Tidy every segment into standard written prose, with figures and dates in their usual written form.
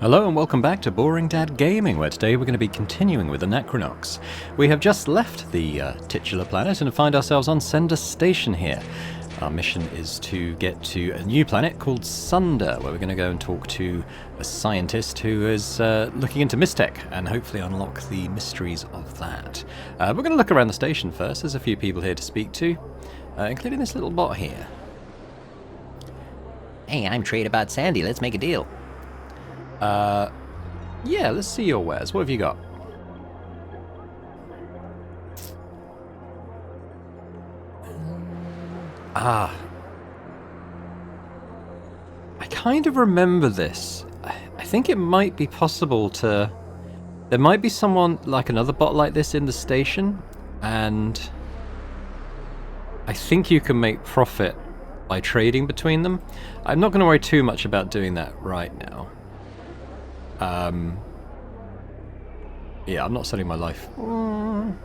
Hello and welcome back to Boring Dad Gaming, where today we're going to be continuing with Anachronox. We have just left the titular planet and find ourselves on Sender Station here. Our mission is to get to a new planet called Sunder, where we're going to go and talk to a scientist who is looking into Mystech and hopefully unlock the mysteries of that. We're going to look around the station first. There's a few people here to speak to, including this little bot here. Hey, I'm Trade About Sandy. Let's make a deal. Yeah, let's see your wares. What have you got? I kind of remember this. I think it might be possible to... There might be someone, like another bot like this in the station, and I think you can make profit by trading between them. I'm not going to worry too much about doing that right now. Yeah, I'm not selling my life. Can't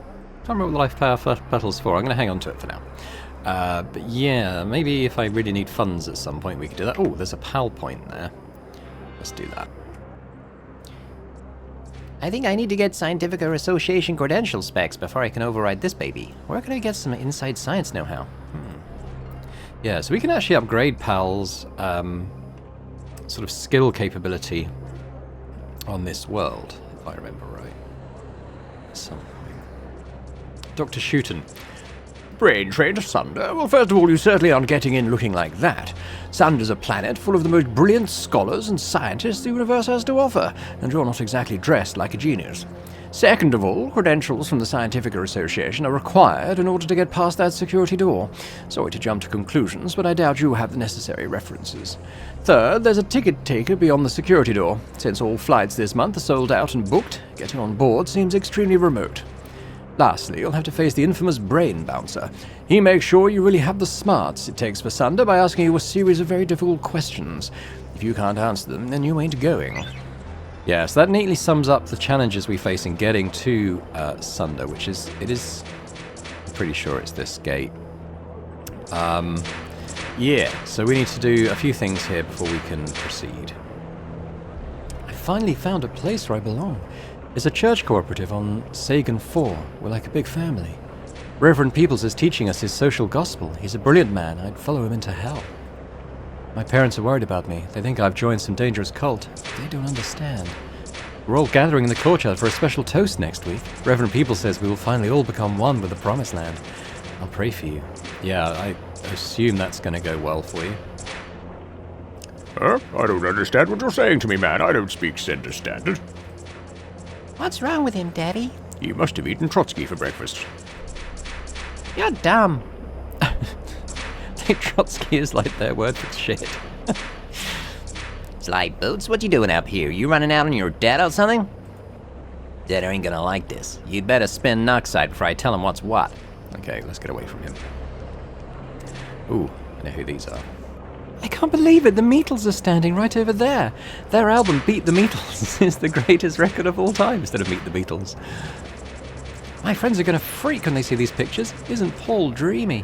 remember what the life power battle's for. I'm going to hang on to it for now. But yeah, maybe if I really need funds at some point, we could do that. Oh, there's a PAL point there. Let's do that. I think I need to get Scientific Association credential specs before I can override this baby. Where can I get some inside science know-how? Yeah, so we can actually upgrade PAL's sort of skill capability on this world, if I remember right. Something. Dr. Shooten. Brain train to Sunder? Well, first of all, you certainly aren't getting in looking like that. Sunder's a planet full of the most brilliant scholars and scientists the universe has to offer, and you're not exactly dressed like a genius. Second of all, credentials from the Scientific Association are required in order to get past that security door. Sorry to jump to conclusions, but I doubt you have the necessary references. Third, there's a ticket taker beyond the security door. Since all flights this month are sold out and booked, getting on board seems extremely remote. Lastly, you'll have to face the infamous brain bouncer. He makes sure you really have the smarts it takes for Sunder by asking you a series of very difficult questions. If you can't answer them, then you ain't going. Yeah, so that neatly sums up the challenges we face in getting to Sunder, which is, I'm pretty sure it's this gate. Yeah, so we need to do a few things here before we can proceed. I finally found a place where I belong. It's a church cooperative on Sagan 4. We're like a big family. Reverend Peoples is teaching us his social gospel. He's a brilliant man. I'd follow him into hell. My parents are worried about me. They think I've joined some dangerous cult. They don't understand. We're all gathering in the courtyard for a special toast next week. Reverend Peoples says we will finally all become one with the Promised Land. I'll pray for you. Yeah, I assume that's going to go well for you. Huh? I don't understand what you're saying to me, man. I don't speak Sender Standard. What's wrong with him, Daddy? You must have eaten Trotsky for breakfast. You're dumb. Trotsky is like their word for shit. Sly Boots, what you doing up here? You running out on your dad or something? Dad ain't gonna like this. You'd better spin Noxide before I tell him what's what. Okay, let's get away from him. Ooh, I know who these are. I can't believe it, the Beatles are standing right over there. Their album, Beat the Beatles, is the greatest record of all time instead of Meet the Beatles. My friends are gonna freak when they see these pictures. Isn't Paul dreamy?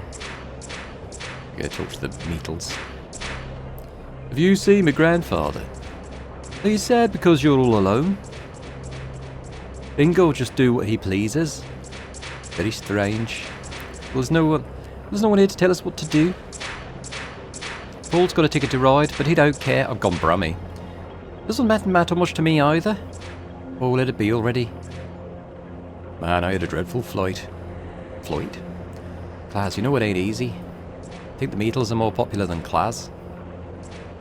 I'm gonna talk to the Beatles. Have you seen my grandfather? Are you sad because you're all alone? Bingo will just do what he pleases. Very strange. Well, there's no one here to tell us what to do. Paul's got a ticket to ride, but he don't care. I've gone brummy. Doesn't matter much to me either. Oh, let it be already. Man, I had a dreadful flight. Flight? Class, you know what ain't easy? I think the Beatles are more popular than Class.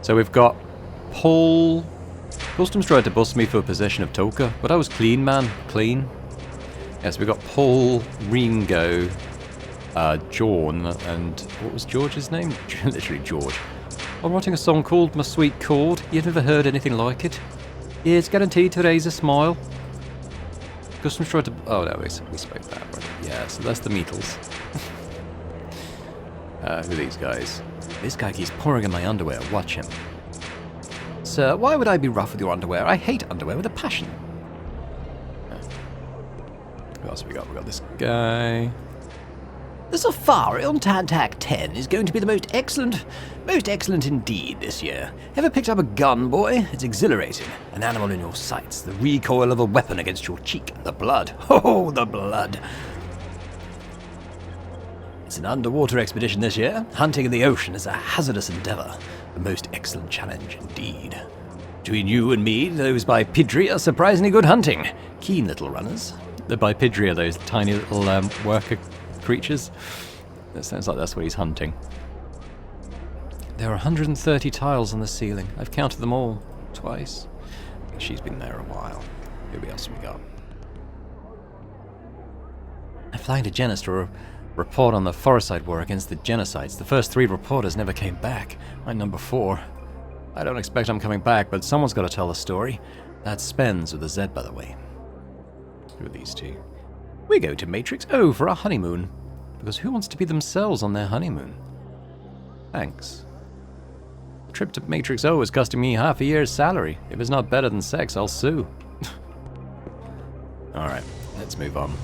So we've got Paul. Customs tried to bust me for possession of Toka, but I was clean, man. Clean. Yes, we've got Paul, Ringo, John, and what was George's name? Literally George. I'm writing a song called My Sweet Chord. You've never heard anything like it? Yeah, it's guaranteed to raise a smile. Customs tried to... Oh, no, we spoke that. Right? Yeah, so that's the Beatles. Who are these guys? This guy keeps pouring in my underwear. Watch him. Sir, why would I be rough with your underwear? I hate underwear with a passion. Who else have we got? We got this guy. The safari on Tantac 10 is going to be the most excellent indeed this year. Ever picked up a gun, boy? It's exhilarating. An animal in your sights, the recoil of a weapon against your cheek, the blood. Oh, the blood. It's an underwater expedition this year. Hunting in the ocean is a hazardous endeavor. The most excellent challenge indeed. Between you and me, those by Pidgey are surprisingly good hunting. Keen little runners. The Bipedria are those tiny little worker creatures. That sounds like that's what he's hunting. There are 130 tiles on the ceiling. I've counted them all twice. She's been there a while. Who else we got? I'm flying to Genis to report on the Forestside war against the genocides. The first 3 reporters never came back. I'm number 4. I don't expect I'm coming back, but someone's got to tell the story. That's Spence with a Z, by the way. Who are these two? We go to Matrix O for our honeymoon. Because who wants to be themselves on their honeymoon? Thanks. The trip to Matrix O is costing me half a year's salary. If it's not better than sex, I'll sue. Alright, let's move on.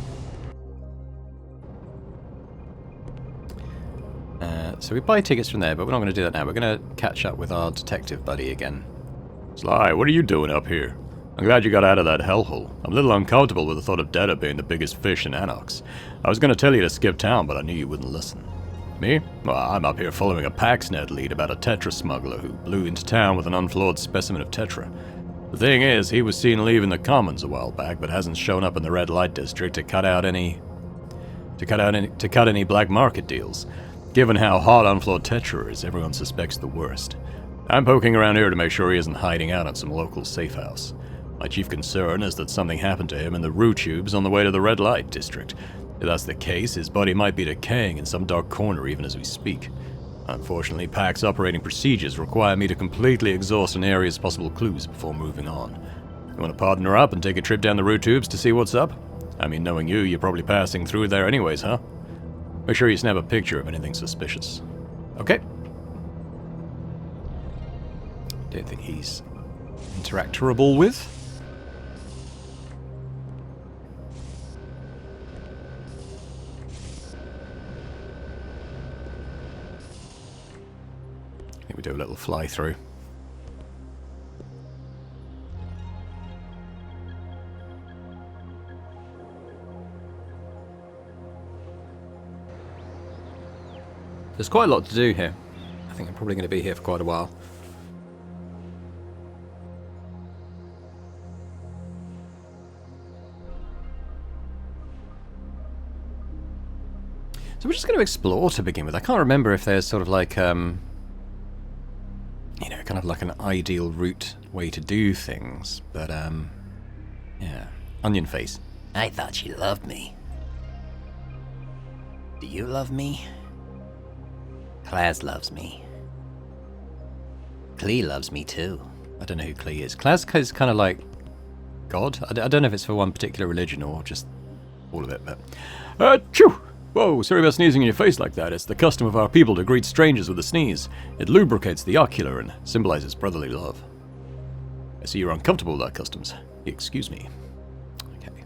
So we buy tickets from there, but we're not going to do that now. We're going to catch up with our detective buddy again. Sly, what are you doing up here? I'm glad you got out of that hellhole. I'm a little uncomfortable with the thought of Data being the biggest fish in Anachronox. I was going to tell you to skip town, but I knew you wouldn't listen. Me? Well, I'm up here following a PaxNet lead about a Tetra smuggler who blew into town with an unflawed specimen of Tetra. The thing is, he was seen leaving the Commons a while back, but hasn't shown up in the red light district to cut any black market deals. Given how hot unflawed Tetra is, everyone suspects the worst. I'm poking around here to make sure he isn't hiding out at some local safe house. My chief concern is that something happened to him in the Rue Tubes on the way to the red light district. If that's the case, his body might be decaying in some dark corner even as we speak. Unfortunately, PAC's operating procedures require me to completely exhaust an area's possible clues before moving on. You want to partner up and take a trip down the Rue Tubes to see what's up? I mean, knowing you, you're probably passing through there anyways, huh? Make sure you snap a picture of anything suspicious. Okay. Don't think he's interactorable with. I think we do a little fly through. There's quite a lot to do here. I think I'm probably going to be here for quite a while. So we're just going to explore to begin with. I can't remember if there's sort of like, kind of like an ideal route way to do things. But, yeah. Onion face. I thought she loved me. Do you love me? Claz loves me. Klee loves me too. I don't know who Klee is. Klaz is kind of like God. I don't know if it's for one particular religion or just all of it, but... Achoo! Whoa, sorry about sneezing in your face like that. It's the custom of our people to greet strangers with a sneeze. It lubricates the ocular and symbolizes brotherly love. I see you're uncomfortable with our customs. Excuse me. Okay.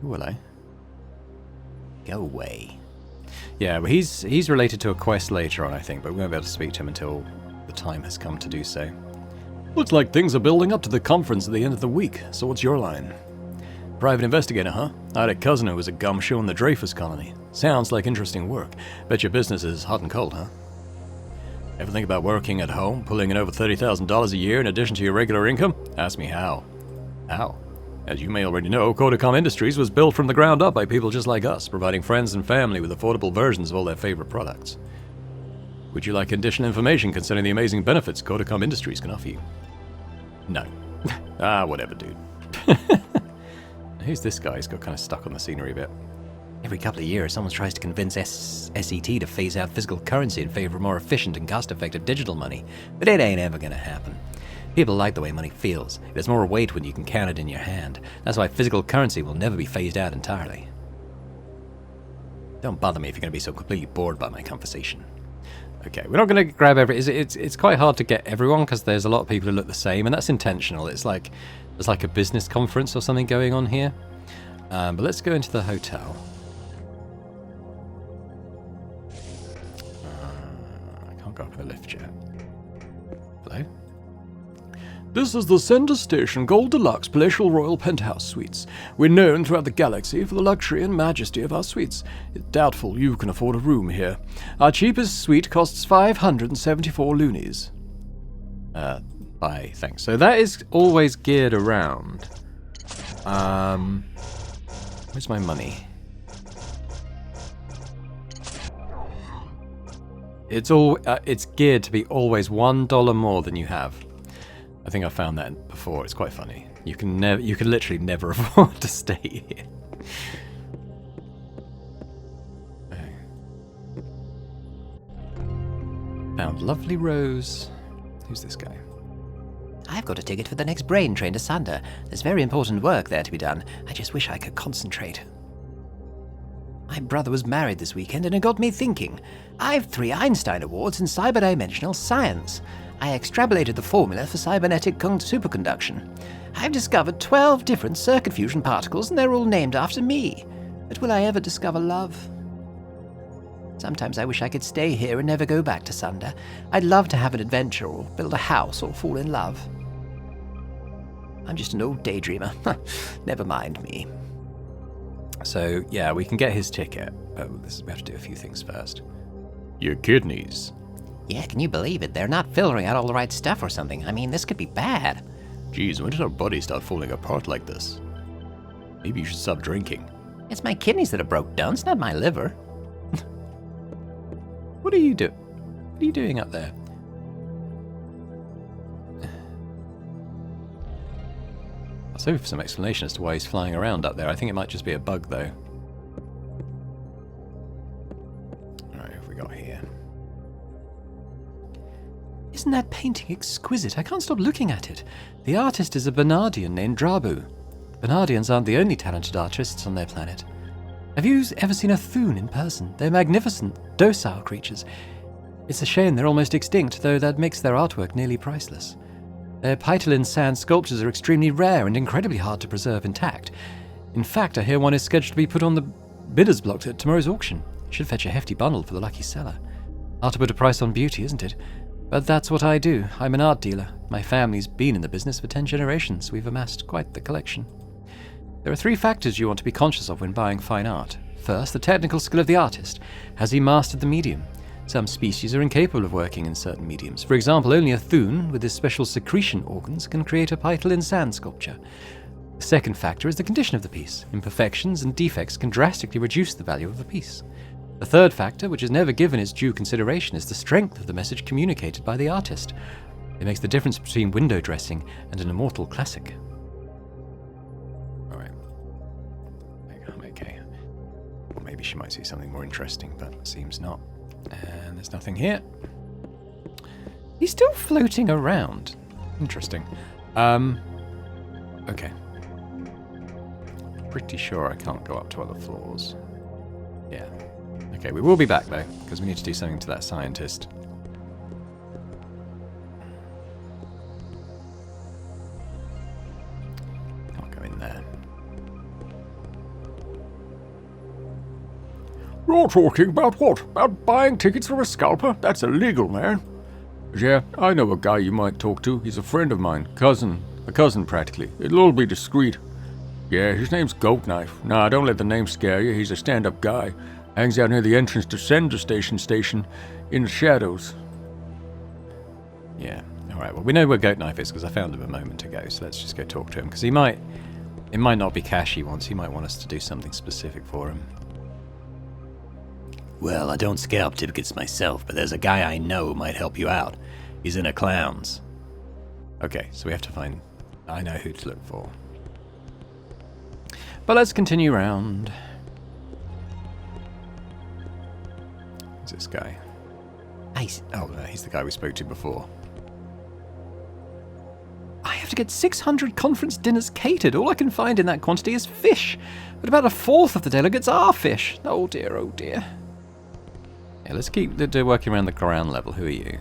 Who will I? Go away. Yeah, but he's related to a quest later on, I think, but we won't be able to speak to him until the time has come to do so. Looks like things are building up to the conference at the end of the week, so what's your line? Private investigator, huh? I had a cousin who was a gumshoe in the Dreyfus colony. Sounds like interesting work. Bet your business is hot and cold, huh? Ever think about working at home, pulling in over $30,000 a year in addition to your regular income? Ask me how. How? As you may already know, Kodacom Industries was built from the ground up by people just like us, providing friends and family with affordable versions of all their favorite products. Would you like additional information concerning the amazing benefits Kodacom Industries can offer you? No. Whatever, dude. Who's this guy? He's got kind of stuck on the scenery a bit. Every couple of years, someone tries to convince SET to phase out physical currency in favor of more efficient and cost-effective digital money. But it ain't ever gonna happen. People like the way money feels. It has more weight when you can count it in your hand. That's why physical currency will never be phased out entirely. Don't bother me if you're going to be so completely bored by my conversation. Okay, we're not going to grab it's quite hard to get everyone because there's a lot of people who look the same, and that's intentional. It's like there's like a business conference or something going on here. But let's go into the hotel. go up in the lift chat. Hello? This is the Center Station Gold Deluxe Palatial Royal Penthouse Suites. We're known throughout the galaxy for the luxury and majesty of our suites. It's doubtful you can afford a room here. Our cheapest suite costs 574 loonies. Bye, thanks. So that is always geared around. Where's my money? It's geared to be always $1 more than you have. I think I found that before. It's quite funny. You can literally never afford to stay here. Found lovely Rose. Who's this guy? I've got a ticket for the next brain train to Sunder. There's very important work there to be done. I just wish I could concentrate. My brother was married this weekend and it got me thinking. I've 3 Einstein Awards in cyberdimensional science. I extrapolated the formula for cybernetic superconduction. I've discovered 12 different circuit fusion particles and they're all named after me. But will I ever discover love? Sometimes I wish I could stay here and never go back to Sunder. I'd love to have an adventure or build a house or fall in love. I'm just an old daydreamer. Never mind me. So, yeah, we can get his ticket, but we have to do a few things first. Your kidneys. Yeah, can you believe it? They're not filtering out all the right stuff or something. I mean, this could be bad. Geez, when did our body start falling apart like this? Maybe you should stop drinking. It's my kidneys that are broke down. It's not my liver. What are you doing? What are you doing up there? I was hoping for some explanation as to why he's flying around up there. I think it might just be a bug, though. Alright, what have we got here? Isn't that painting exquisite? I can't stop looking at it. The artist is a Bernardian named Drabu. Bernardians aren't the only talented artists on their planet. Have you ever seen a Thun in person? They're magnificent, docile creatures. It's a shame they're almost extinct, though that makes their artwork nearly priceless. Their Pytalin sand sculptures are extremely rare and incredibly hard to preserve intact. In fact, I hear one is scheduled to be put on the bidder's block at tomorrow's auction. It should fetch a hefty bundle for the lucky seller. Hard to put a price on beauty, isn't it? But that's what I do. I'm an art dealer. My family's been in the business for 10 generations. We've amassed quite the collection. There are 3 factors you want to be conscious of when buying fine art. First, the technical skill of the artist. Has he mastered the medium? Some species are incapable of working in certain mediums. For example, only a Thun, with his special secretion organs, can create a Pytalin sand sculpture. The second factor is the condition of the piece. Imperfections and defects can drastically reduce the value of the piece. The third factor, which is never given its due consideration, is the strength of the message communicated by the artist. It makes the difference between window dressing and an immortal classic. Alright. I'm okay. Or maybe she might see something more interesting, but seems not. And there's nothing here. He's still floating around. Interesting. Okay. Pretty sure I can't go up to other floors. Yeah. Okay, we will be back though, because we need to do something to that scientist. Can't go in there. You're talking about what? About buying tickets for a scalper? That's illegal, man. Yeah, I know a guy you might talk to. He's a friend of mine. A cousin practically. It'll all be discreet. Yeah, his name's Goat Knife. Nah, don't let the name scare you. He's a stand-up guy. Hangs out near the entrance to Center Station in the shadows. Yeah. Alright, well we know where Goat Knife is because I found him a moment ago, so let's just go talk to him. Because it might not be cash he wants. He might want us to do something specific for him. Well, I don't scalp tickets myself, but there's a guy I know who might help you out. He's in a clown's. Okay, so we have to find... I know who to look for. But let's continue round. Who's this guy? Oh, no, he's the guy we spoke to before. I have to get 600 conference dinners catered. All I can find in that quantity is fish. But about 1/4 of the delegates are fish. Oh dear, oh dear. Yeah, let's keep working around the ground level. Who are you?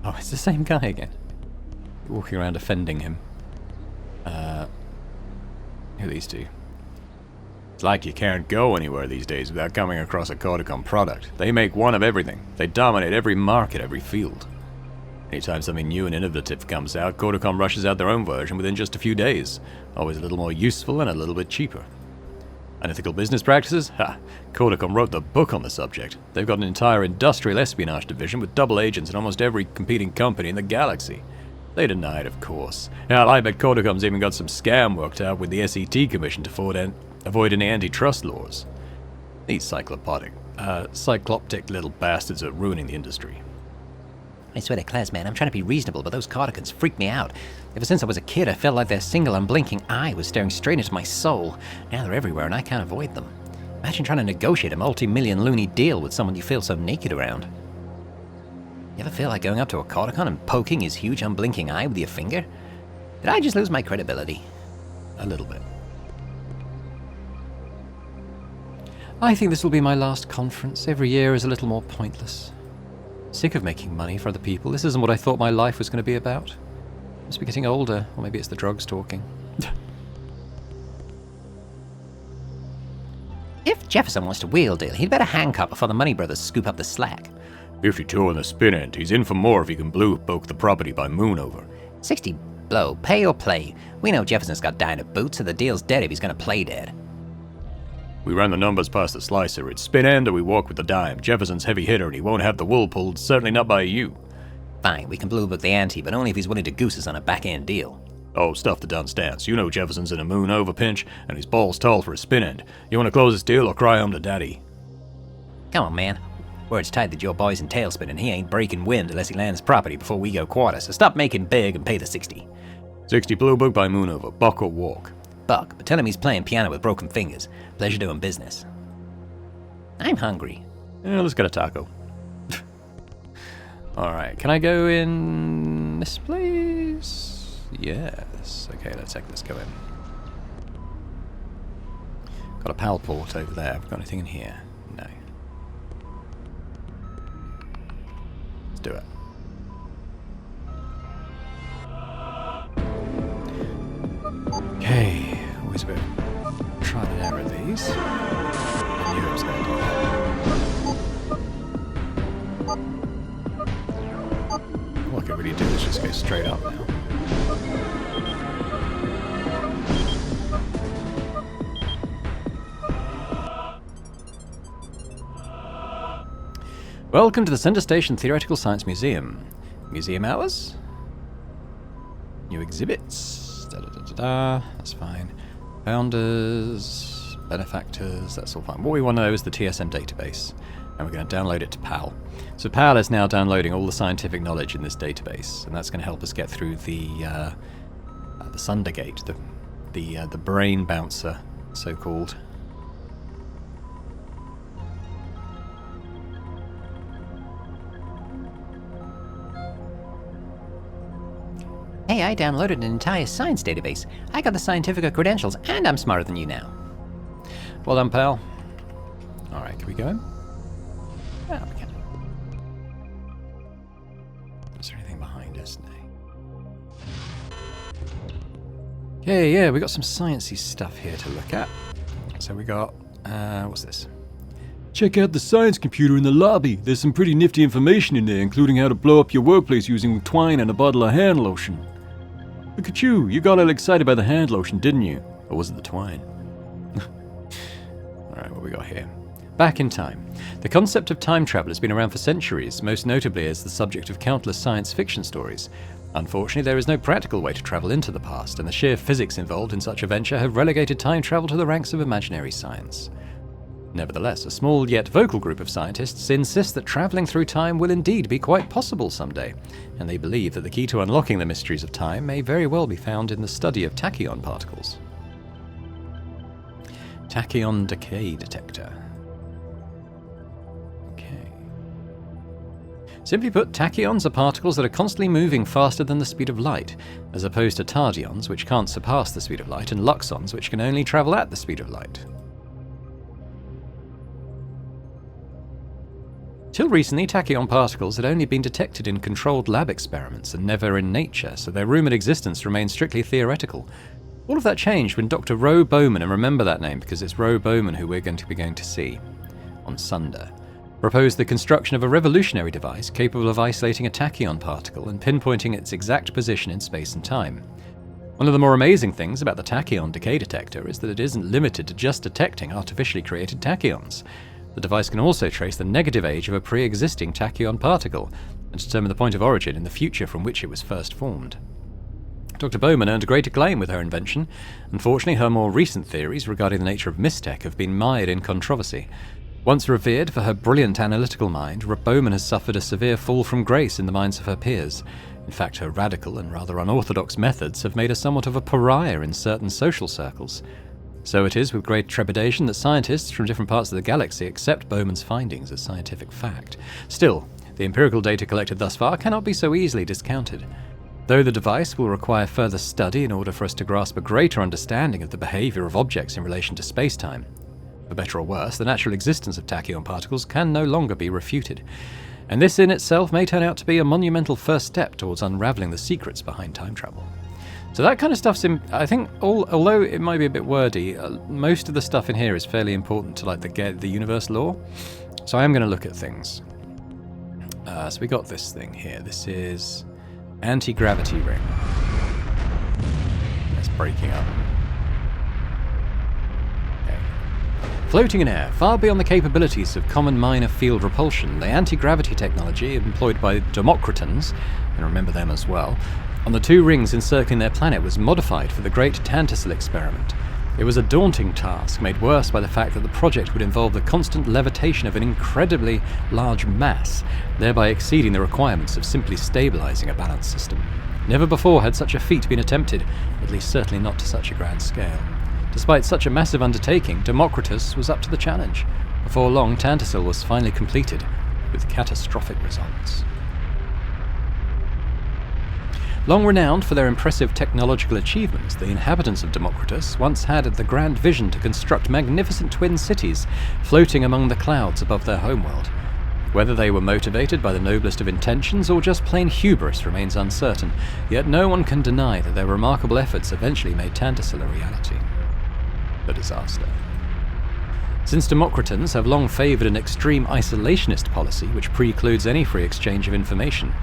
Oh, it's the same guy again. Walking around offending him. Who are these two? It's like you can't go anywhere these days without coming across a Corticom product. They make one of everything. They dominate every market, every field. Anytime something new and innovative comes out, Corticom rushes out their own version within just a few days. Always a little more useful and a little bit cheaper. Unethical business practices? Ha! Corticom wrote the book on the subject. They've got an entire industrial espionage division with double agents in almost every competing company in the galaxy. They deny it, of course. Hell, I bet Corticom's even got some scam worked out with the SET Commission to avoid any antitrust laws. These cycloptic little bastards are ruining the industry. I swear to class, man, I'm trying to be reasonable, but those Corticans freak me out. Ever since I was a kid, I felt like their single unblinking eye was staring straight into my soul. Now they're everywhere and I can't avoid them. Imagine trying to negotiate a multi-million loony deal with someone you feel so naked around. You ever feel like going up to a Corticon and poking his huge unblinking eye with your finger? Did I just lose my credibility? A little bit. I think this will be my last conference. Every year is a little more pointless. Sick of making money for other people. This isn't what I thought my life was going to be about. I must be getting older, or maybe it's the drugs talking. If Jefferson wants to wheel deal, he'd better handcuff before the Money Brothers scoop up the slack. 52 on the spin end. He's in for more if he can blue poke the property by moon over. 60 blow, pay or play. We know Jefferson's got dying at boots, so the deal's dead if he's gonna play dead. We ran the numbers past the slicer. It's spin end or we walk with the dime. Jefferson's heavy hitter and he won't have the wool pulled, certainly not by you. Fine, we can blue book the ante, but only if he's willing to goose us on a back-end deal. Oh, stuff the done stance. You know Jefferson's in a moon over pinch and his balls tall for a spin end. You want to close this deal or cry home to daddy? Come on, man. Word's tight that your boy's in tailspin and he ain't breaking wind unless he lands property before we go quarter, so stop making big and pay the 60. 60 blue book by moon over. Buck or walk? Buck, but tell him he's playing piano with broken fingers. Pleasure doing business. I'm hungry. Yeah, let's get a taco. Alright, can I go in this place? Yes. Okay, let's go in. Got a PAL port over there. Have we got anything in here? No. Let's do it. Okay, always a bit of trial and error these. I knew I was going to do that. All I can really do is just go straight up now. Welcome to the Center Station Theoretical Science Museum. Museum hours? New exhibits. That's fine. Founders, benefactors, that's all fine. What we want to know is the TSM database, and we're going to download it to PAL. So PAL is now downloading all the scientific knowledge in this database, and that's going to help us get through the Sundergate, the brain bouncer, so-called. Hey, I downloaded an entire science database. I got the scientific credentials, and I'm smarter than you now. Well done, pal. Alright, can we go in? Oh, we can. Is there anything behind us? No. Okay, yeah, we got some sciencey stuff here to look at. So we got, what's this? Check out the science computer in the lobby. There's some pretty nifty information in there, including how to blow up your workplace using twine and a bottle of hand lotion. Look at you. You got all excited by the hand lotion, didn't you? Or was it the twine? Alright, what we got here? Back in time. The concept of time travel has been around for centuries, most notably as the subject of countless science fiction stories. Unfortunately, there is no practical way to travel into the past, and the sheer physics involved in such a venture have relegated time travel to the ranks of imaginary science. Nevertheless, a small yet vocal group of scientists insist that travelling through time will indeed be quite possible someday, and they believe that the key to unlocking the mysteries of time may very well be found in the study of tachyon particles. Tachyon decay detector. Okay. Simply put, tachyons are particles that are constantly moving faster than the speed of light, as opposed to tardions, which can't surpass the speed of light, and luxons, which can only travel at the speed of light. Till recently, tachyon particles had only been detected in controlled lab experiments and never in nature, so their rumoured existence remained strictly theoretical. All of that changed when Dr. Roe Bowman, and remember that name because it's Roe Bowman who we're going to be going to see on Sunday, proposed the construction of a revolutionary device capable of isolating a tachyon particle and pinpointing its exact position in space and time. One of the more amazing things about the tachyon decay detector is that it isn't limited to just detecting artificially created tachyons. The device can also trace the negative age of a pre-existing tachyon particle and determine the point of origin in the future from which it was first formed. Dr. Bowman earned great acclaim with her invention. Unfortunately, her more recent theories regarding the nature of mistech have been mired in controversy. Once revered for her brilliant analytical mind, Bowman has suffered a severe fall from grace in the minds of her peers. In fact, her radical and rather unorthodox methods have made her somewhat of a pariah in certain social circles. So it is with great trepidation that scientists from different parts of the galaxy accept Bowman's findings as scientific fact. Still, the empirical data collected thus far cannot be so easily discounted. Though the device will require further study in order for us to grasp a greater understanding of the behavior of objects in relation to space-time. For better or worse, the natural existence of tachyon particles can no longer be refuted, and this in itself may turn out to be a monumental first step towards unraveling the secrets behind time travel. So that kind of stuff's in, I think, although it might be a bit wordy, most of the stuff in here is fairly important to like the universe lore. So I am going to look at things. So we got this thing here. This is anti-gravity ring. It's breaking up. Floating in air, far beyond the capabilities of common minor field repulsion, the anti-gravity technology employed by Democratans, and remember them as well, on the two rings encircling their planet was modified for the Great Tantasil experiment. It was a daunting task, made worse by the fact that the project would involve the constant levitation of an incredibly large mass, thereby exceeding the requirements of simply stabilizing a balanced system. Never before had such a feat been attempted, at least certainly not to such a grand scale. Despite such a massive undertaking, Democritus was up to the challenge. Before long, Tantasil was finally completed, with catastrophic results. Long renowned for their impressive technological achievements, the inhabitants of Democritus once had the grand vision to construct magnificent twin cities floating among the clouds above their homeworld. Whether they were motivated by the noblest of intentions or just plain hubris remains uncertain, yet no one can deny that their remarkable efforts eventually made Tantasil a reality. The disaster. Since Democratans have long favoured an extreme isolationist policy which precludes any free exchange of information,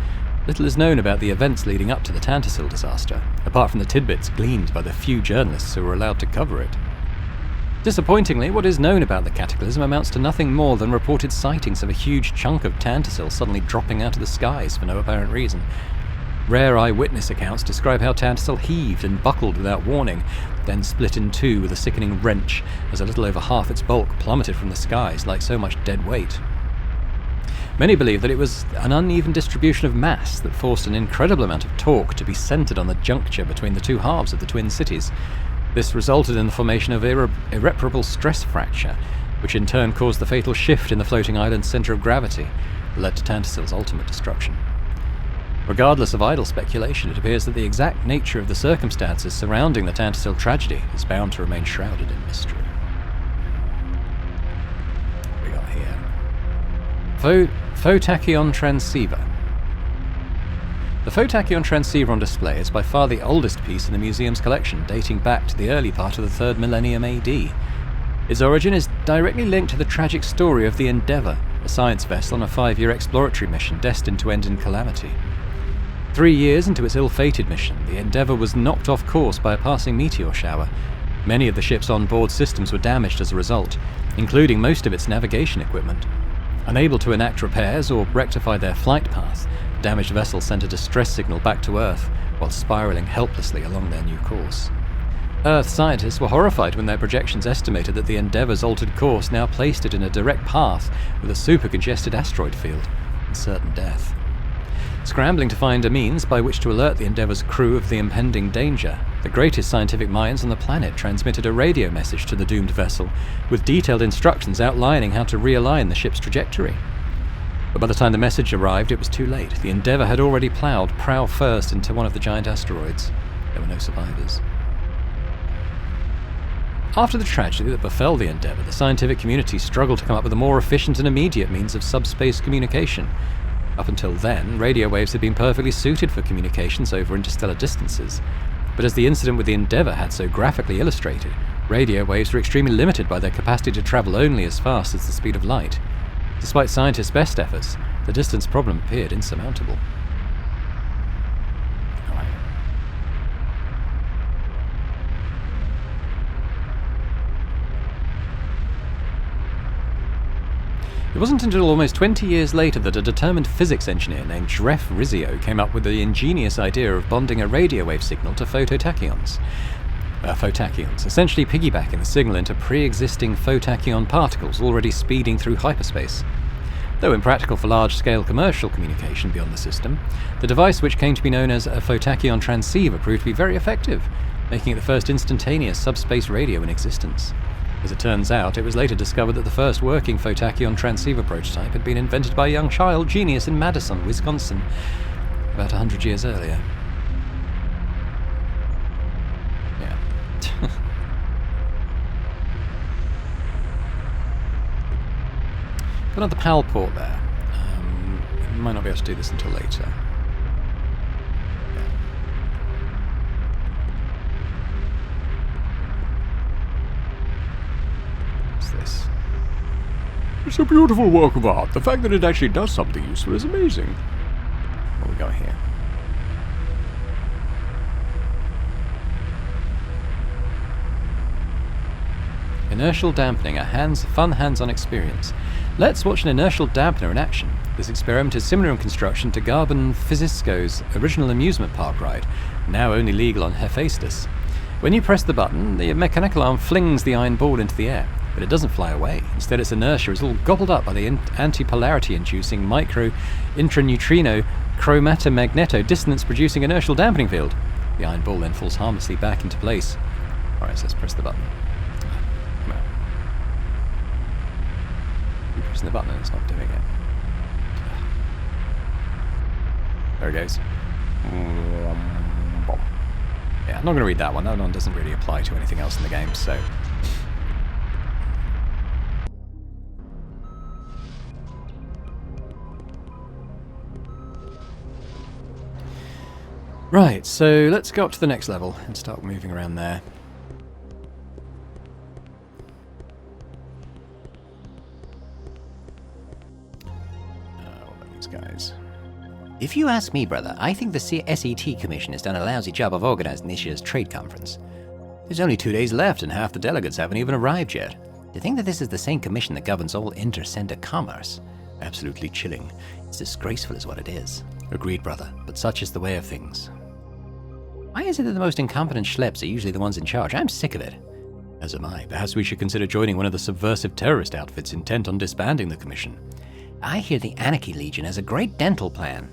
little is known about the events leading up to the Tantasil disaster, apart from the tidbits gleaned by the few journalists who were allowed to cover it. Disappointingly, what is known about the cataclysm amounts to nothing more than reported sightings of a huge chunk of Tantasil suddenly dropping out of the skies for no apparent reason. Rare eyewitness accounts describe how Tantasil heaved and buckled without warning, then split in two with a sickening wrench as a little over half its bulk plummeted from the skies like so much dead weight. Many believe that it was an uneven distribution of mass that forced an incredible amount of torque to be centered on the juncture between the two halves of the twin cities. This resulted in the formation of irreparable stress fracture, which in turn caused the fatal shift in the floating island's center of gravity that led to Tantasil's ultimate destruction. Regardless of idle speculation, it appears that the exact nature of the circumstances surrounding the Tantasil tragedy is bound to remain shrouded in mystery. What we got here? Photachyon transceiver. The photachyon transceiver on display is by far the oldest piece in the museum's collection, dating back to the early part of the 3rd millennium AD. Its origin is directly linked to the tragic story of the Endeavour, a science vessel on a 5-year exploratory mission destined to end in calamity. 3 years into its ill-fated mission, the Endeavour was knocked off course by a passing meteor shower. Many of the ship's on-board systems were damaged as a result, including most of its navigation equipment. Unable to enact repairs or rectify their flight path, the damaged vessel sent a distress signal back to Earth while spiraling helplessly along their new course. Earth scientists were horrified when their projections estimated that the Endeavour's altered course now placed it in a direct path with a super-congested asteroid field and certain death. Scrambling to find a means by which to alert the Endeavour's crew of the impending danger, the greatest scientific minds on the planet transmitted a radio message to the doomed vessel with detailed instructions outlining how to realign the ship's trajectory. But by the time the message arrived, it was too late. The Endeavour had already ploughed prow first into one of the giant asteroids. There were no survivors. After the tragedy that befell the Endeavour, the scientific community struggled to come up with a more efficient and immediate means of subspace communication. Up until then, radio waves had been perfectly suited for communications over interstellar distances. But as the incident with the Endeavour had so graphically illustrated, radio waves were extremely limited by their capacity to travel only as fast as the speed of light. Despite scientists' best efforts, the distance problem appeared insurmountable. It wasn't until almost 20 years later that a determined physics engineer named Jref Rizzio came up with the ingenious idea of bonding a radio wave signal to phototachyons, essentially piggybacking the signal into pre-existing photachyon particles already speeding through hyperspace. Though impractical for large-scale commercial communication beyond the system, the device, which came to be known as a photachyon transceiver, proved to be very effective, making it the first instantaneous subspace radio in existence. As it turns out, it was later discovered that the first working photachyon transceiver prototype had been invented by a young child genius in Madison, Wisconsin, about 100 years earlier. Yeah. Got another PAL port there. Might not be able to do this until later. This. It's a beautiful work of art. The fact that it actually does something useful is amazing. What we got here? Inertial dampening, a fun hands-on experience. Let's watch an inertial dampener in action. This experiment is similar in construction to Garbon Physisco's original amusement park ride, now only legal on Hephaestus. When you press the button, the mechanical arm flings the iron ball into the air, but it doesn't fly away. Instead, its inertia is all gobbled up by the antipolarity-inducing micro-intraneutrino chromatomagneto-dissonance-producing inertial dampening field. The iron ball then falls harmlessly back into place. Alright, so let's press the button. Come on. Keep pressing the button and it's not doing it. There it goes. Yeah, I'm not going to read that one. That one doesn't really apply to anything else in the game, so... Right, so let's go up to the next level and start moving around there. What about these guys? If you ask me, brother, I think the SET Commission has done a lousy job of organizing this year's trade conference. There's only 2 days left and half the delegates haven't even arrived yet. To think that this is the same commission that governs all inter-sender commerce. Absolutely chilling. It's disgraceful is what it is. Agreed, brother, but such is the way of things. Why is it that the most incompetent schleps are usually the ones in charge? I'm sick of it. As am I. Perhaps we should consider joining one of the subversive terrorist outfits intent on disbanding the commission. I hear the Anarchy Legion has a great dental plan.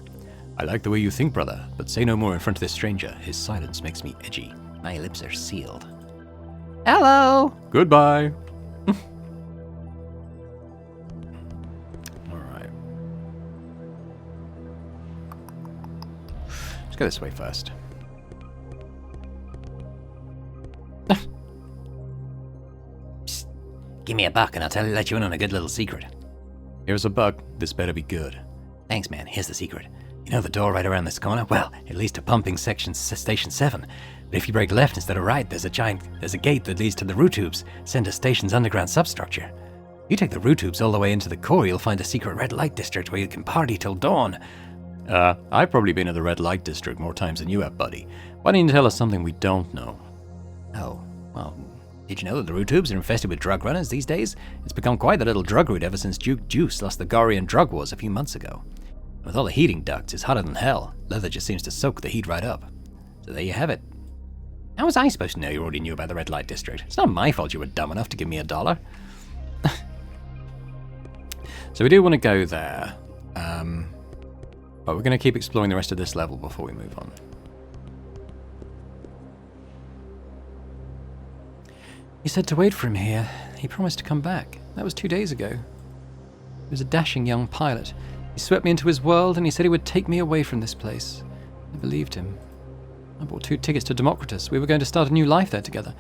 I like the way you think, brother, but say no more in front of this stranger. His silence makes me edgy. My lips are sealed. Hello! Goodbye! Alright. Let's go this way first. Psst. Give me a buck and I'll let you in on a good little secret. Here's a buck. This better be good. Thanks, man. Here's the secret. You know the door right around this corner? Well, it leads to pumping section station 7. But if you break left instead of right, there's a gate that leads to the root tubes, center station's underground substructure. You take the root tubes all the way into the core, you'll find a secret red light district where you can party till dawn. I've probably been to the red light district more times than you have, buddy. Why don't you tell us something we don't know? Oh, well, did you know that the root tubes are infested with drug runners these days? It's become quite the little drug route ever since Duke Juice lost the Gorian drug wars a few months ago. With all the heating ducts, it's hotter than hell. Leather just seems to soak the heat right up. So there you have it. How was I supposed to know you already knew about the red light district? It's not my fault you were dumb enough to give me $1. So we do want to go there. But we're going to keep exploring the rest of this level before we move on. He said to wait for him here. He promised to come back. That was 2 days ago. He was a dashing young pilot. He swept me into his world and he said he would take me away from this place. I believed him. I bought 2 tickets to Democritus. We were going to start a new life there together.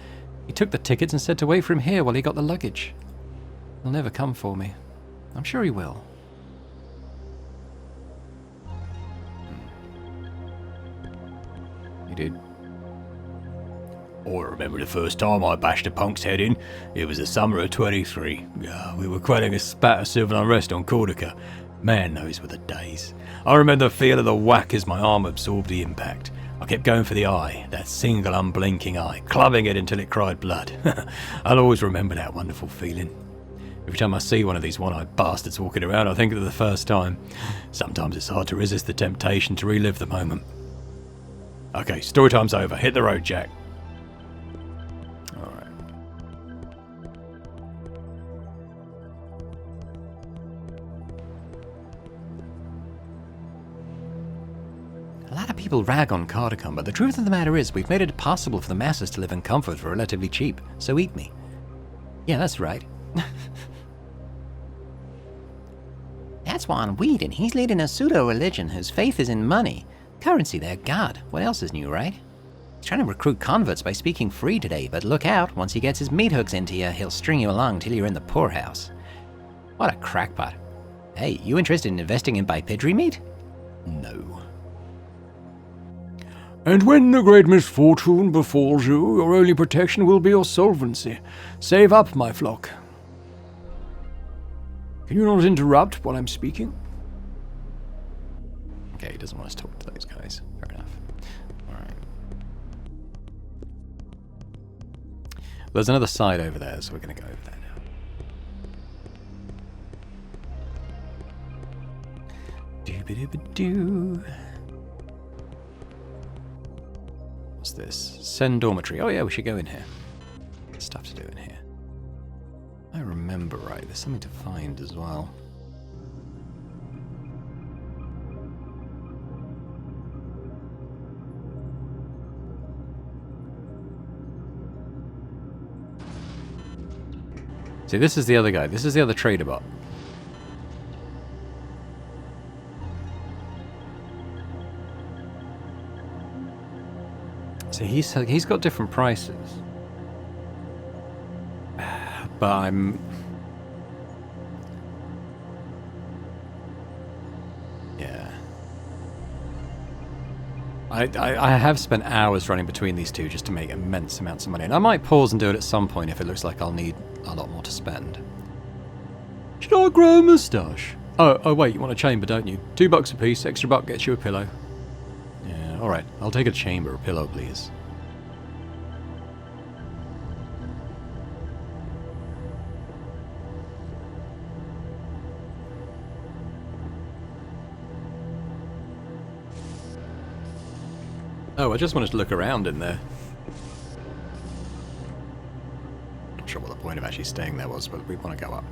He took the tickets and said to wait for him here while he got the luggage. He'll never come for me. I'm sure he will. Hey, dude. I remember the first time I bashed a punk's head in. It was the summer of 23. We were quelling a spat of civil unrest on Corsica. Man, those were the days. I remember the feel of the whack as my arm absorbed the impact. I kept going for the eye, that single unblinking eye, clubbing it until it cried blood. I'll always remember that wonderful feeling. Every time I see one of these one-eyed bastards walking around, I think of the first time. Sometimes it's hard to resist the temptation to relive the moment. Okay, story time's over. Hit the road, Jack. Alright. A lot of people rag on Cardicum, but the truth of the matter is we've made it possible for the masses to live in comfort for relatively cheap, so eat me. Yeah, that's right. That's Juan Whedon. He's leading a pseudo-religion whose faith is in money. Currency, their god. What else is new, right? He's trying to recruit converts by speaking free today, but look out. Once he gets his meat hooks into you, he'll string you along till you're in the poorhouse. What a crackpot. Hey, you interested in investing in bipedry meat? No. And when the great misfortune befalls you, your only protection will be your solvency. Save up, my flock. Can you not interrupt while I'm speaking? Okay, he doesn't want us to talk to those guys. Fair enough. Alright. There's another side over there, so we're going to go over there now. Doo-ba-doo-ba-doo. What's this? Send dormitory. Oh yeah, we should go in here. Stuff to do in here. I remember right, there's something to find as well. See, this is the other guy. This is the other trader bot. So he's got different prices. But I'm... Yeah. I have spent hours running between these two just to make immense amounts of money. And I might pause and do it at some point if it looks like I'll need a lot more to spend. Should I grow a moustache? Oh wait, you want a chamber, don't you? $2 a piece, extra buck gets you a pillow. Yeah, alright. I'll take a chamber, a pillow, please. Oh, I just wanted to look around in there. Not sure what the point of actually staying there was, but we want to go up.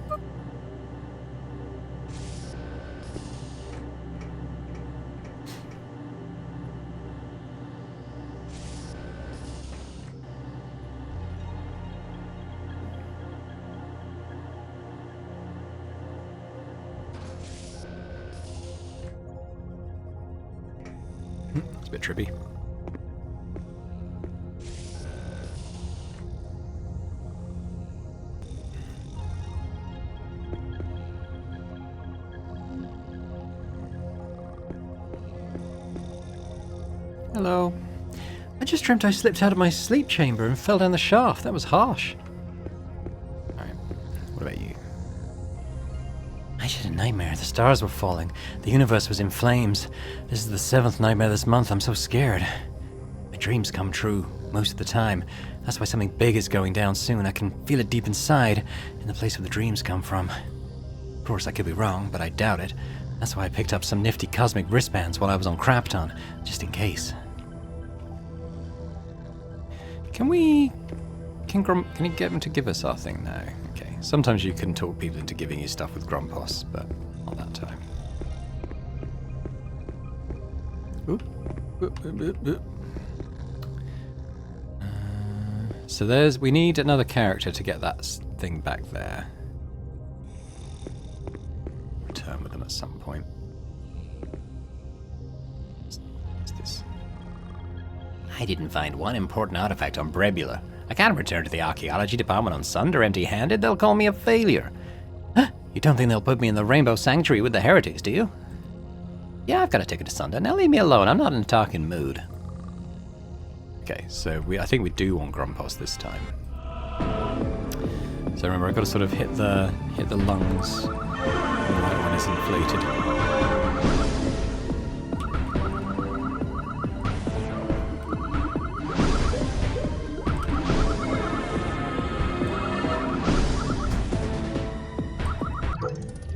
It's a bit trippy. Hello. I just dreamt I slipped out of my sleep chamber and fell down the shaft. That was harsh. Alright, what about you? I had a nightmare. The stars were falling. The universe was in flames. This is the 7th nightmare this month. I'm so scared. My dreams come true most of the time. That's why something big is going down soon. I can feel it deep inside, in the place where the dreams come from. Of course, I could be wrong, but I doubt it. That's why I picked up some nifty cosmic wristbands while I was on Crapton, just in case. Can you get him to give us our thing now? Okay. Sometimes you can talk people into giving you stuff with Grumpos, but not that time. So we need another character to get that thing back there. Return with them at some point. What's this? I didn't find one important artifact on Brebula. I can't return to the archaeology department on Sunder empty-handed. They'll call me a failure. Huh? You don't think they'll put me in the Rainbow Sanctuary with the heretics, do you? Yeah, I've got a ticket to Sunder. Now leave me alone. I'm not in a talking mood. Okay, so I think we do want Grumpos this time. So remember, I've got to sort of hit the lungs. The right one is inflated.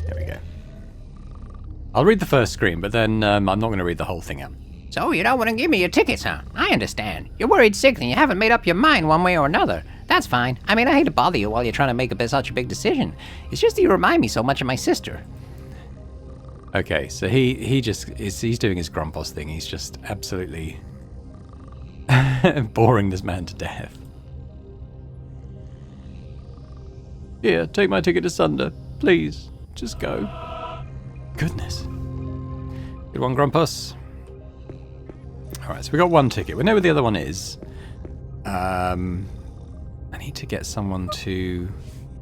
There we go. I'll read the first screen, but then I'm not going to read the whole thing out. So you don't want to give me your tickets, huh? I understand. You're worried sick and you haven't made up your mind one way or another. That's fine. I mean, I hate to bother you while you're trying to make such a big decision. It's just that you remind me so much of my sister. Okay, so he's doing his Grumpos thing. He's just absolutely boring this man to death. Here, take my ticket to Sunder. Please, just go. Goodness. Good one, Grumpus. Alright, so we got one ticket. We know where the other one is. I need to get someone to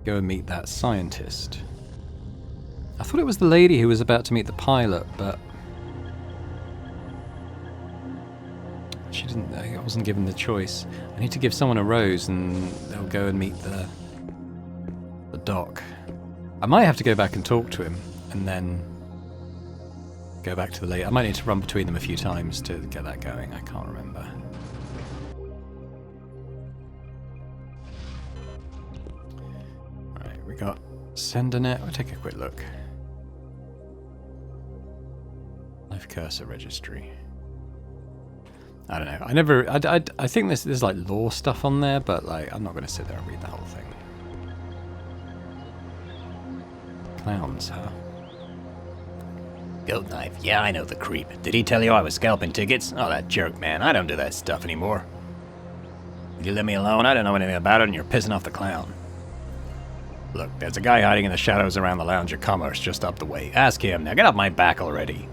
go and meet that scientist. I thought it was the lady who was about to meet the pilot, but she didn't. I wasn't given the choice. I need to give someone a rose, and they'll go and meet the doc. I might have to go back and talk to him, and then go back to the lady. I might need to run between them a few times to get that going. I can't remember. Right, we got SenderNet. We'll take a quick look. Life cursor registry. I don't know. I think there's like lore stuff on there, but like I'm not going to sit there and read the whole thing. Clowns, huh? Goat knife. Yeah, I know the creep. Did he tell you I was scalping tickets? Oh, that jerk, man. I don't do that stuff anymore. Will you leave me alone? I don't know anything about it, and you're pissing off the clown. Look, there's a guy hiding in the shadows around the Lounge of Commerce just up the way. Ask him. Now get off my back already.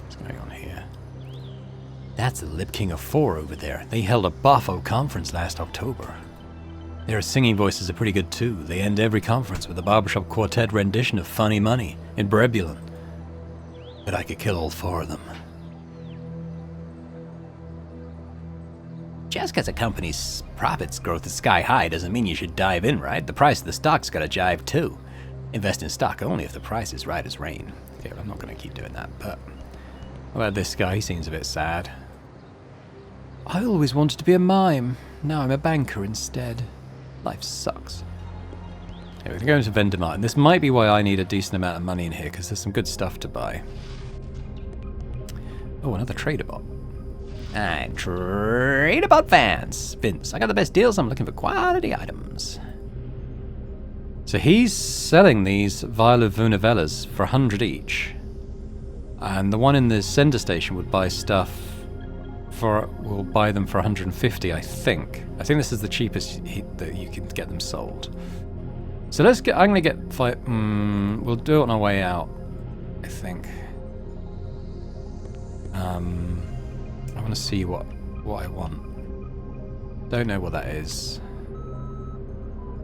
What's going on here? That's the Lip King of Four over there. They held a Bafo conference last October. Their singing voices are pretty good too. They end every conference with a barbershop quartet rendition of Funny Money in Brebulin. But I could kill all four of them. Just because a company's profits growth is sky high doesn't mean you should dive in, right? The price of the stock's got to jive too. Invest in stock only if the price is right as rain. Okay, well, I'm not going to keep doing that, but... What about this guy? He seems a bit sad. I always wanted to be a mime. Now I'm a banker instead. Life sucks. Okay, we're going to go into Vendor Mart, and this might be why I need a decent amount of money in here, because there's some good stuff to buy. Oh, another trader bot. I'm Tradeabot fans. Vince, I got the best deals. I'm looking for quality items. So he's selling these Vial of Vunavellas for 100 each. And the one in the sender station would buy stuff will buy them for 150, I think. I think this is the cheapest that you can get them sold. So let's get. I'm gonna get we'll do it on our way out, I think. I want to see what I want. Don't know what that is.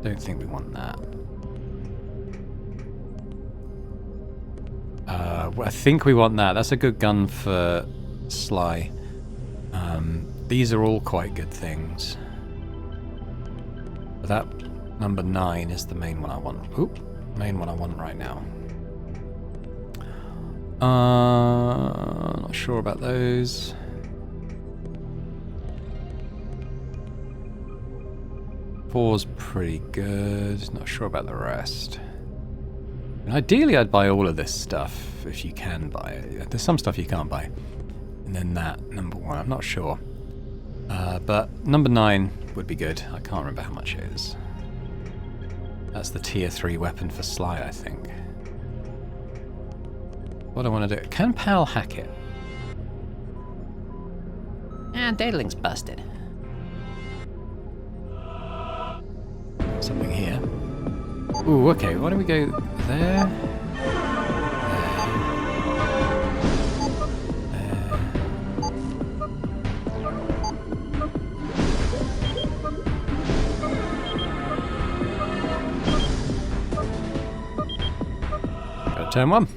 Don't think we want that. I think we want that. That's a good gun for Sly. These are all quite good things. But that number 9 is the main one I want. Oop, main one I want right now. Not sure about those. Four's pretty good. Not sure about the rest. And ideally, I'd buy all of this stuff if you can buy it. There's some stuff you can't buy. And then that, number 1, I'm not sure. But number 9 would be good. I can't remember how much it is. That's the tier 3 weapon for Sly, I think. What do I want to do? Can Pal hack it? Dataling's busted. Something here. Ooh, okay. Why don't we go there? Turn 1.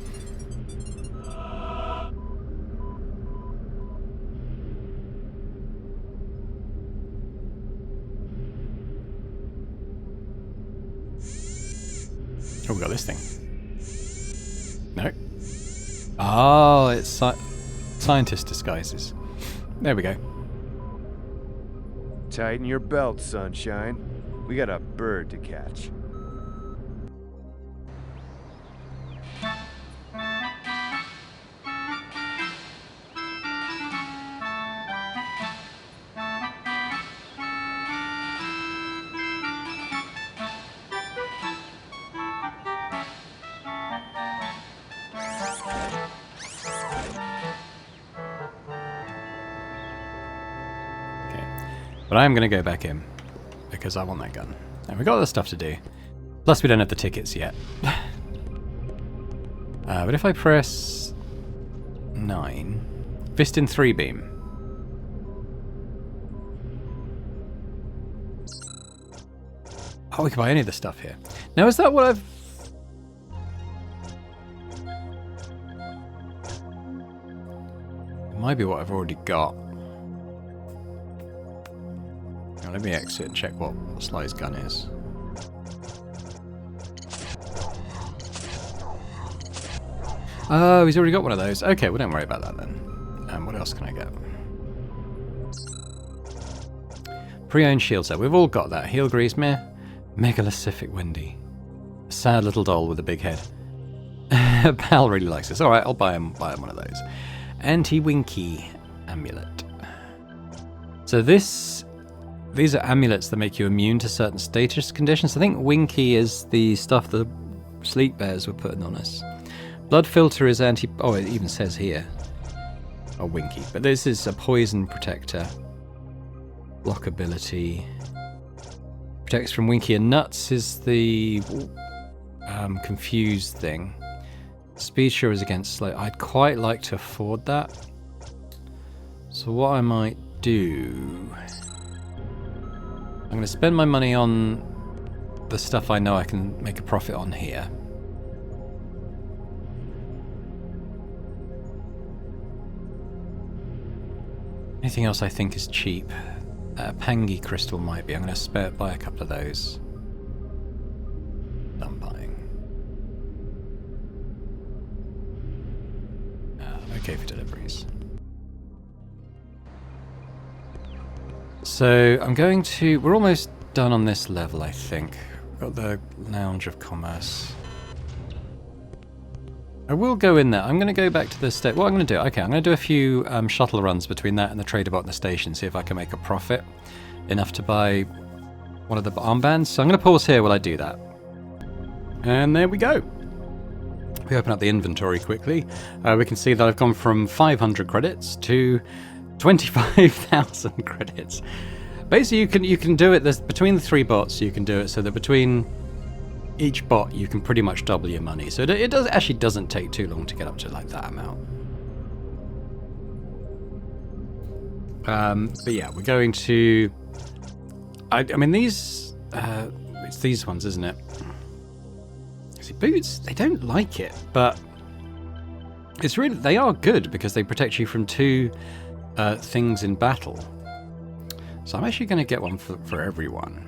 we got this thing. No. Oh, it's scientist disguises. There we go. Tighten your belt, sunshine. We got a bird to catch. But I am going to go back in, because I want that gun. And we've got other stuff to do. Plus we don't have the tickets yet. But if I press 9, Fist in 3 beam. Oh, we can buy any of the stuff here. Now is that what I've... It might be what I've already got. Now let me exit and check what Sly's gun is. Oh, he's already got one of those. Okay, well don't worry about that then. What else can I get? Pre-owned shield set. We've all got that. Heel grease, meh. Megalithic Windy. A sad little doll with a big head. Pal really likes this. Alright, I'll buy him one of those. Anti-Winky amulet. So these are amulets that make you immune to certain status conditions. I think Winky is the stuff the sleep bears were putting on us. Blood filter is anti... Oh, it even says here. Oh, Winky. But this is a poison protector. Block ability. Protects from Winky and Nuts is the confused thing. Speed sure is against slow. I'd quite like to afford that. So what I might do... I'm going to spend my money on the stuff I know I can make a profit on here. Anything else I think is cheap? Pangy crystal might be. I'm going to buy a couple of those. Done buying. Okay for deliveries. So I'm going to... We're almost done on this level, I think. We've got the Lounge of Commerce. I will go in there. I'm going to go back to the state. What I'm going to do... Okay, I'm going to do a few shuttle runs between that and the trader bot and the station, see if I can make a profit. Enough to buy one of the armbands. So I'm going to pause here while I do that. And there we go. We open up the inventory quickly. We can see that I've gone from 500 credits to 25,000 credits. Basically, you can do it. There's between the 3 bots. You can do it so that between each bot, you can pretty much double your money. So it actually doesn't take too long to get up to like that amount. But yeah, we're going to. I mean these. It's these ones, isn't it? See, boots. They don't like it, but it's really they are good because they protect you from 2 things in battle. So I'm actually going to get one for everyone.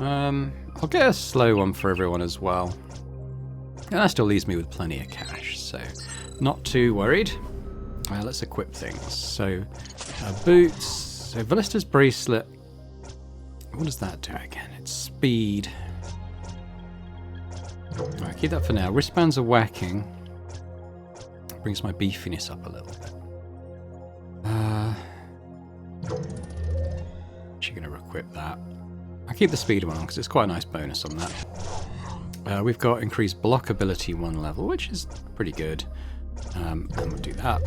I'll get a slow one for everyone as well. And that still leaves me with plenty of cash, so not too worried. Let's equip things. So, boots. So, Ballista's bracelet. What does that do again? It's speed. Alright, keep that for now. Wristbands are whacking. Brings my beefiness up a little bit. Actually going to equip that. I'll keep the speed one on because it's quite a nice bonus on that. We've got increased block ability 1 level, which is pretty good. And we'll do that.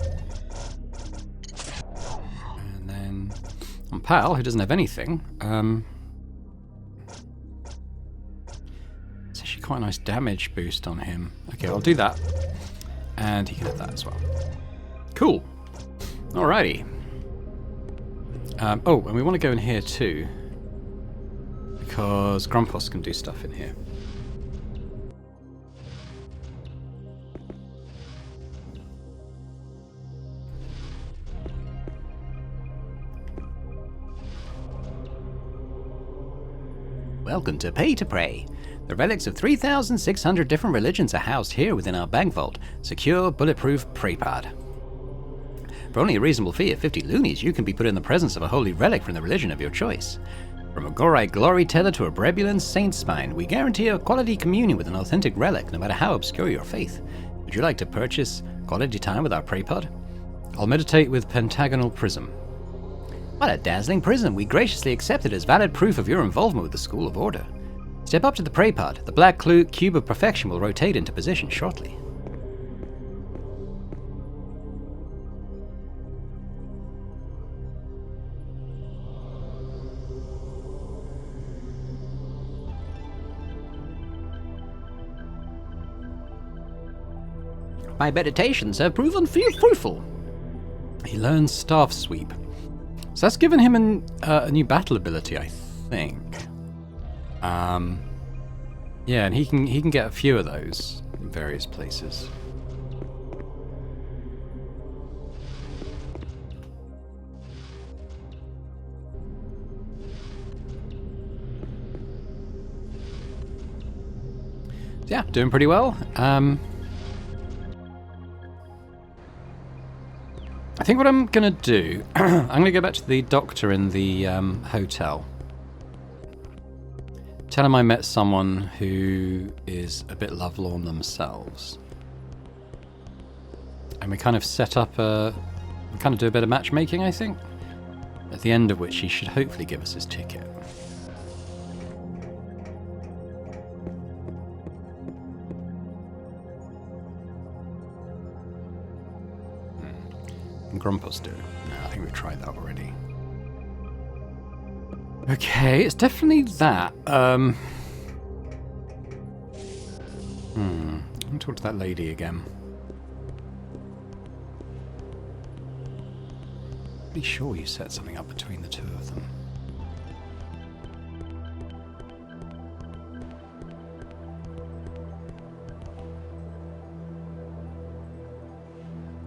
And then on Pal, who doesn't have anything, it's actually quite a nice damage boost on him. Okay, I'll do that. And he can have that as well. Cool. Alrighty. Oh, and we want to go in here too. Because Grumpos can do stuff in here. Welcome to Pay to Pray. The relics of 3,600 different religions are housed here within our bank vault. Secure, bulletproof pray pod. For only a reasonable fee of 50 loonies, you can be put in the presence of a holy relic from the religion of your choice. From a Gorite glory teller to a Brebulin saint spine, we guarantee a quality communion with an authentic relic, no matter how obscure your faith. Would you like to purchase quality time with our pray pod? I'll meditate with pentagonal prism. What a dazzling prism! We graciously accept it as valid proof of your involvement with the School of Order. Step up to the pray pod. The black cube of perfection will rotate into position shortly. My meditations have proven fruitful. He learns staff sweep. So that's given him a new battle ability, I think. Yeah, and he can get a few of those in various places. Yeah, doing pretty well. I think what I'm going to do, I'm going to go back to the doctor in the hotel. Tell him I met someone who is a bit lovelorn themselves. And we kind of set up we kind of do a bit of matchmaking, I think. At the end of which he should hopefully give us his ticket. Grumpus do. No, I think we've tried that already. Okay, it's definitely that. I'm gonna talk to that lady again. Pretty sure you set something up between the two of them.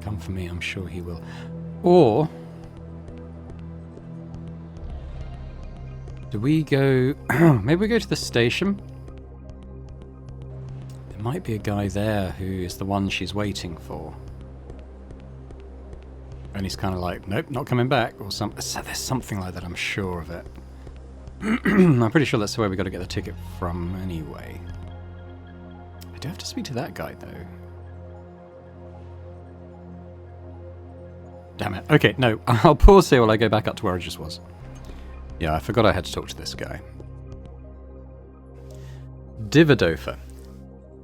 Come for me, I'm sure he will. Or do we go... maybe we go to the station? There might be a guy there who is the one she's waiting for. And he's kind of like, nope, not coming back, or something. So there's something like that, I'm sure of it. I'm pretty sure that's where we got to get the ticket from anyway. I do have to speak to that guy, though. Damn it. Okay, no, I'll pause here while I go back up to where I just was. Yeah, I forgot I had to talk to this guy. Dividofer.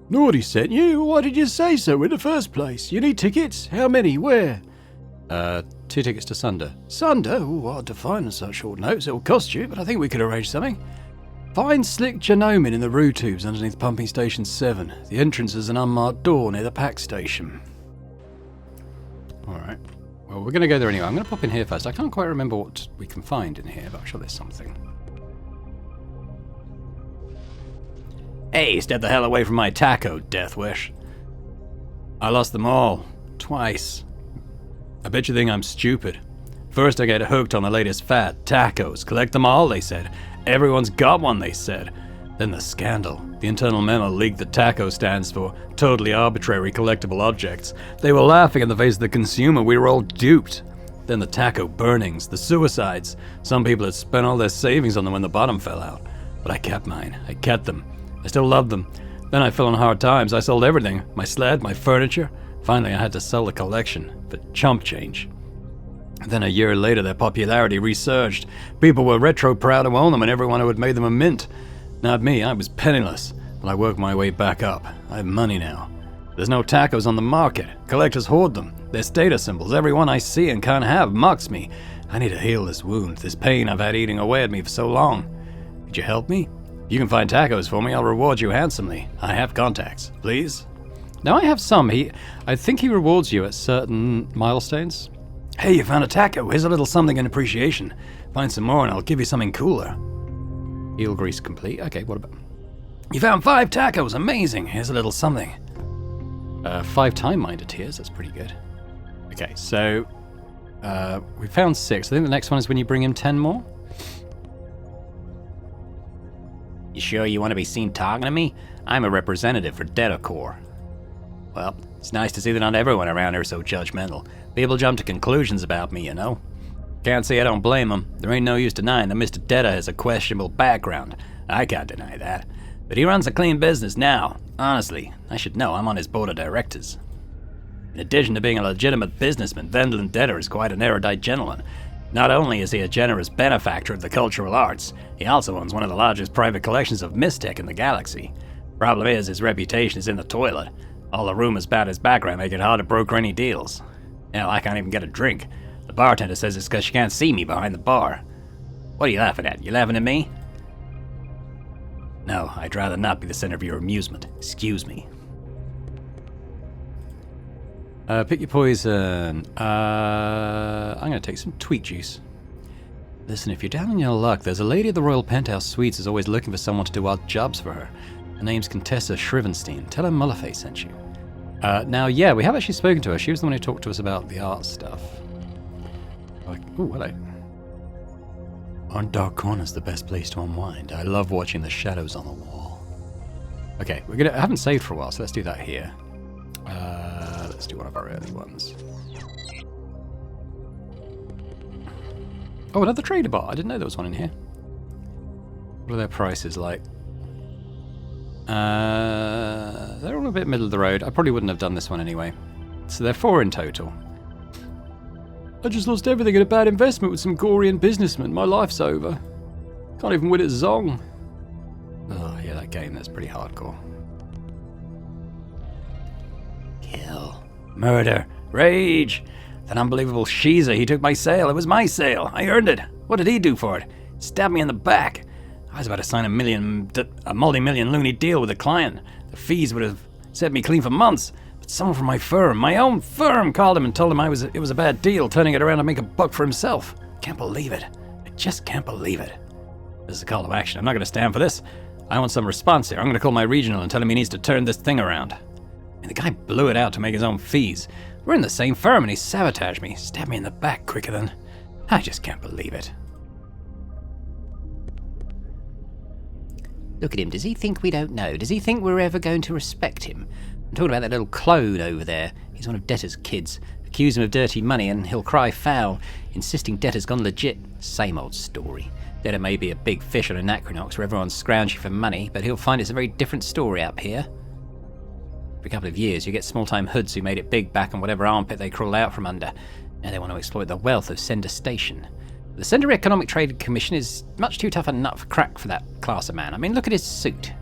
Nobody sent you. Why did you say so in the first place? You need tickets? How many? Where? 2 tickets to Sunder. Sunder? Oh, hard to find on such short notice. It'll cost you, but I think we could arrange something. Find Slick Genomin in the Rue Tubes underneath Pumping Station 7. The entrance is an unmarked door near the pack station. Alright. Well, we're going to go there anyway. I'm going to pop in here first. I can't quite remember what we can find in here, but I'm sure there's something. Hey, step the hell away from my taco, Deathwish. I lost them all. Twice. I bet you think I'm stupid. First I get hooked on the latest fad, tacos. Collect them all, they said. Everyone's got one, they said. Then the scandal. The internal memo leaked that TACO stands for Totally Arbitrary Collectible Objects. They were laughing in the face of the consumer. We were all duped. Then the TACO burnings, the suicides. Some people had spent all their savings on them when the bottom fell out. But I kept mine. I kept them. I still loved them. Then I fell on hard times. I sold everything. My sled, my furniture. Finally, I had to sell the collection for chump change. Then a year later, their popularity resurged. People were retro proud to own them, and everyone who had made them a mint. Not me, I was penniless, but I worked my way back up. I have money now. There's no tacos on the market. Collectors hoard them. They're status symbols. Everyone I see and can't have mocks me. I need to heal this wound, this pain I've had eating away at me for so long. Could you help me? You can find tacos for me. I'll reward you handsomely. I have contacts. Please? Now I have some. I think he rewards you at certain milestones. Hey, you found a taco. Here's a little something in appreciation. Find some more and I'll give you something cooler. Eel grease complete. Okay, what about... You found 5 tacos. Amazing. Here's a little something. 5 time-minded tears. That's pretty good. Okay, so... we found 6. I think the next one is when you bring him 10 more. You sure you want to be seen talking to me? I'm a representative for Datacore. Well, it's nice to see that not everyone around here is so judgmental. People jump to conclusions about me, you know? Can't say I don't blame them. There ain't no use denying that Mr. Data has a questionable background. I can't deny that. But he runs a clean business now. Honestly, I should know. I'm on his board of directors. In addition to being a legitimate businessman, Vendlin Data is quite an erudite gentleman. Not only is he a generous benefactor of the cultural arts, he also owns one of the largest private collections of mistech in the galaxy. Problem is, his reputation is in the toilet. All the rumors about his background make it hard to broker any deals. Hell, I can't even get a drink. The bartender says it's because she can't see me behind the bar. What are you laughing at? You laughing at me? No, I'd rather not be the center of your amusement. Excuse me. Pick your poison. I'm gonna take some tweet juice. Listen, if you're down on your luck, there's a lady at the Royal Penthouse Suites who's always looking for someone to do odd jobs for her. Her name's Contessa Shrivenstein. Tell her Mullerface sent you. Now, yeah, we have actually spoken to her. She was the one who talked to us about the art stuff. Ooh, hello. Aren't dark corners the best place to unwind? I love watching the shadows on the wall. Okay, I haven't saved for a while, so let's do that here. Let's do one of our early ones. Oh, another trader bar. I didn't know there was one in here. What are their prices like? They're all a bit middle of the road. I probably wouldn't have done this one anyway. So they're 4 in total. I just lost everything in a bad investment with some Gorian businessmen. My life's over. Can't even win at Zong. Oh, yeah, that game, that's pretty hardcore. Kill. Murder. Rage. That unbelievable Shiza, he took my sale. It was my sale. I earned it. What did he do for it? Stabbed me in the back. I was about to sign a multi-million loony deal with a client. The fees would have set me clean for months. But someone from my firm, my own firm, called him and told him it was a bad deal, turning it around to make a buck for himself. Can't believe it. I just can't believe it. This is a call to action. I'm not going to stand for this. I want some response here. I'm going to call my regional and tell him he needs to turn this thing around. And the guy blew it out to make his own fees. We're in the same firm and he sabotaged me, stabbed me in the back quicker than... I just can't believe it. Look at him. Does he think we don't know? Does he think we're ever going to respect him? I'm talking about that little clone over there. He's one of Debtor's kids. Accuse him of dirty money and he'll cry foul, insisting Debtor's gone legit. Same old story. Debtor may be a big fish on Anachronox where everyone's scrounging for money, but he'll find it's a very different story up here. For a couple of years, you get small-time hoods who made it big back on whatever armpit they crawled out from under. Now they want to exploit the wealth of Sender Station. The Sender Economic Trade Commission is much too tough a nut for crack for that class of man. I mean, look at his suit.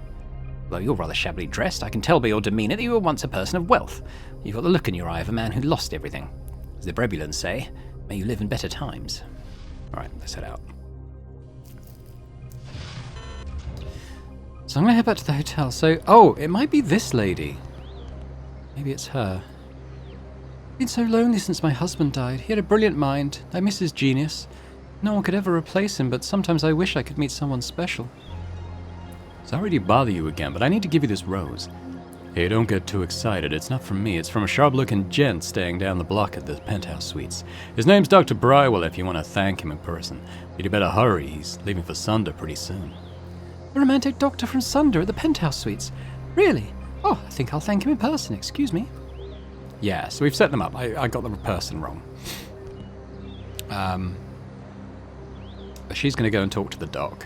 Though you're rather shabbily dressed, I can tell by your demeanour that you were once a person of wealth. You've got the look in your eye of a man who lost everything. As the Brebulans say, may you live in better times. Alright, let's head out. So I'm going to head back to the hotel. So, oh, it might be this lady. Maybe it's her. I've been so lonely since my husband died. He had a brilliant mind. I miss his genius. No one could ever replace him, but sometimes I wish I could meet someone special. Sorry to bother you again, but I need to give you this rose. Hey, don't get too excited. It's not from me. It's from a sharp-looking gent staying down the block at the Penthouse Suites. His name's Dr. Brywell if you want to thank him in person. But you better hurry. He's leaving for Sunder pretty soon. A romantic doctor from Sunder at the Penthouse Suites? Really? Oh, I think I'll thank him in person. Excuse me. Yeah, so we've set them up. I got the person wrong. She's going to go and talk to the doc.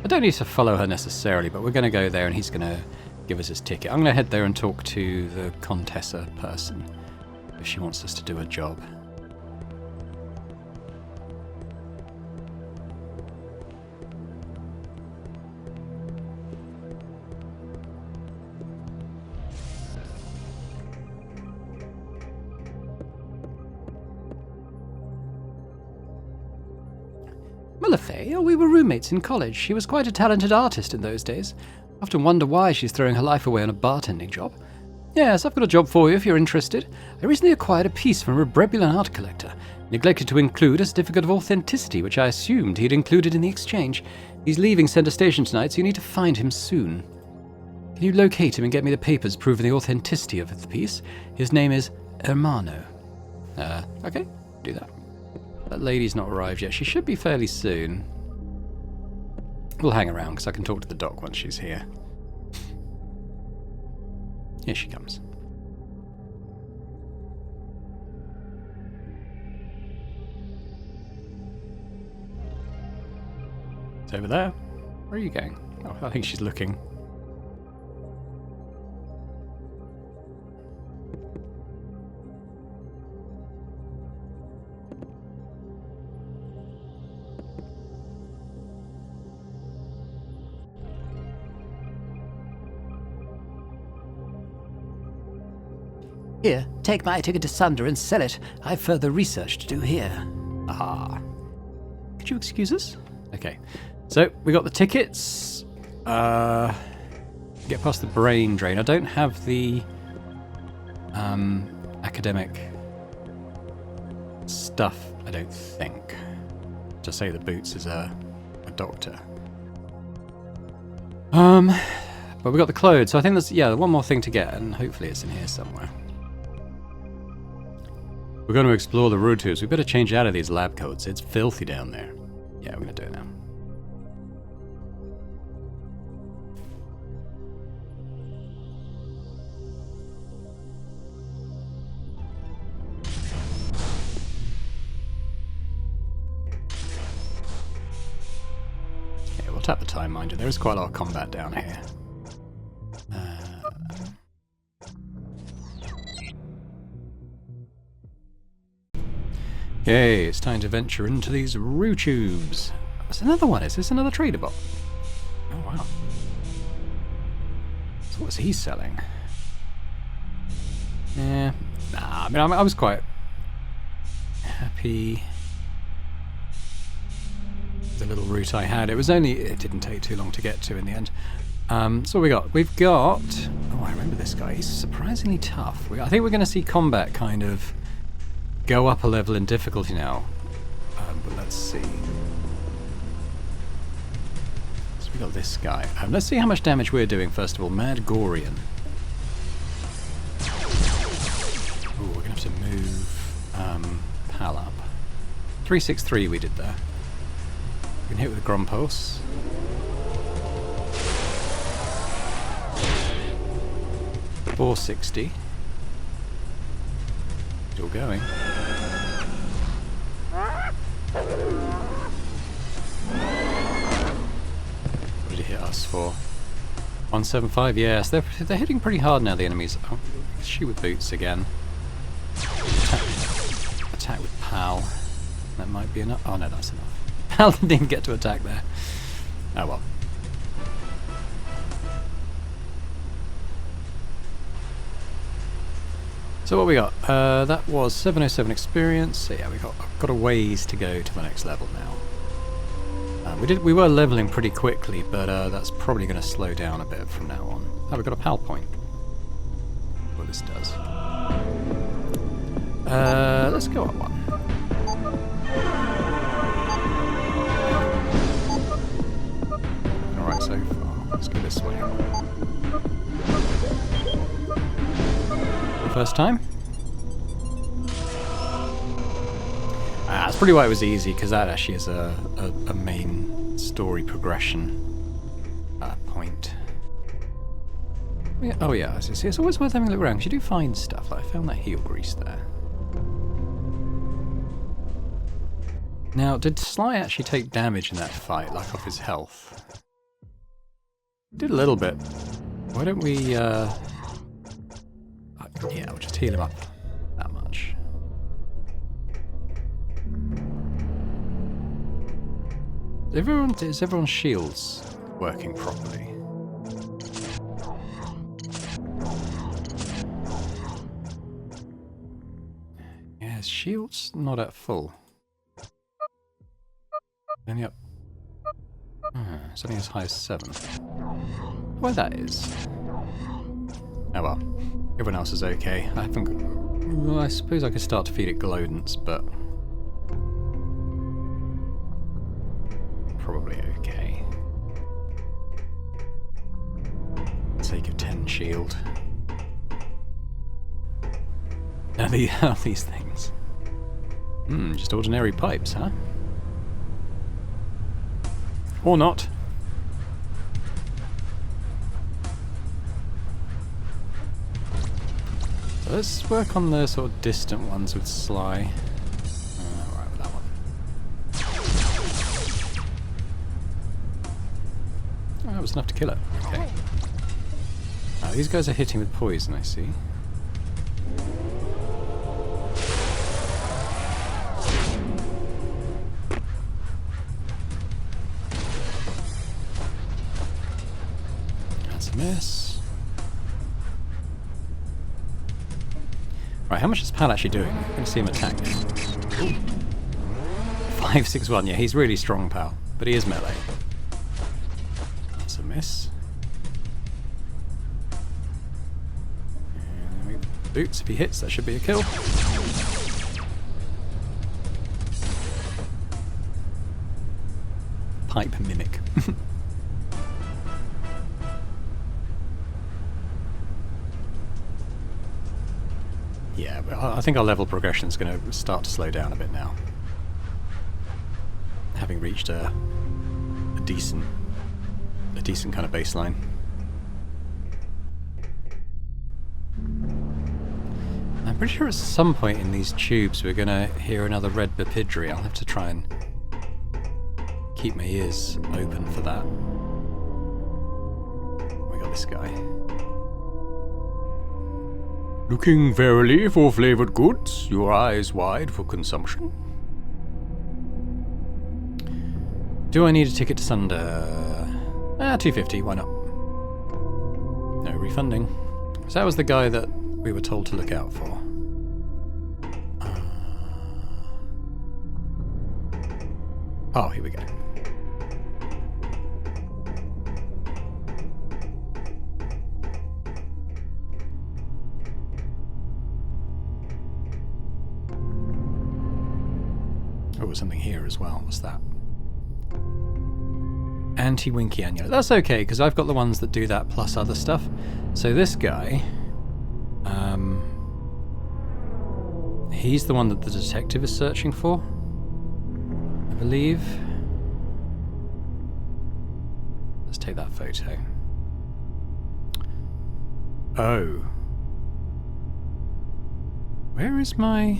I don't need to follow her necessarily, but we're going to go there and he's going to give us his ticket. I'm going to head there and talk to the Contessa person if she wants us to do a job. Mullerface? Oh, we were roommates in college. She was quite a talented artist in those days. I often wonder why she's throwing her life away on a bartending job. Yes, I've got a job for you if you're interested. I recently acquired a piece from a Brebulan art collector. Neglected to include a certificate of authenticity, which I assumed he'd included in the exchange. He's leaving Center Station tonight, so you need to find him soon. Can you locate him and get me the papers proving the authenticity of the piece? His name is Hermano. Okay, do that. That lady's not arrived yet. She should be fairly soon. we'll hang around because I can talk to the doc once she's here. Here she comes. It's over there. Where are you going? Oh, I think she's looking. Here, take my ticket to Sunder and sell it. I've further research to do here. Aha. Could you excuse us? Okay. So, we got the tickets. Get past the brain drain. I don't have the academic stuff, I don't think. To say that Boots is a doctor. But we got the clothes, so I think there's, yeah, one more thing to get, and hopefully it's in here somewhere. We're going to explore the road tubes. We better change out of these lab coats. It's filthy down there. Yeah, we're going to do it now. Yeah, we'll tap the time, mind you. There is quite a lot of combat down here. Okay, it's time to venture into these roo tubes. There's another one. Is this another trader bot? Oh, wow. So what's he selling? Yeah. Nah, I mean, I was quite happy with the little route I had. It didn't take too long to get to in the end. So we got, oh, I remember this guy. He's surprisingly tough. I think we're going to see combat kind of go up a level in difficulty now. But let's see. So we got this guy. Let's see how much damage we're doing first of all. Mad Gorian. Ooh, we're gonna have to move Pal up. 363 we did there. We can hit with a Grumpos. $460. Still going. What did he hit us for? 175, yes. They're hitting pretty hard now, the enemies. Oh, shoot with Boots again. Attack with Pal. That might be enough. Oh no, that's enough. Pal didn't even get to attack there. Oh well. So what we got? That was 707 experience. So yeah, I've got a ways to go to the next level now. We were leveling pretty quickly, but that's probably going to slow down a bit from now on. Oh, we've got a PAL point. What this does. Let's go up one. Alright so far. Let's go this way. First time. That's probably why it was easy, because that actually is a main story progression point. Yeah, oh yeah, it's always worth having a look around, because you do find stuff. Like I found that heel grease there. Now, did Sly actually take damage in that fight, like off his health? Did a little bit. Why don't we, yeah, we'll just heal him up that much. Is everyone's shields working properly? Yeah, his shield's not at full. Only up. It's only as high as 7. Why that is? Oh well. Everyone else is okay. I haven't. Well, I suppose I could start to feed it Glowdance, but probably okay. Sake of 10 shield. Now these things. Just ordinary pipes, huh? Or not. Let's work on the sort of distant ones with Sly. Alright with that one. Oh, that was enough to kill it. Okay. These guys are hitting with poison, I see. That's a miss. Right, how much is Pal actually doing? I'm going to see him attack now. 561, yeah, he's really strong, Pal. But he is melee. That's a miss. Boots, if he hits, that should be a kill. Pipe mimic. Yeah, but I think our level progression is going to start to slow down a bit now. Having reached a decent kind of baseline. I'm pretty sure at some point in these tubes we're going to hear another red bipidry. I'll have to try and keep my ears open for that. We got this guy. Looking verily for flavoured goods, your eyes wide for consumption. Do I need a ticket to Sunder? 250, why not? No refunding. So that was the guy that we were told to look out for. Oh, here we go. Oh, something here as well. What's that? Anti-Winky Annular. That's okay, because I've got the ones that do that plus other stuff. So this guy... he's the one that the detective is searching for, I believe. Let's take that photo. Oh. Where is my...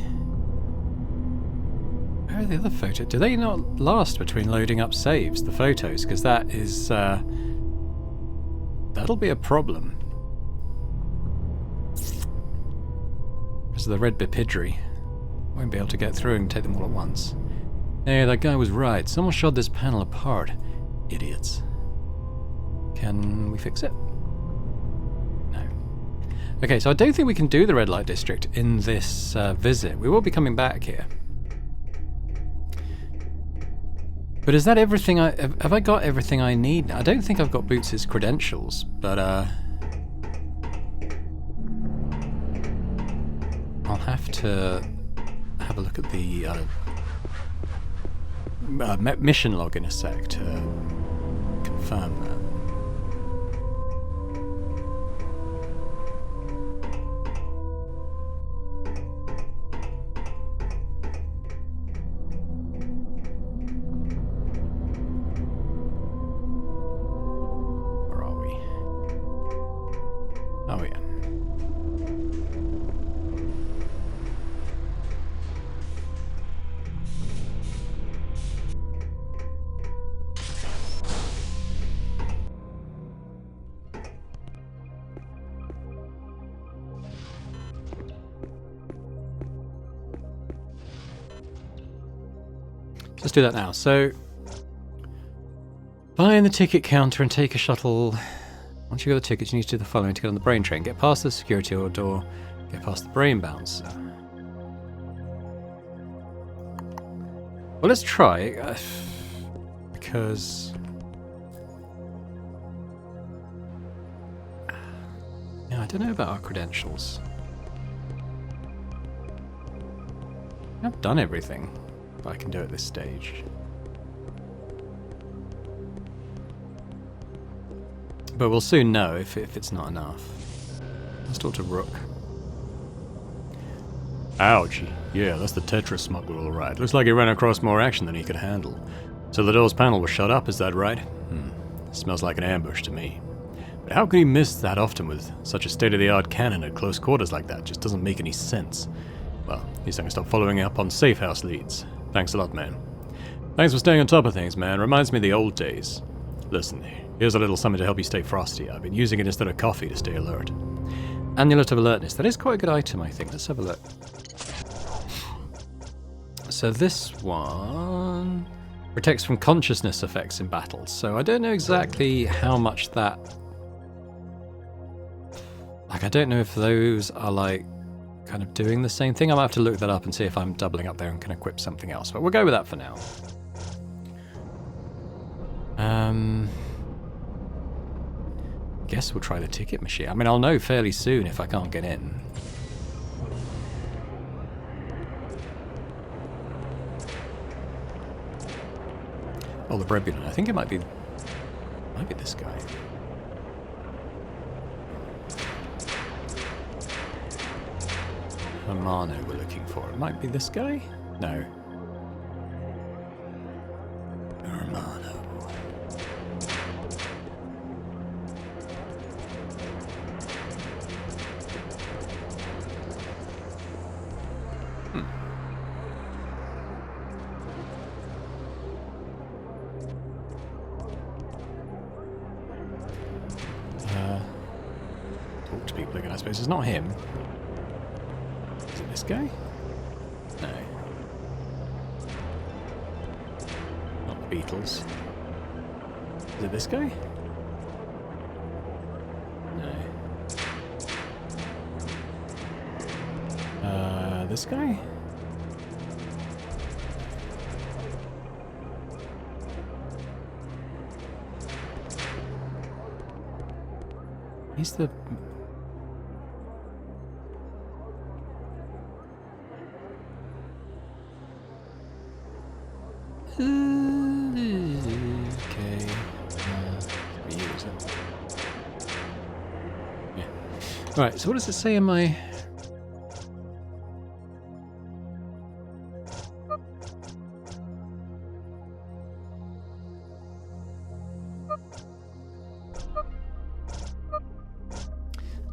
Where are the other photos? Do they not last between loading up saves, the photos? Because that is... that'll be a problem. Because of the red bipidry. Won't be able to get through and take them all at once. Hey, that guy was right. Someone shot this panel apart. Idiots. Can we fix it? No. Okay, so I don't think we can do the red light district in this visit. We will be coming back here. But is that everything have I got everything I need? I don't think I've got Boots' credentials, but I'll have to have a look at the mission log in a sec to confirm that. Where are we? Oh yeah. Let's do that now. So, buy in the ticket counter and take a shuttle. Once you got the tickets, you need to do the following to get on the brain train. Get past the security door, get past the brain bouncer. Well, let's try, because... yeah, I don't know about our credentials. I've done everything I can do at this stage. But we'll soon know if it's not enough. Let's talk to Rook. Ouchie. Yeah, that's the Tetris smuggler, all right. Looks like he ran across more action than he could handle. So the door's panel was shut up, is that right? Smells like an ambush to me. But how can he miss that often with such a state-of-the-art cannon at close quarters like that? Just doesn't make any sense. Well, at least I can stop following up on safe house leads. Thanks a lot, man. Thanks for staying on top of things, man. Reminds me of the old days. Listen, here's a little something to help you stay frosty. I've been using it instead of coffee to stay alert. Amulet of Alertness. That is quite a good item, I think. Let's have a look. So this one protects from consciousness effects in battles. So I don't know exactly how much that... Like, I don't know if those are, like, kind of doing the same thing. I might have to look that up and see if I'm doubling up there and can equip something else. But we'll go with that for now. Guess we'll try the ticket machine. I mean, I'll know fairly soon if I can't get in. Oh, the Brebulin. I think it might be this guy. Hermano we're looking for. It might be this guy? No. Hermano. Talk to people again, I suppose. It's not him. Is it this guy? No. Not the Beatles. Is it this guy? No. This guy? He's the... Okay. You, is it? Yeah. Right, so what does it say in my...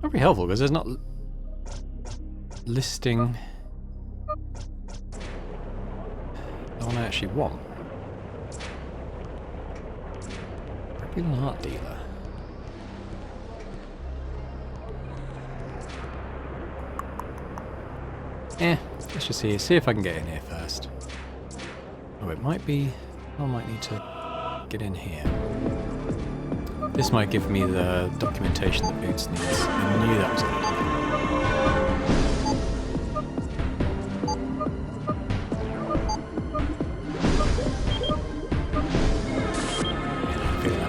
Not very helpful, because there's not listing the one I actually want. An art dealer. Let's just see if I can get in here first. Oh, it might be... I might need to get in here. This might give me the documentation that Boots needs. I knew that was going to be there.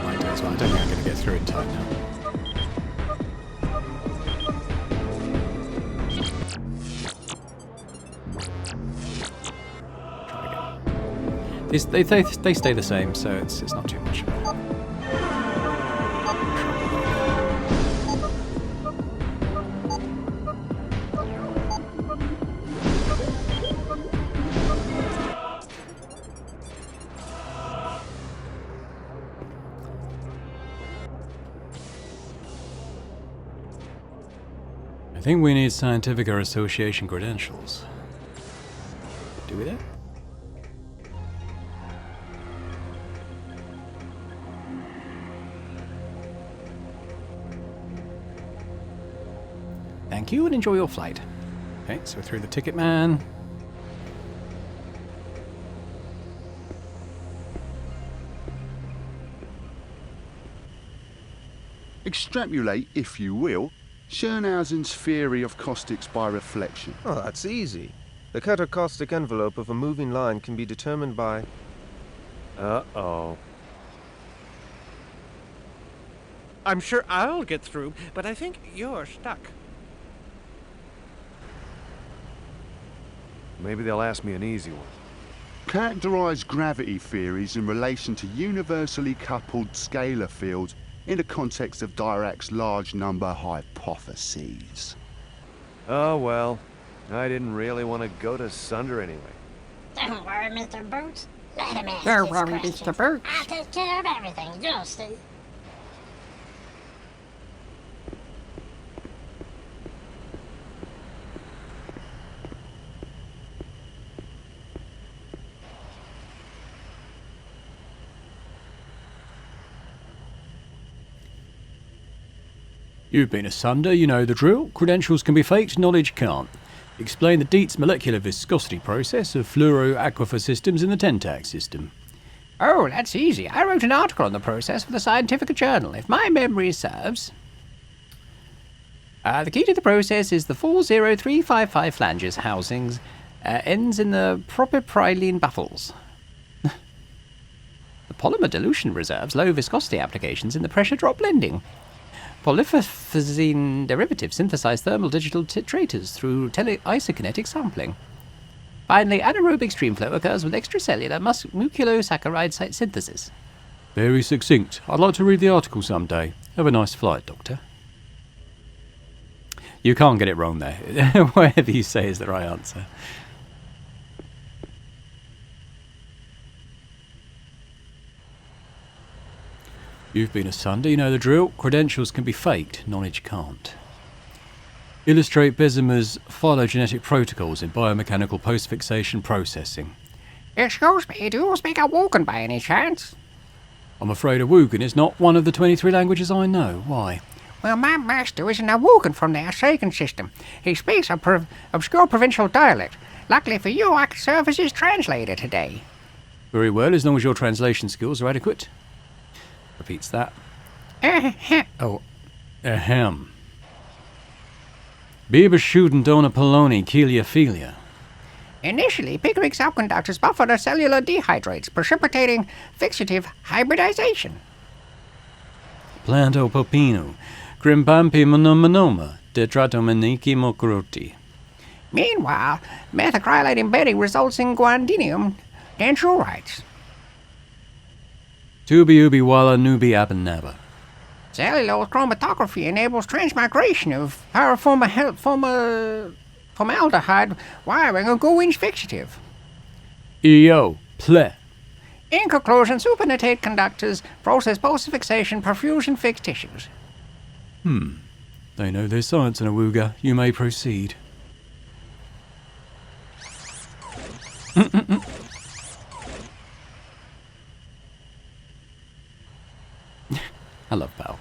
I don't think I'm going to get through in time now. Try again. They stay the same, so it's not too much of a... I think we need scientific or association credentials. Do we that? Thank you and enjoy your flight. Okay, so through the ticket man. Extrapolate, if you will, Schönhausen's theory of caustics by reflection. Oh, that's easy. The catacaustic envelope of a moving line can be determined by... Uh-oh. I'm sure I'll get through, but I think you're stuck. Maybe they'll ask me an easy one. Characterise gravity theories in relation to universally coupled scalar fields in the context of Dirac's large number hypotheses. Oh, well. I didn't really want to go to Sunder anyway. Don't worry, Mr. Boots. Let him ask Don't his worry, questions. Mr. Boots. I'll take care of everything, you'll see. You've been asunder, you know the drill. Credentials can be faked, knowledge can't. Explain the Dietz molecular viscosity process of fluoroaquifer systems in the Tentac system. Oh, that's easy. I wrote an article on the process for the scientific journal, if my memory serves. The key to the process is the 40355 flanges housings ends in the propylene baffles. The polymer dilution reserves low viscosity applications in the pressure drop blending. Polyphosine derivatives synthesize thermal digital titrators through isokinetic sampling. Finally, anaerobic streamflow occurs with extracellular muculosaccharide synthesis. Very succinct. I'd like to read the article someday. Have a nice flight, Doctor. You can't get it wrong there. Whatever you say is the right answer. You've been asunder, you know the drill. Credentials can be faked, knowledge can't. Illustrate Bessemer's phylogenetic protocols in biomechanical post-fixation processing. Excuse me, do you speak a Wogan by any chance? I'm afraid a Wogan is not one of the 23 languages I know. Why? Well, my master is an Wogan from the Asagan system. He speaks a obscure provincial dialect. Luckily for you, I can serve as his translator today. Very well, as long as your translation skills are adequate. Repeats that. Oh, ahem. Biber Shuden Dona Poloni Cheliophilia. Initially, Pickering subconductors buffer the cellular dehydrates, precipitating fixative hybridization. Planto Popino. Grimbampi Monomonoma. Tetratomeniki Mokroti. Meanwhile, methacrylate embedding results in guandinium densururites. Tubi Ubi Walla Nubi Abanaba. Cellulose chromatography enables transmigration of formaldehyde wiring of Gowen's fixative. EO. Ple. In conclusion, supernatate conductors process post-fixation perfusion fixed tissues. They know their science in Awuga. You may proceed. I love Pal.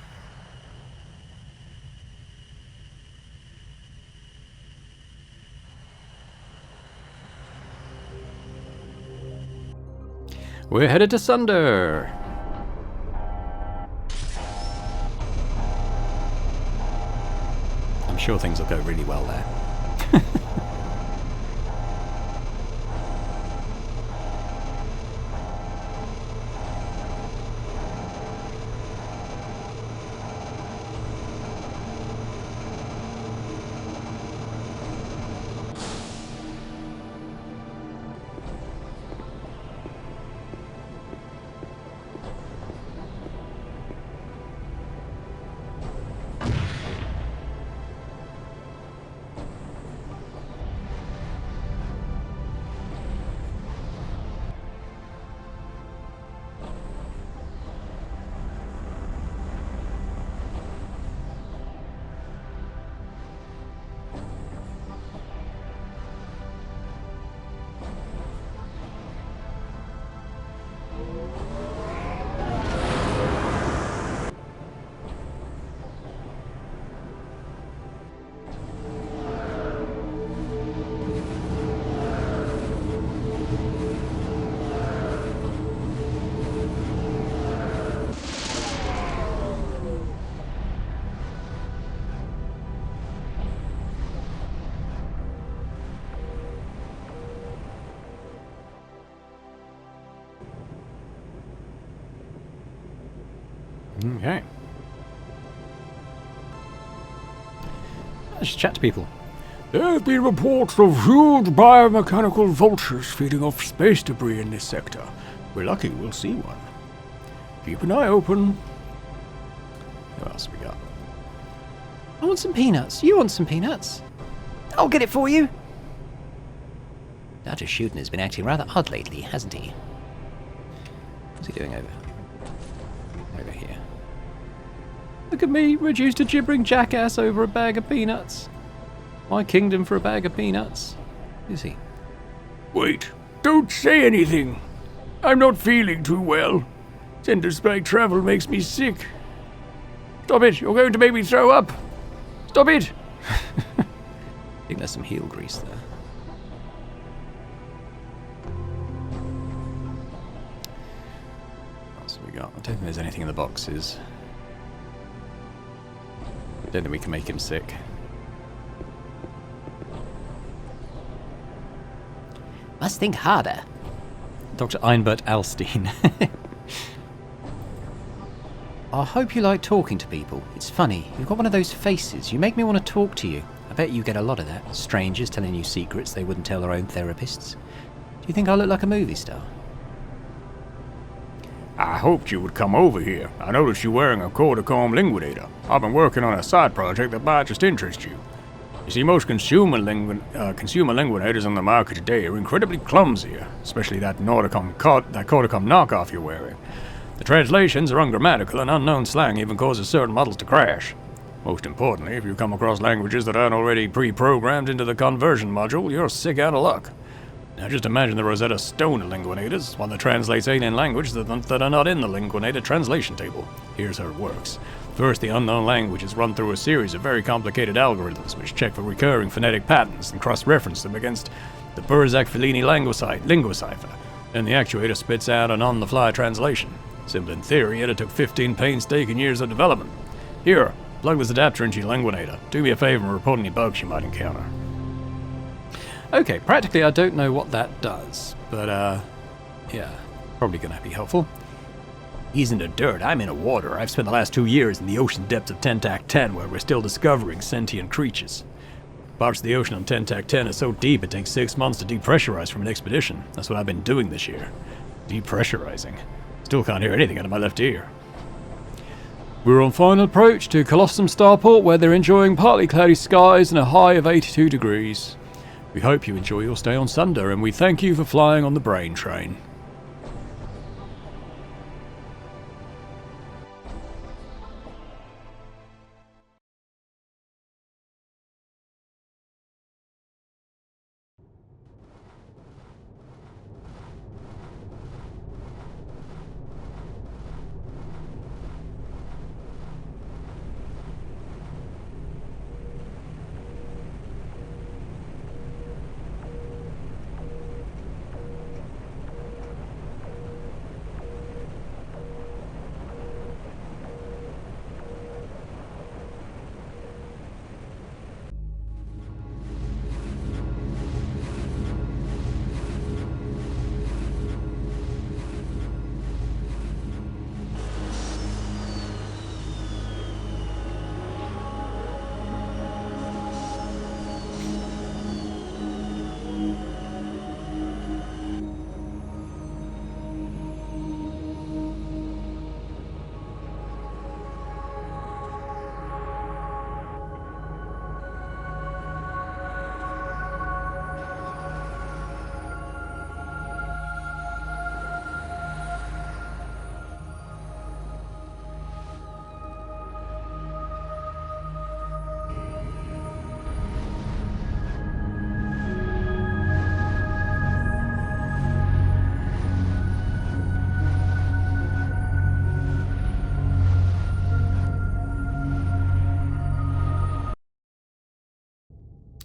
We're headed to Sunder. I'm sure things will go really well there. Okay. Let's just chat to people. There have been reports of huge biomechanical vultures feeding off space debris in this sector. We're lucky we'll see one. Keep an eye open. What else have we got? I want some peanuts. You want some peanuts? I'll get it for you. Dr. Shooten has been acting rather odd lately, hasn't he? What's he doing over here? Look at me, reduced a gibbering jackass over a bag of peanuts. My kingdom for a bag of peanuts. Who's he? Wait, don't say anything. I'm not feeling too well. Centerspike travel makes me sick. Stop it! You're going to make me throw up! Stop it! I think there's some heel grease there. What else have we got? I don't think there's anything in the boxes. I don't think we can make him sick. Must think harder. Dr. Einbert Alstein. I hope you like talking to people. It's funny. You've got one of those faces. You make me want to talk to you. I bet you get a lot of that. Strangers telling you secrets they wouldn't tell their own therapists. Do you think I look like a movie star? I hoped you would come over here. I noticed you wearing a corticom linguinator. I've been working on a side project that might just interest you. You see, most consumer linguinators on the market today are incredibly clumsy, especially that corticom knockoff you're wearing. The translations are ungrammatical, and unknown slang even causes certain models to crash. Most importantly, if you come across languages that aren't already pre-programmed into the conversion module, you're sick out of luck. Now just imagine the Rosetta Stone linguinators, one that translates alien language that are not in the linguinator translation table. Here's how it works. First, the unknown language is run through a series of very complicated algorithms which check for recurring phonetic patterns and cross-reference them against the Burzak-Fellini linguicipher. Then the actuator spits out an on-the-fly translation. Simple in theory, yet it took 15 painstaking years of development. Here, plug this adapter into your linguinator. Do me a favor and report any bugs you might encounter. Okay, practically I don't know what that does, but yeah, probably gonna be helpful. He's in the dirt, I'm in the water. I've spent the last 2 years in the ocean depths of Tentac 10 where we're still discovering sentient creatures. Parts of the ocean on Tentac 10 are so deep it takes 6 months to depressurize from an expedition. That's what I've been doing this year. Depressurizing. Still can't hear anything out of my left ear. We're on final approach to Colossum Starport, where they're enjoying partly cloudy skies and a high of 82 degrees. We hope you enjoy your stay on Sunder, and we thank you for flying on the Brain Train.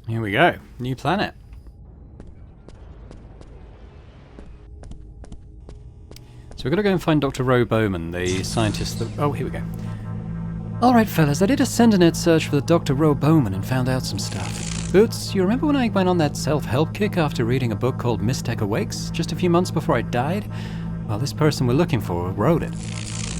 Here we go. New planet. So we've got to go and find Dr. Roe Bowman, the scientist that... Oh, here we go. Alright, fellas, I did a send-a-net search for the Dr. Roe Bowman and found out some stuff. Boots, you remember when I went on that self-help kick after reading a book called Mystech Awakes, just a few months before I died? Well, this person we're looking for wrote it.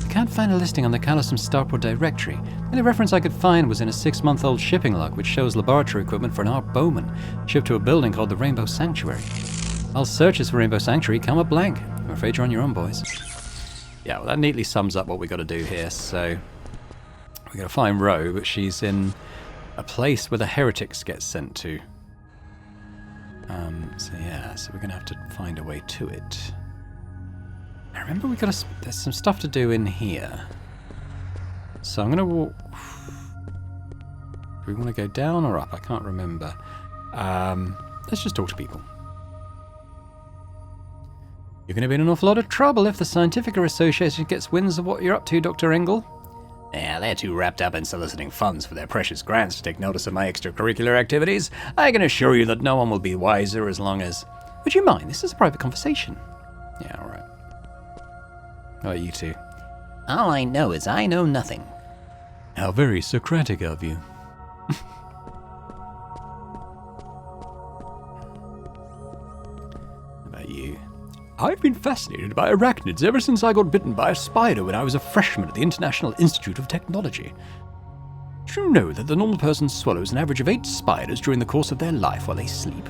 I can't find a listing on the Colossum Starport directory. The only reference I could find was in a 6-month-old shipping log which shows laboratory equipment for an Art Bowman, shipped to a building called the Rainbow Sanctuary. All searches for Rainbow Sanctuary come up blank. I'm afraid you're on your own, boys. Yeah, well, that neatly sums up what we got to do here, so... we got to find Roe, but she's in a place where the heretics get sent to. So we're going to have to find a way to it. I remember there's some stuff to do in here. So I'm going to walk... do we want to go down or up? I can't remember. Let's just talk to people. You're going to be in an awful lot of trouble if the Scientific Association gets winds of what you're up to, Dr. Engel. Yeah, they're too wrapped up in soliciting funds for their precious grants to take notice of my extracurricular activities. I can assure you that no one will be wiser as long as... Would you mind? This is a private conversation. Yeah, alright. Oh, you two. All I know is I know nothing. How very Socratic of you. About you. I've been fascinated by arachnids ever since I got bitten by a spider when I was a freshman at the International Institute of Technology. Do you know that the normal person swallows an average of 8 spiders during the course of their life while they sleep?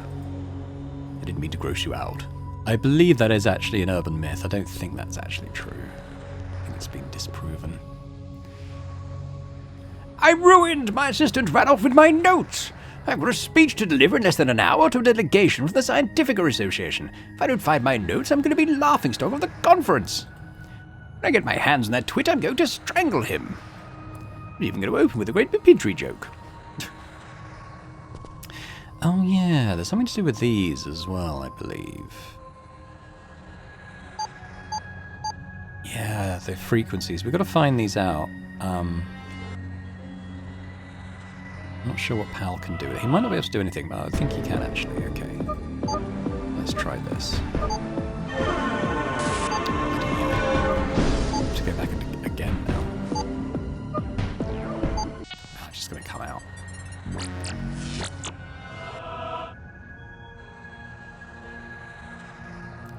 I didn't mean to gross you out. I believe that is actually an urban myth. I don't think that's actually true. I think it's been disproven. I ruined! My assistant ran off with my notes! I've got a speech to deliver in less than an hour to a delegation from the Scientific Association. If I don't find my notes, I'm going to be laughingstock of the conference. When I get my hands on that twit, I'm going to strangle him. I'm even going to open with a great Pipidry joke. Oh yeah, there's something to do with these as well, I believe. Yeah, the frequencies. We've got to find these out. I'm not sure what PAL can do. He might not be able to do anything, but I think he can actually. Okay. Let's try this. Let's go back again now. Oh, it's just going to come out.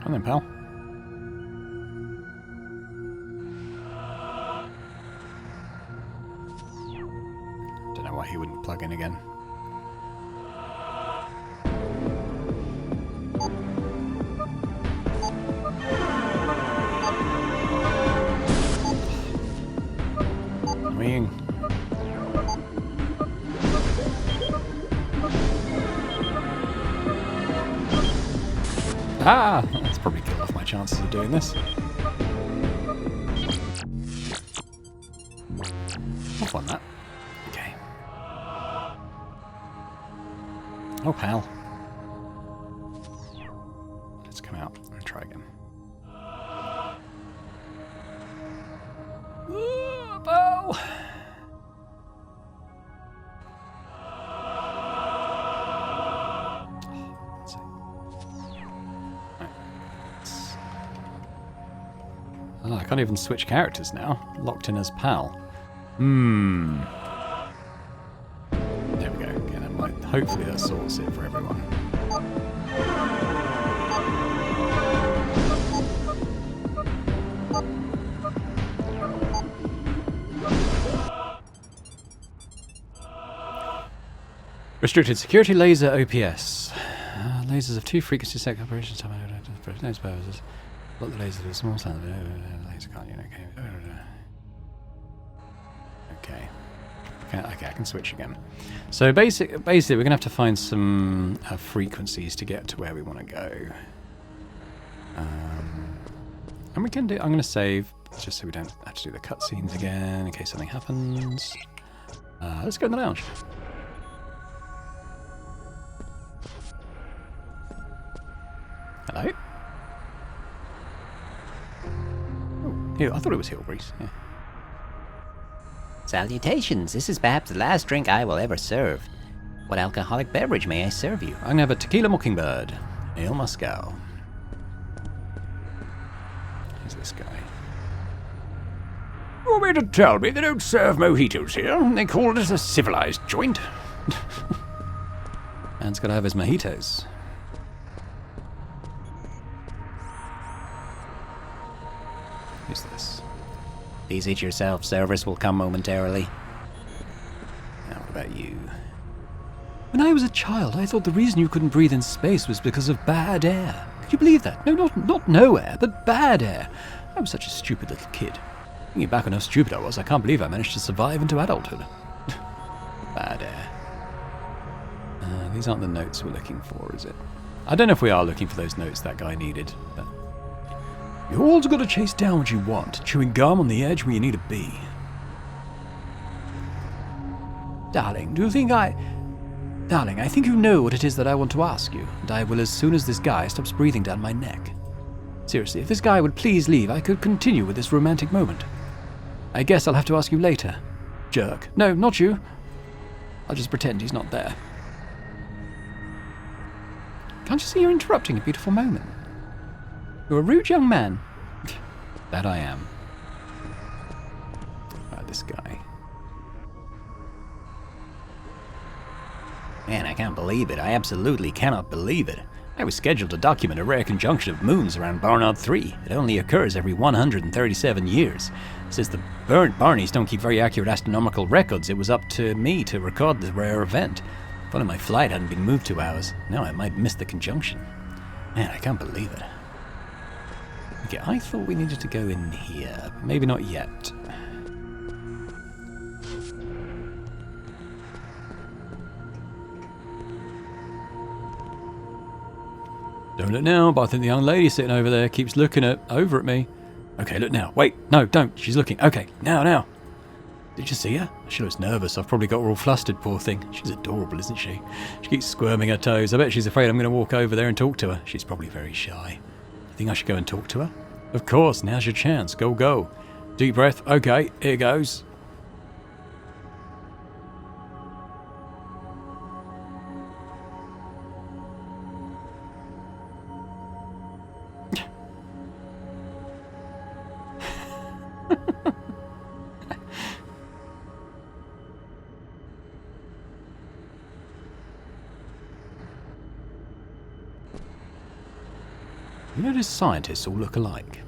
Come then, pal. Don't know why he wouldn't plug in again. Annoying. Ah! That's probably killed off my chances of doing this. Off on that. Okay. Oh, pal. Let's come out and try again. Pal! Oh, I can't even switch characters now. Locked in as PAL. There we go. Okay, that might, hopefully that sorts it for everyone. Restricted security laser OPS. Lasers of 2 frequency set operations. Purposes. Lock the laser to a small sound. Laser can't, okay. Okay, I can switch again. So basically, we're going to have to find some frequencies to get to where we want to go. And we can do. I'm going to save just so we don't have to do the cutscenes again in case something happens. Let's go in the lounge. Hello. Oh, I thought it was heel grease. Yeah. Salutations, this is perhaps the last drink I will ever serve. What alcoholic beverage may I serve you? I'm going to have a tequila mockingbird. Ale Moscow. Who's this guy? You want me to tell me they don't serve mojitos here? They call it a civilized joint. Man's got to have his mojitos. Who's this? Please eat yourself, service will come momentarily. Now, what about you? When I was a child, I thought the reason you couldn't breathe in space was because of bad air. Could you believe that? No, not no air, but bad air. I was such a stupid little kid. Thinking back on how stupid I was, I can't believe I managed to survive into adulthood. Bad air. These aren't the notes we're looking for, is it? I don't know if we are looking for those notes that guy needed, but... You all's got to chase down what you want, chewing gum on the edge where you need to be. Darling, Darling, I think you know what it is that I want to ask you, and I will as soon as this guy stops breathing down my neck. Seriously, if this guy would please leave, I could continue with this romantic moment. I guess I'll have to ask you later. Jerk. No, not you. I'll just pretend he's not there. Can't you see you're interrupting a beautiful moment? You're a rude young man. That I am. This guy. Man, I can't believe it. I absolutely cannot believe it. I was scheduled to document a rare conjunction of moons around Barnard 3. It only occurs every 137 years. Since the Barneys don't keep very accurate astronomical records, it was up to me to record the rare event. If only my flight hadn't been moved 2 hours. Now I might miss the conjunction. Man, I can't believe it. Okay, I thought we needed to go in here. Maybe not yet. Don't look now, but I think the young lady sitting over there keeps looking over at me. Okay, look now. Wait, no, don't. She's looking. Okay, now. Did you see her? She looks nervous. I've probably got her all flustered, poor thing. She's adorable, isn't she? She keeps squirming her toes. I bet she's afraid I'm going to walk over there and talk to her. She's probably very shy. You think I should go and talk to her? Of course, now's your chance. Go. Deep breath. Okay, here goes. You notice scientists all look alike.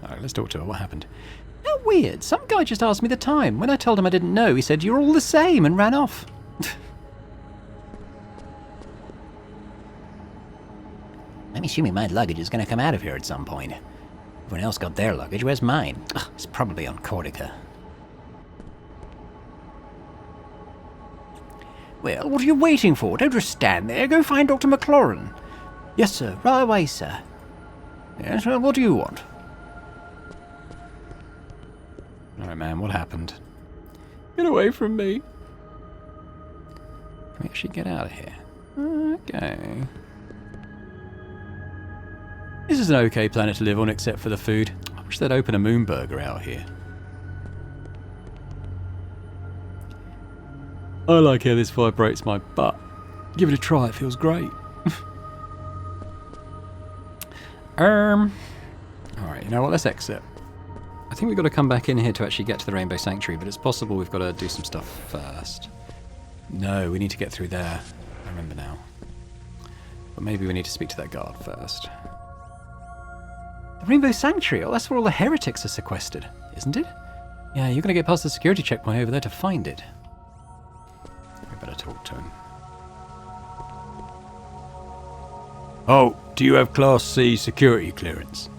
Alright, let's talk to her. What happened? How weird. Some guy just asked me the time. When I told him I didn't know, he said, "You're all the same," and ran off. I'm assuming my luggage is going to come out of here at some point. Everyone else got their luggage. Where's mine? Ugh, it's probably on Corsica. Well, what are you waiting for? Don't just stand there. Go find Dr. McLaurin. Yes, sir. Right away, sir. Yes, well, what do you want? Alright, man, what happened? Get away from me. Can we actually get out of here? Okay. This is an okay planet to live on, except for the food. I wish they'd open a moon burger out here. I like how this vibrates my butt. Give it a try, it feels great. Alright, you know what, let's exit. I think we've got to come back in here to actually get to the Rainbow Sanctuary, but it's possible we've got to do some stuff first. No, we need to get through there. I remember now. But maybe we need to speak to that guard first. The Rainbow Sanctuary? Oh, that's where all the heretics are sequestered, isn't it? Yeah, you're going to get past the security checkpoint over there to find it. We better talk to him. Oh, do you have Class C security clearance?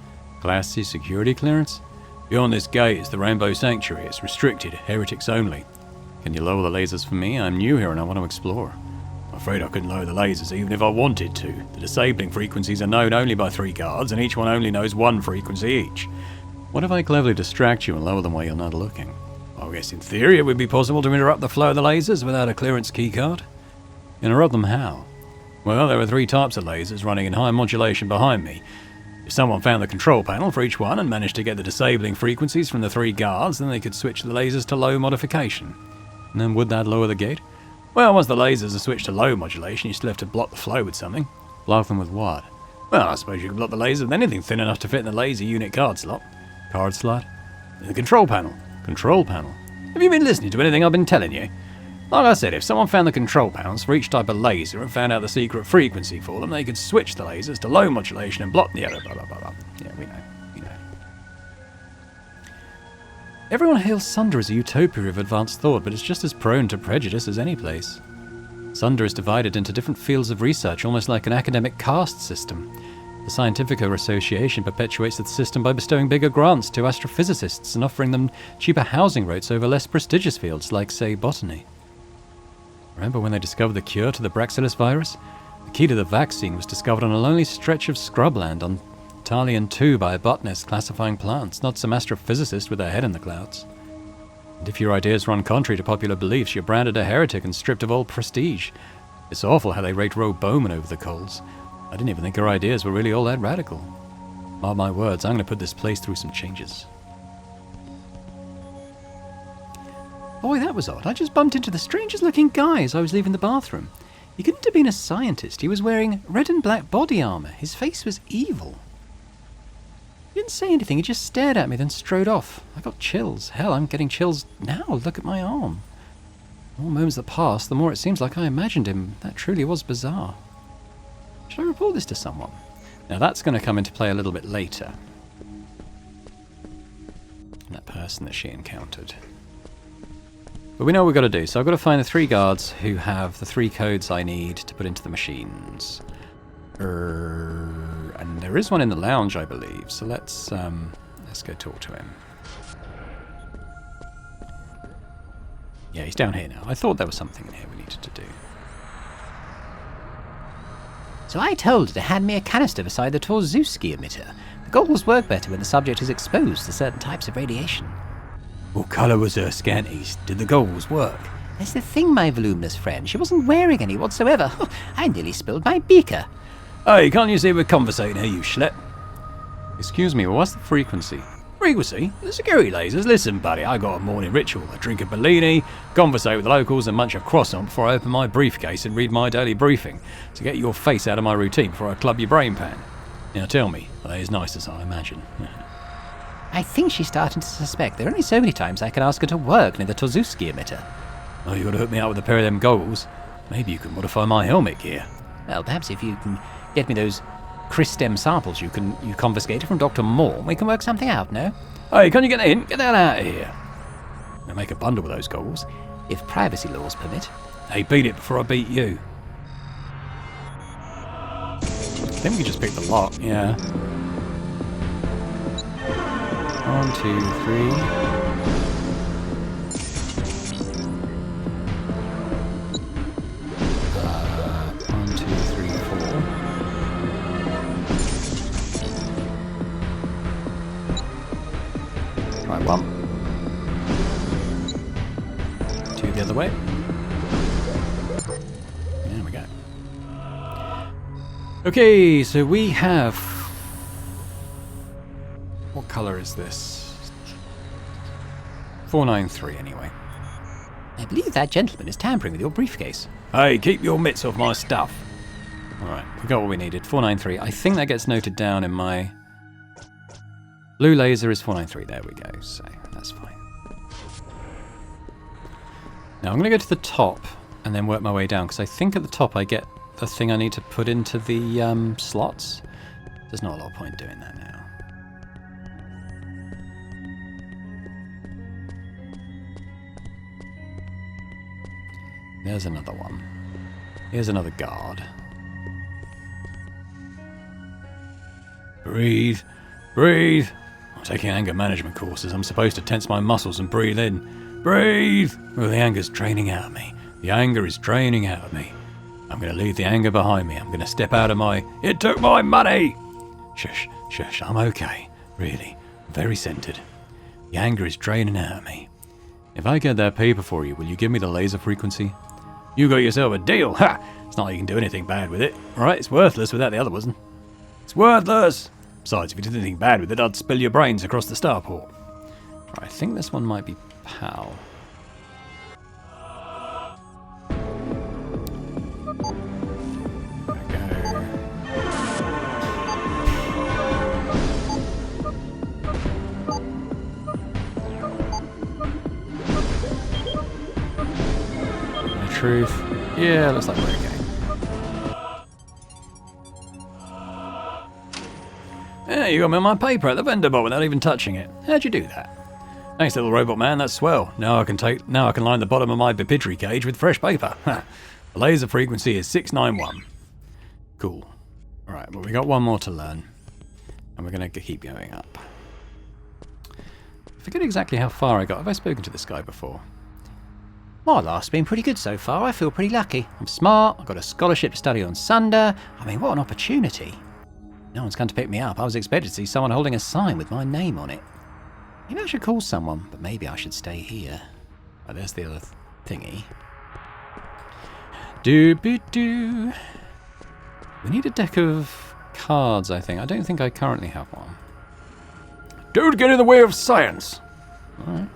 Class C security clearance? Beyond this gate is the Rainbow Sanctuary. It's restricted, heretics only. Can you lower the lasers for me? I'm new here and I want to explore. I'm afraid I couldn't lower the lasers even if I wanted to. The disabling frequencies are known only by 3 guards, and each one only knows 1 frequency each. What if I cleverly distract you and lower them while you're not looking? I guess in theory it would be possible to interrupt the flow of the lasers without a clearance keycard. Interrupt them how? Well, there are 3 types of lasers running in high modulation behind me. If someone found the control panel for each one and managed to get the disabling frequencies from the 3 guards, then they could switch the lasers to low modification. And then would that lower the gate? Well, once the lasers are switched to low modulation, you still have to block the flow with something. Block them with what? Well, I suppose you can block the laser with anything thin enough to fit in the laser unit card slot. Card slot? The control panel. Control panel? Have you been listening to anything I've been telling you? Like I said, if someone found the control panels for each type of laser and found out the secret frequency for them, they could switch the lasers to low modulation and block the other blah blah blah blah. Yeah, we know. Everyone hails Sunder as a utopia of advanced thought, but it's just as prone to prejudice as any place. Sunder is divided into different fields of research, almost like an academic caste system. The Scientific Association perpetuates the system by bestowing bigger grants to astrophysicists and offering them cheaper housing rates over less prestigious fields, like, say, botany. Remember when they discovered the cure to the Braxillus virus? The key to the vaccine was discovered on a lonely stretch of scrubland on Talion 2 by a botanist classifying plants, not some astrophysicist with their head in the clouds. And if your ideas run contrary to popular beliefs, you're branded a heretic and stripped of all prestige. It's awful how they rate Roe Bowman over the coals. I didn't even think her ideas were really all that radical. Mark my words, I'm going to put this place through some changes. Boy, that was odd. I just bumped into the strangest looking guy as I was leaving the bathroom. He couldn't have been a scientist. He was wearing red and black body armor. His face was evil. He didn't say anything. He just stared at me, then strode off. I got chills. Hell, I'm getting chills now. Look at my arm. The more moments that pass, the more it seems like I imagined him. That truly was bizarre. Should I report this to someone? Now that's going to come into play a little bit later. That person that she encountered. But we know what we've got to do, so I've got to find the 3 guards who have the 3 codes I need to put into the machines. And there is one in the lounge, I believe, so let's go talk to him. Yeah, he's down here now. I thought there was something in here we needed to do. So I told her to hand me a canister beside the Torzewski emitter. The goggles work better when the subject is exposed to certain types of radiation. What colour was her scanties? Did the goggles work? That's the thing, my voluminous friend. She wasn't wearing any whatsoever. I nearly spilled my beaker. Hey, can't you see we're conversating here, you schlep? Excuse me, what's the frequency? Frequency? The security lasers. Listen, buddy, I got a morning ritual. I drink a Bellini, conversate with the locals and munch a croissant before I open my briefcase and read my daily briefing. To get your face out of my routine before I club your brain pan. Now tell me, are they as nice as I imagine? I think she's starting to suspect there are only so many times I can ask her to work near the Torzewski emitter. Oh, you got to hook me up with a pair of them goggles. Maybe you can modify my helmet gear. Well, perhaps if you can get me those Christem samples you confiscated from Dr. Moore, we can work something out, no? Hey, can you get in? Get that out of here. I'm gonna make a bundle with those goggles. If privacy laws permit. Hey, beat it before I beat you. I think we just picked the lock, yeah. 1, 2, 3. Right, 1. 2 the other way. There we go. Okay, so we have... What colour is this? 493 anyway. I believe that gentleman is tampering with your briefcase. Hey, keep your mitts off my stuff. Alright, we got what we needed. 493. I think that gets noted down in my... Blue laser is 493. There we go. So, that's fine. Now I'm going to go to the top and then work my way down, because I think at the top I get the thing I need to put into the slots. There's not a lot of point doing that now. There's another one. Here's another guard. Breathe. Breathe. I'm taking anger management courses. I'm supposed to tense my muscles and breathe in. Breathe. Well, the anger's draining out of me. The anger is draining out of me. I'm going to leave the anger behind me. I'm going to step out of my... It took my money! Shush, shush, I'm okay. Really. Very centered. The anger is draining out of me. If I get that paper for you, will you give me the laser frequency? You got yourself a deal. Ha! It's not like you can do anything bad with it. Alright, it's worthless without the other one. It's worthless! Besides, if you did anything bad with it, I'd spill your brains across the starport. Right, I think this one might be PAL. Truth. Yeah, looks like we're okay. Yeah, you got me on my paper at the vendor bar without even touching it. How'd you do that? Thanks, little robot man. That's swell. Now I can line the bottom of my bipidry cage with fresh paper. The laser frequency is 691. Cool. All right, well we got one more to learn, and we're gonna keep going up. I forget exactly how far I got. Have I spoken to this guy before? My life's been pretty good so far. I feel pretty lucky. I'm smart. I've got a scholarship to study on Sunder. I mean, what an opportunity. No one's come to pick me up. I was expected to see someone holding a sign with my name on it. Maybe I should call someone, but maybe I should stay here. Oh, there's the other thingy. Doo-boo-doo. We need a deck of cards, I think. I don't think I currently have one. Don't get in the way of science. Alright.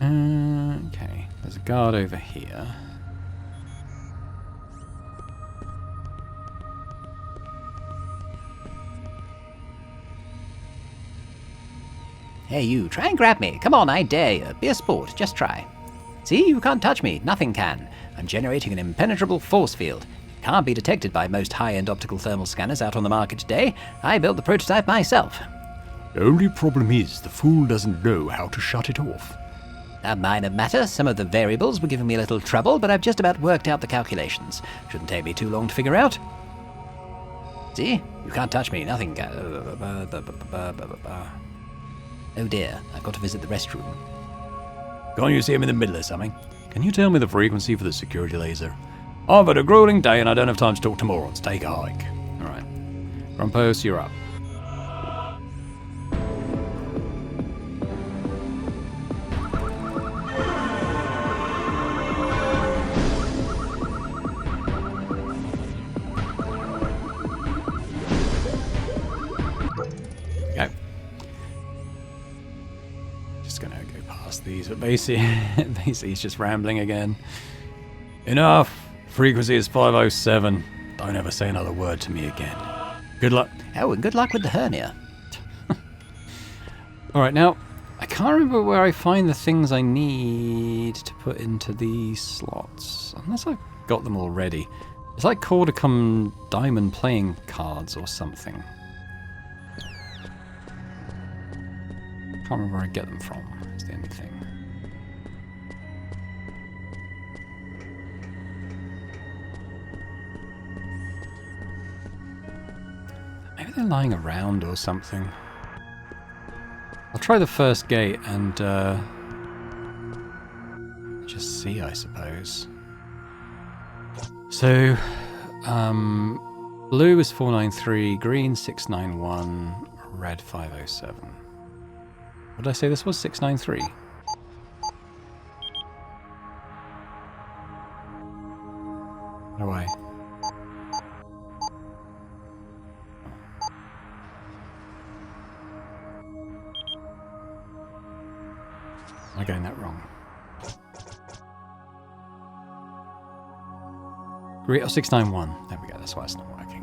Okay, there's a guard over here. Hey, you, try and grab me. Come on, I dare you. Be a sport, just try. See, you can't touch me. Nothing can. I'm generating an impenetrable force field. It can't be detected by most high-end optical thermal scanners out on the market today. I built the prototype myself. The only problem is the fool doesn't know how to shut it off. A minor matter. Some of the variables were giving me a little trouble, but I've just about worked out the calculations. Shouldn't take me too long to figure out. See? You can't touch me. Nothing can. Oh dear, I've got to visit the restroom. Can't you see him in the middle of something? Can you tell me the frequency for the security laser? I've had a grueling day and I don't have time to talk to morons. Take a hike. Alright. Front post, you're up. Okay. Just gonna go past these, but basically he's just rambling again. Enough. Frequency is 507. Don't ever say another word to me again. Good luck. Oh, and good luck with the hernia. Alright, now, I can't remember where I find the things I need to put into these slots. Unless I've got them already. It's like quarter come diamond playing cards or something. Can't remember where I get them from, is the only thing. Maybe they're lying around or something. I'll try the first gate and just see, I suppose. So, blue is 493, green 691, red 507. What did I say this was? 693? No way. Am I getting that wrong? Oh, 691. There we go, that's why it's not working.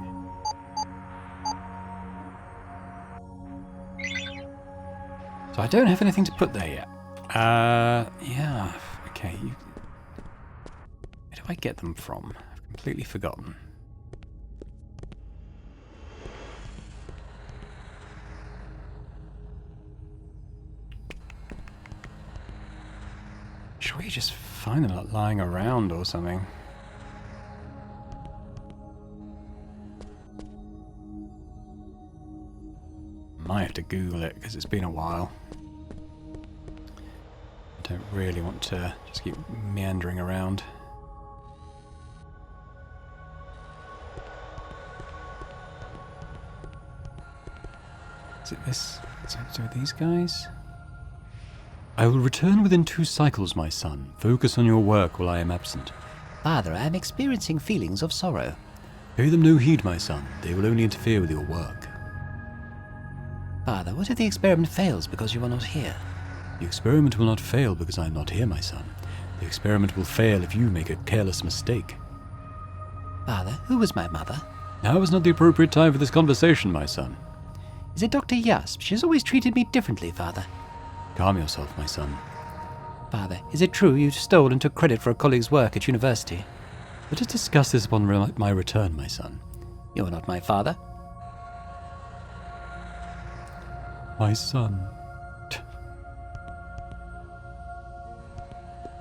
So I don't have anything to put there yet. Yeah, okay. Where do I get them from? I've completely forgotten. Sure, you just find them like lying around or something. Might have to Google it because it's been a while. I don't really want to just keep meandering around. Is it this? So these guys? I will return within 2 cycles, my son. Focus on your work while I am absent. Father, I am experiencing feelings of sorrow. Pay them no heed, my son. They will only interfere with your work. Father, what if the experiment fails because you are not here? The experiment will not fail because I am not here, my son. The experiment will fail if you make a careless mistake. Father, who was my mother? Now is not the appropriate time for this conversation, my son. Is it Dr. Yasp? She has always treated me differently, Father. Calm yourself, my son. Father, is it true you stole and took credit for a colleague's work at university? Let us discuss this upon my return, my son. You are not my father. My son.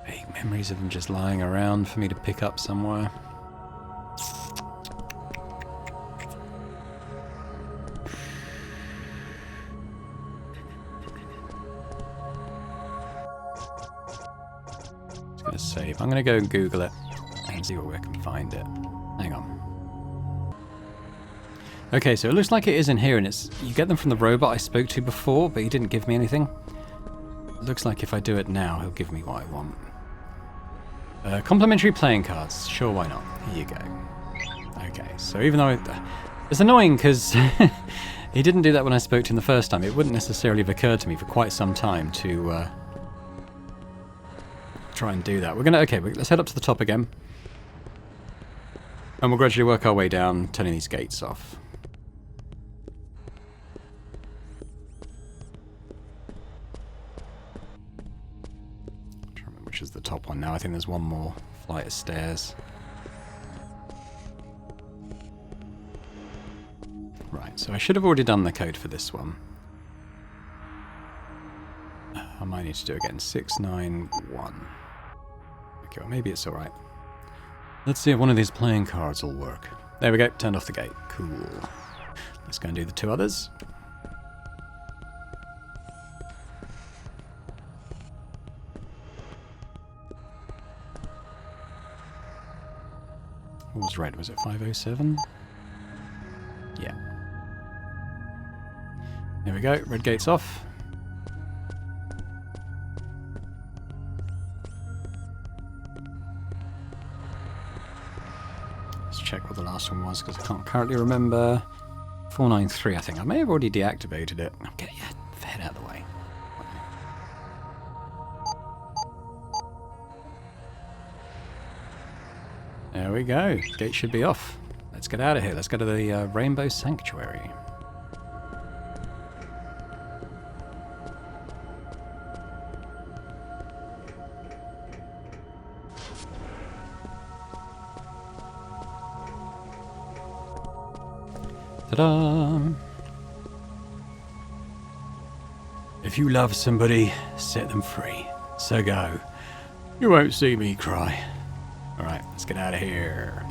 Vague memories of them just lying around for me to pick up somewhere. Just gonna save. I'm gonna go and Google it and see where I can find it. Hang on. Okay, so it looks like it is in here, and you get them from the robot I spoke to before, but he didn't give me anything. It looks like if I do it now, he'll give me what I want. Complimentary playing cards. Sure, why not? Here you go. Okay, so even though it's annoying because he didn't do that when I spoke to him the first time, it wouldn't necessarily have occurred to me for quite some time to try and do that. We're gonna... Okay, let's head up to the top again. And we'll gradually work our way down, turning these gates off. I'm trying to remember which is the top one now. I think there's one more flight of stairs. Right, so I should have already done the code for this one. I might need to do it again. 691. Okay, well maybe it's alright. Let's see if one of these playing cards will work. There we go, turned off the gate. Cool. Let's go and do the two others. What was red? Was it 507? Yeah. There we go, red gate's off. Check what the last one was because I can't currently remember. 493, I think. I may have already deactivated it. Okay, yeah, head out of the way. There we go. Gate should be off. Let's get out of here. Let's go to the Rainbow Sanctuary. Ta-da! If you love somebody, set them free. So go. You won't see me cry. Alright, let's get out of here.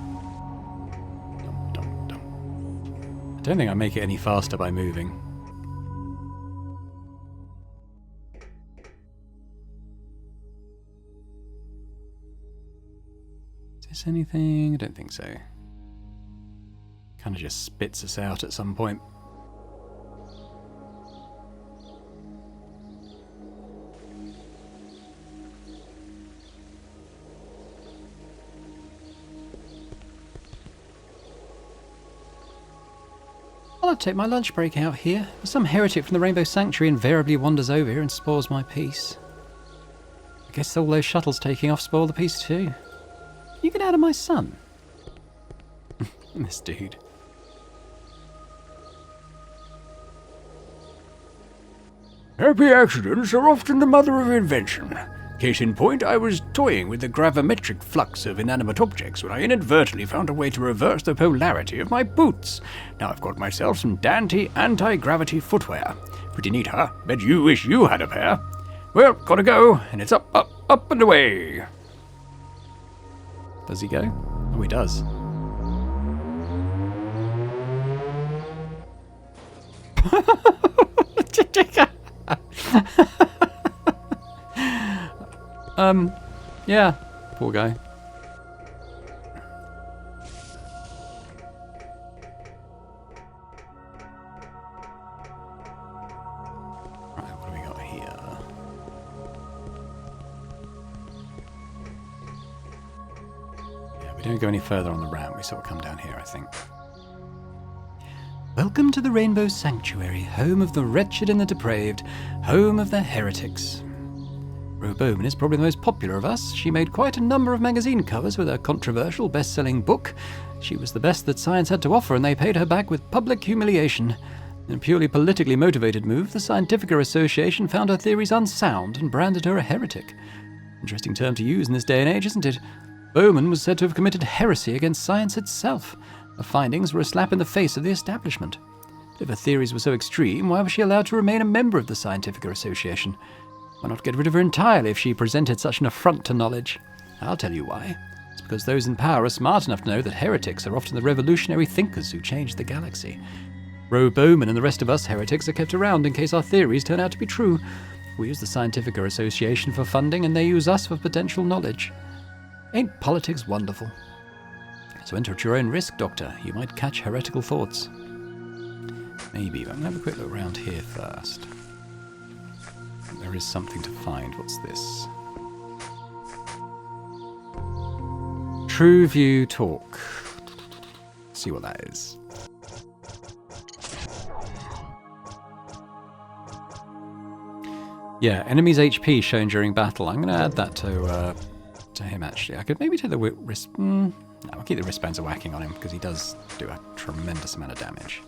Dum, dum, dum. I don't think I make it any faster by moving. Is this anything? I don't think so. Kind of just spits us out at some point. I'll take my lunch break out here. Some heretic from the Rainbow Sanctuary invariably wanders over here and spoils my peace. I guess all those shuttles taking off spoil the peace too. Can you get out of my sun? This dude. Happy accidents are often the mother of invention. Case in point, I was toying with the gravimetric flux of inanimate objects when I inadvertently found a way to reverse the polarity of my boots. Now I've got myself some Dante anti-gravity footwear. Pretty neat, huh? Bet you wish you had a pair. Well, gotta go, and it's up, up, up and away. Does he go? Oh, he does. Yeah, poor guy. Right, what do we got here? Yeah, we don't go any further on the ramp. We sort of come down here, I think. Welcome to the Rainbow Sanctuary, home of the wretched and the depraved, home of the heretics. Rue Bowman is probably the most popular of us. She made quite a number of magazine covers with her controversial best-selling book. She was the best that science had to offer, and they paid her back with public humiliation. In a purely politically motivated move, the Scientifica Association found her theories unsound and branded her a heretic. Interesting term to use in this day and age, isn't it? Bowman was said to have committed heresy against science itself. Her findings were a slap in the face of the establishment. But if her theories were so extreme, why was she allowed to remain a member of the Scientifica Association? Why not get rid of her entirely if she presented such an affront to knowledge? I'll tell you why. It's because those in power are smart enough to know that heretics are often the revolutionary thinkers who change the galaxy. Rue Bowman and the rest of us heretics are kept around in case our theories turn out to be true. We use the Scientifica Association for funding, and they use us for potential knowledge. Ain't politics wonderful? So enter at your own risk, Doctor. You might catch heretical thoughts. Maybe, but I'm going to have a quick look around here first. There is something to find. What's this? True View Talk. Let's see what that is. Yeah, enemy's HP shown during battle. I'm going to add that to him, actually. I could maybe take the wrist... no, I'll keep the wristbands of whacking on him, because he does do a tremendous amount of damage.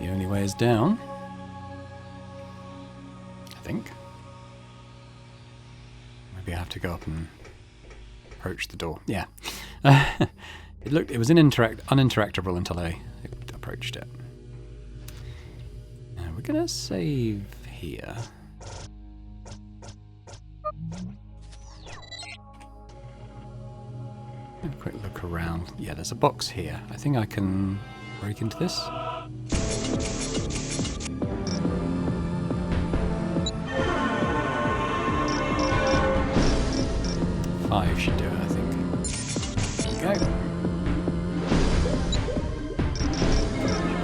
The only way is down. I think. Maybe I have to go up and approach the door. Yeah. It was uninteractable until I approached it. Now we're gonna save here. Have a quick look around. Yeah, there's a box here. I think I can break into this. Five should do it, I think. There we go.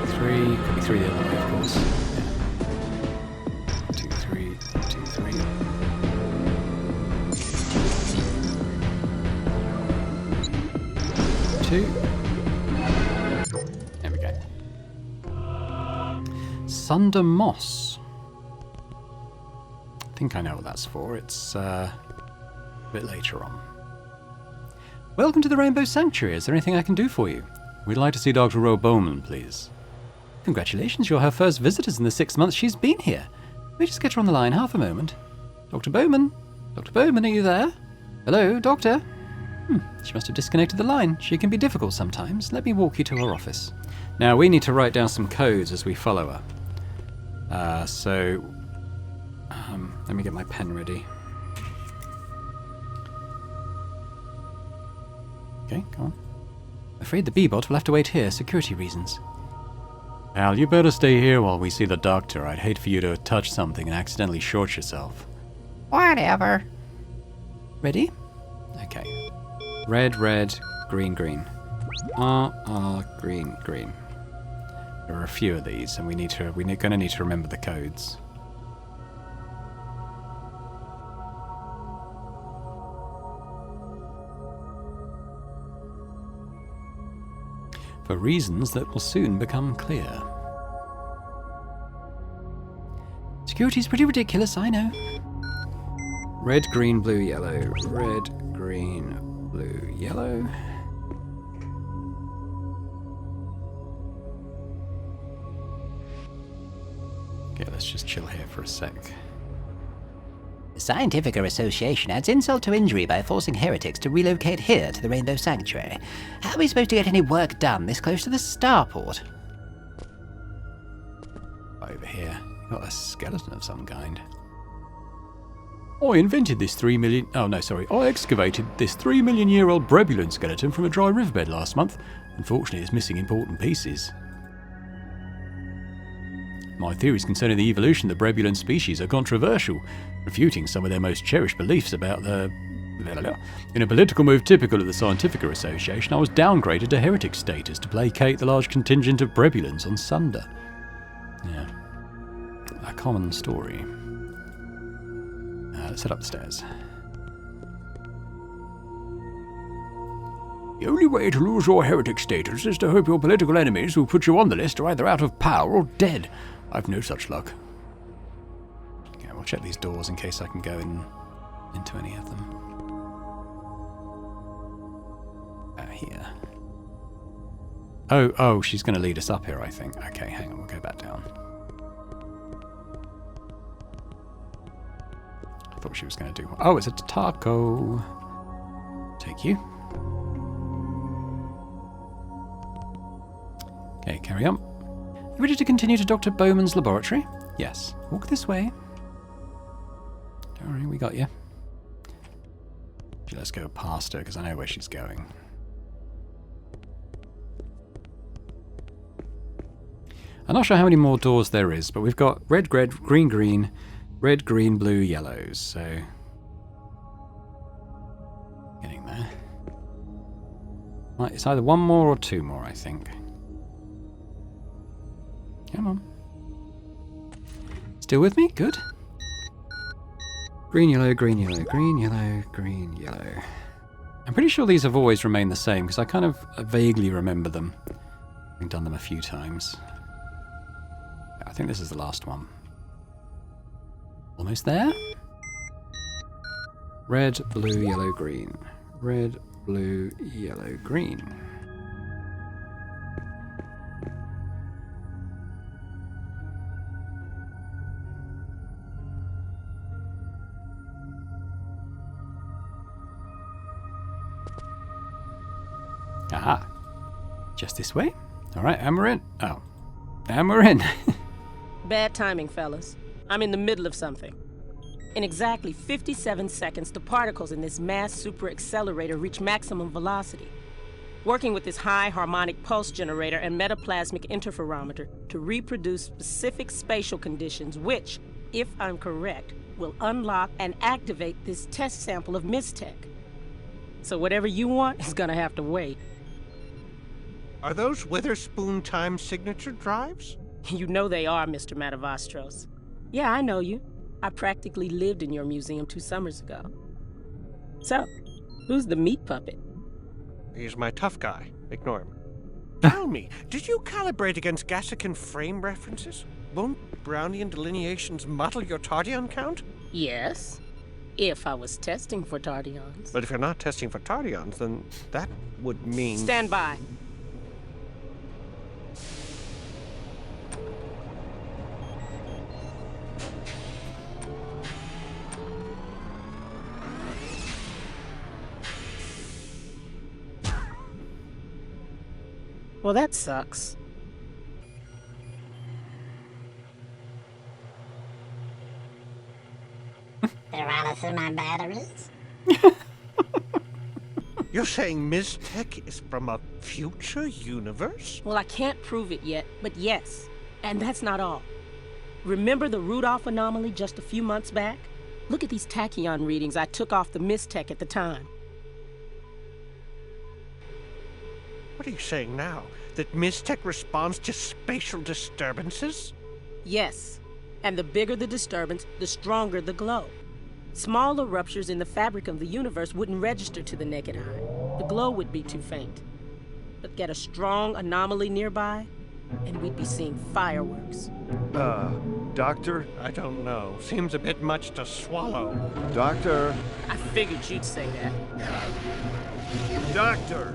3, could be 3 the other way, of course. Yeah. 2, 3, 2, 3. Two. There we go. Sunder Moss. I think I know what that's for. It's a bit later on. Welcome to the Rainbow Sanctuary. Is there anything I can do for you? We'd like to see Dr. Roe Bowman, please. Congratulations, you're her first visitors in the 6 months she's been here. Let me just get her on the line half a moment. Dr. Bowman? Dr. Bowman, are you there? Hello, Doctor? She must have disconnected the line. She can be difficult sometimes. Let me walk you to her office. Now, we need to write down some codes as we follow her. Let me get my pen ready. Okay, go on. I'm afraid the B-bot will have to wait here, security reasons. Al, you better stay here while we see the doctor. I'd hate for you to touch something and accidentally short yourself. Whatever. Ready? Okay. Red, red, green, green. Green, green. There are a few of these, and we're going to need to remember the codes. For reasons that will soon become clear. Security's pretty ridiculous, I know. Red, green, blue, yellow. Red, green, blue, yellow. Okay, let's just chill here for a sec. The Scientific Association adds insult to injury by forcing heretics to relocate here to the Rainbow Sanctuary. How are we supposed to get any work done this close to the starport? Over here, got a skeleton of some kind. I invented this 3 million... Oh, no, sorry. I excavated this 3 million year old Brebulan skeleton from a dry riverbed last month. Unfortunately, it's missing important pieces. My theories concerning the evolution of the Brebulan species are controversial, refuting some of their most cherished beliefs about the... In a political move typical of the Scientific Association, I was downgraded to heretic status to placate the large contingent of Brebulans on Sunder. Yeah. A common story. Let's head upstairs. The only way to lose your heretic status is to hope your political enemies who put you on the list are either out of power or dead. I've no such luck. Okay, we'll check these doors in case I can go into any of them. Here. Oh, she's going to lead us up here, I think. Okay, hang on, we'll go back down. I thought she was going to do... Oh, it's a taco. Take you. Okay, carry on. You ready to continue to Dr. Bowman's laboratory? Yes. Walk this way. Don't worry, we got you. Let's go past her, because I know where she's going. I'm not sure how many more doors there is, but we've got red, green, green, red, green, blue, yellows, so... Getting there. Right, it's either one more or two more, I think. Come on. Still with me? Good. Green, yellow, green, yellow, green, yellow, green, yellow. I'm pretty sure these have always remained the same, because I kind of vaguely remember them. I've done them a few times. I think this is the last one. Almost there? Red, blue, yellow, green. Red, blue, yellow, green. Aha. Just this way? Alright, and we're in. Oh. And we're in. Bad timing, fellas. I'm in the middle of something. In exactly 57 seconds, the particles in this mass super accelerator reach maximum velocity. Working with this high harmonic pulse generator and metaplasmic interferometer to reproduce specific spatial conditions which, if I'm correct, will unlock and activate this test sample of Mistech. So whatever you want is gonna have to wait. Are those Witherspoon time signature drives? You know they are, Mr. Matavastros. Yeah, I know you. I practically lived in your museum 2 summers ago. So, who's the meat puppet? He's my tough guy. Ignore him. Tell me, did you calibrate against Gassican frame references? Won't Brownian delineations muddle your Tardion count? Yes, if I was testing for Tardions. But if you're not testing for Tardions, then that would mean... Stand by. Well, that sucks. They're running through my batteries. You're saying Mistech is from a future universe? Well, I can't prove it yet, but yes. And that's not all. Remember the Rudolph anomaly just a few months back? Look at these tachyon readings I took off the Mistech at the time. What are you saying now? That Mistech responds to spatial disturbances? Yes. And the bigger the disturbance, the stronger the glow. Smaller ruptures in the fabric of the universe wouldn't register to the naked eye. The glow would be too faint. But get a strong anomaly nearby, and we'd be seeing fireworks. Doctor? I don't know. Seems a bit much to swallow. Doctor? I figured you'd say that. Doctor!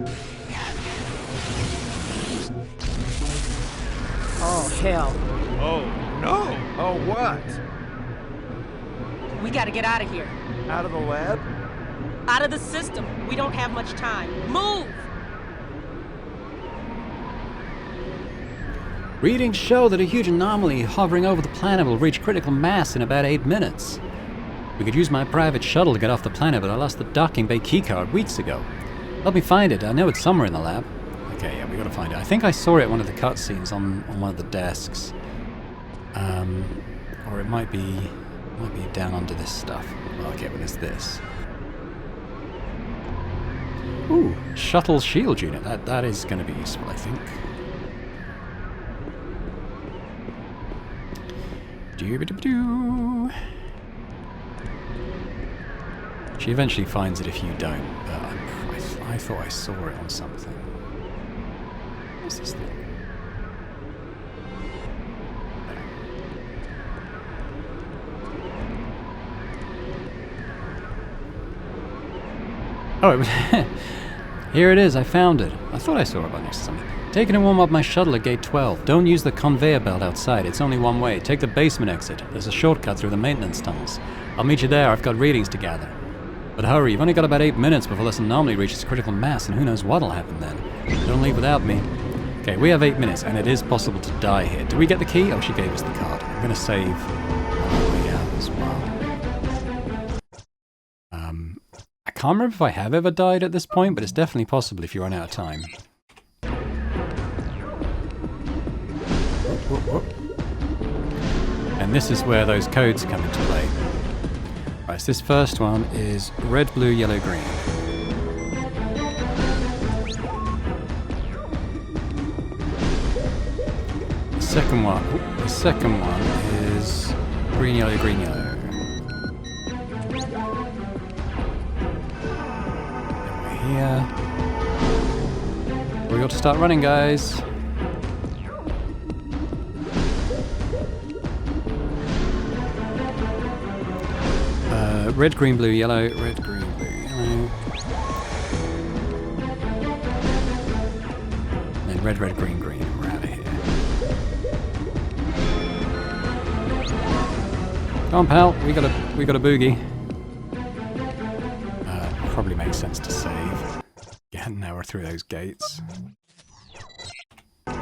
Oh, hell. Oh, no! Oh, what? We gotta get out of here. Out of the lab? Out of the system. We don't have much time. Move! Readings show that a huge anomaly hovering over the planet will reach critical mass in about 8 minutes. We could use my private shuttle to get off the planet, but I lost the docking bay keycard weeks ago. Help me find it. I know it's somewhere in the lab. Okay, yeah, we gotta find it. I think I saw it at one of the cutscenes on one of the desks. Or it might be down under this stuff. Okay, but it's this. Ooh, shuttle shield unit. That is gonna be useful, I think. Doo-ba-doo-ba-doo. She eventually finds it if you don't, but I thought I saw it on something. What's this thing? Oh, here it is. I found it. I thought I saw it right next to something. Taking to warm up my shuttle at gate 12. Don't use the conveyor belt outside. It's only one way. Take the basement exit. There's a shortcut through the maintenance tunnels. I'll meet you there. I've got readings to gather. But hurry, you've only got about 8 minutes before this anomaly reaches critical mass, and who knows what'll happen then. Don't leave without me. Okay, we have 8 minutes, and it is possible to die here. Did we get the key? Oh, she gave us the card. I'm gonna save on the way out as well. I can't remember if I have ever died at this point, but it's definitely possible if you run out of time. And this is where those codes come into play. Right, so this first one is red, blue, yellow, green. The second one is green, yellow, green, yellow. Then we're here. We ought to start running, guys. Red, green, blue, yellow. Red, green, blue, yellow. Then red, red, green, green. We're out of here. Come on, pal. We got a boogie. Probably makes sense to save. Yeah, now we're through those gates. No,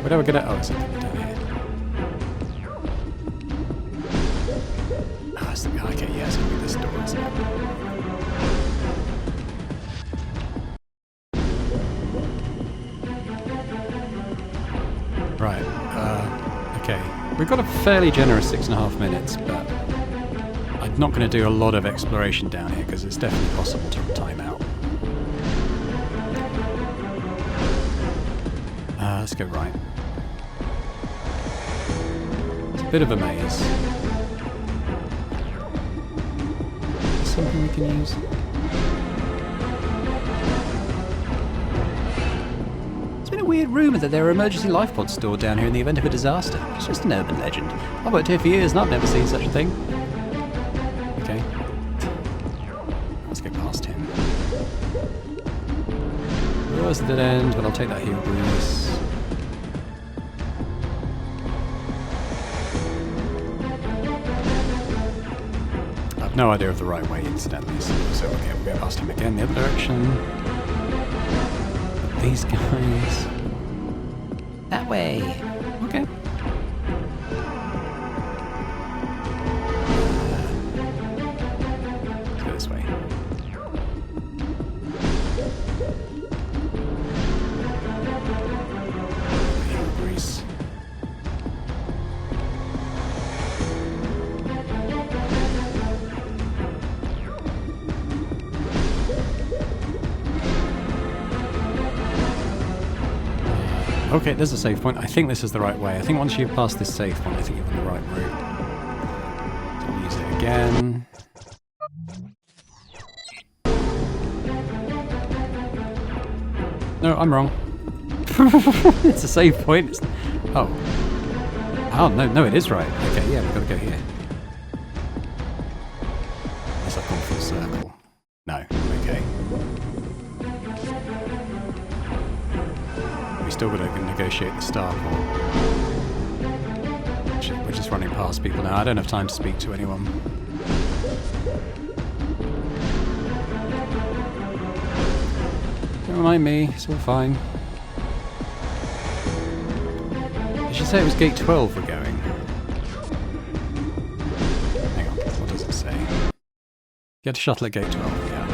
where do I get it? Oh, it's down here. Ah, it's okay, yeah, it's gonna be this door, isn't it? Right, okay. We've got a fairly generous 6.5 minutes, but I'm not going to do a lot of exploration down here because it's definitely possible to time out. Let's go right. It's a bit of a maze. Something we can use. It's been a weird rumour that there are emergency life pods stored down here in the event of a disaster. It's just an urban legend. I've worked here for years and I've never seen such a thing. Okay. Let's get past him. Oh, it's a dead end, but I'll take that heel grease. I've no idea of the right way, incidentally, so okay, we'll go past him again the other direction. But these guys... That way! Okay. Let's go this way. Heel grease. Okay, there's a save point. I think this is the right way. I think once you pass this save point, I think you're on the right route. So we'll use it again. No, I'm wrong. It's a save point. It's... Oh. Oh, no, it is right. Okay, yeah, we've got to go here. Unless I've gone full circle. No, okay. We still got to negotiate the star port. We're just running past people now. I don't have time to speak to anyone. Don't remind me, it's all fine. Did she say it was gate 12 we're going? Hang on, what does it say? Get a shuttle at gate 12, yeah,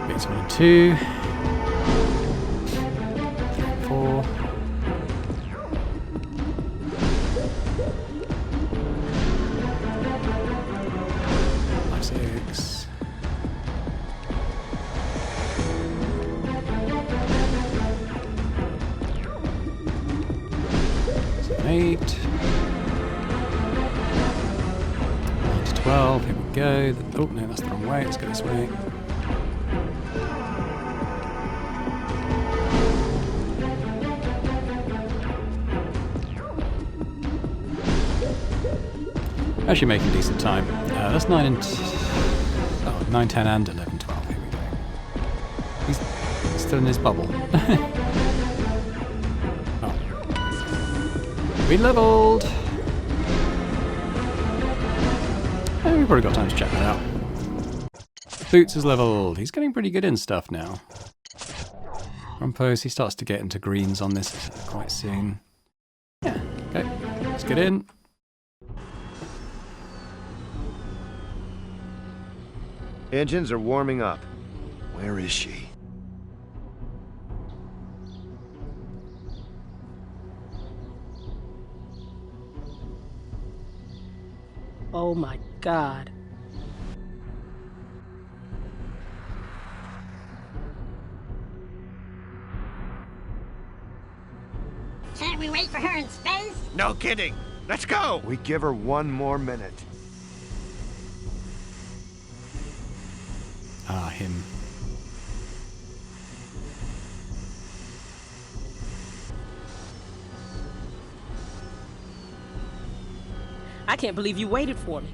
okay. Gates 1 and 2. 3 and 4. 5, 6. 7, 8. 9 to 12, here we go. Oh no, that's the wrong way, let's go this way. Actually making decent time. That's 9 and... Oh, 9, 10 and 11, 12. Here we go. He's still in his bubble. Oh. We leveled! Oh, we've already got time to check that out. Boots is leveled. He's getting pretty good in stuff now. Rumpos, he starts to get into greens on this quite soon. Yeah, okay. Let's get in. Engines are warming up. Where is she? Oh my God. Sir, we wait for her in space? No kidding. Let's go. We give her 1 more minute. Ah, him. I can't believe you waited for me.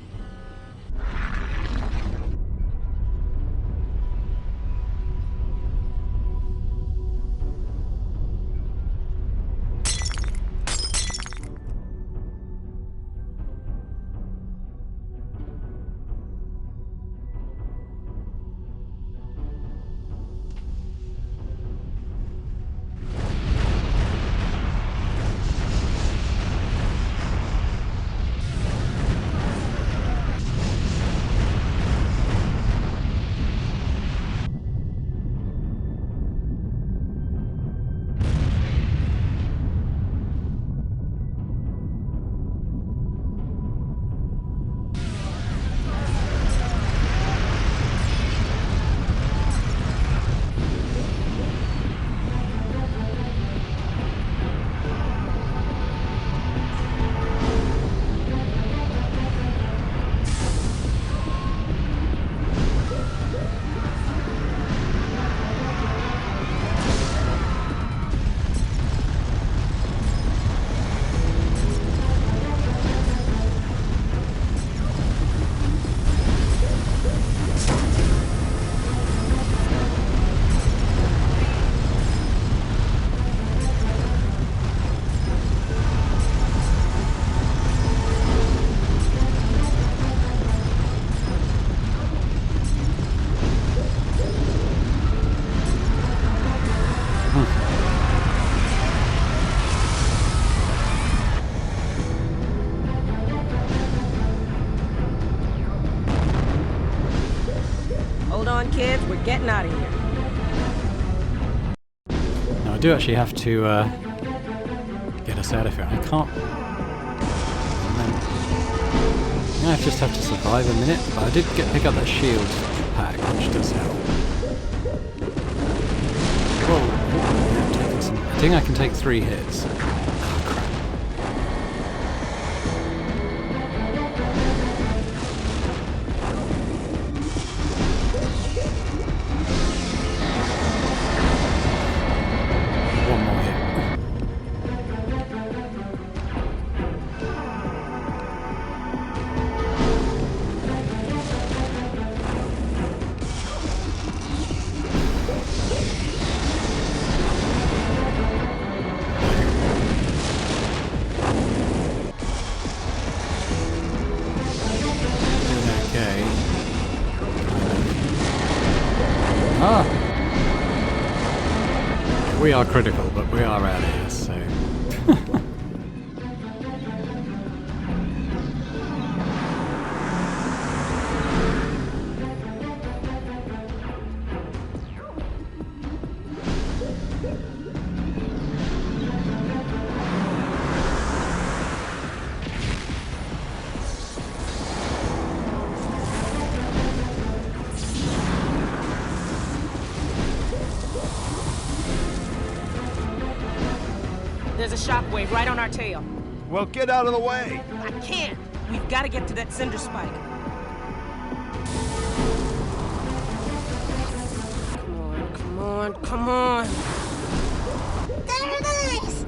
Hold on, kids. We're getting out of here. Now, I do actually have to get us out of here. I can't. I just have to survive a minute, but I did pick up that shield pack, which does help. Whoa, I'm taking some. I think I can take 3 hits. Oh, crap. One more hit. We are critical, but we are out of here, so... There's a shockwave right on our tail. Well, get out of the way. I can't. We've got to get to that cinder spike. Come on, come on, come on. There it is!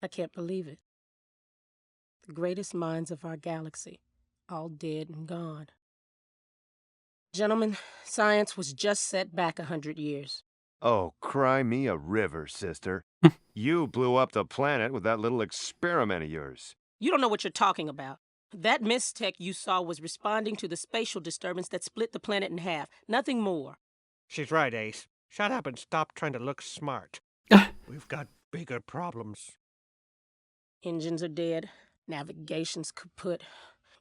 I can't believe it. The greatest minds of our galaxy, all dead and gone. Gentlemen, science was just set back 100 years. Oh, cry me a river, sister. You blew up the planet with that little experiment of yours. You don't know what you're talking about. That mistech you saw was responding to the spatial disturbance that split the planet in half. Nothing more. She's right, Ace. Shut up and stop trying to look smart. We've got bigger problems. Engines are dead. Navigation's kaput.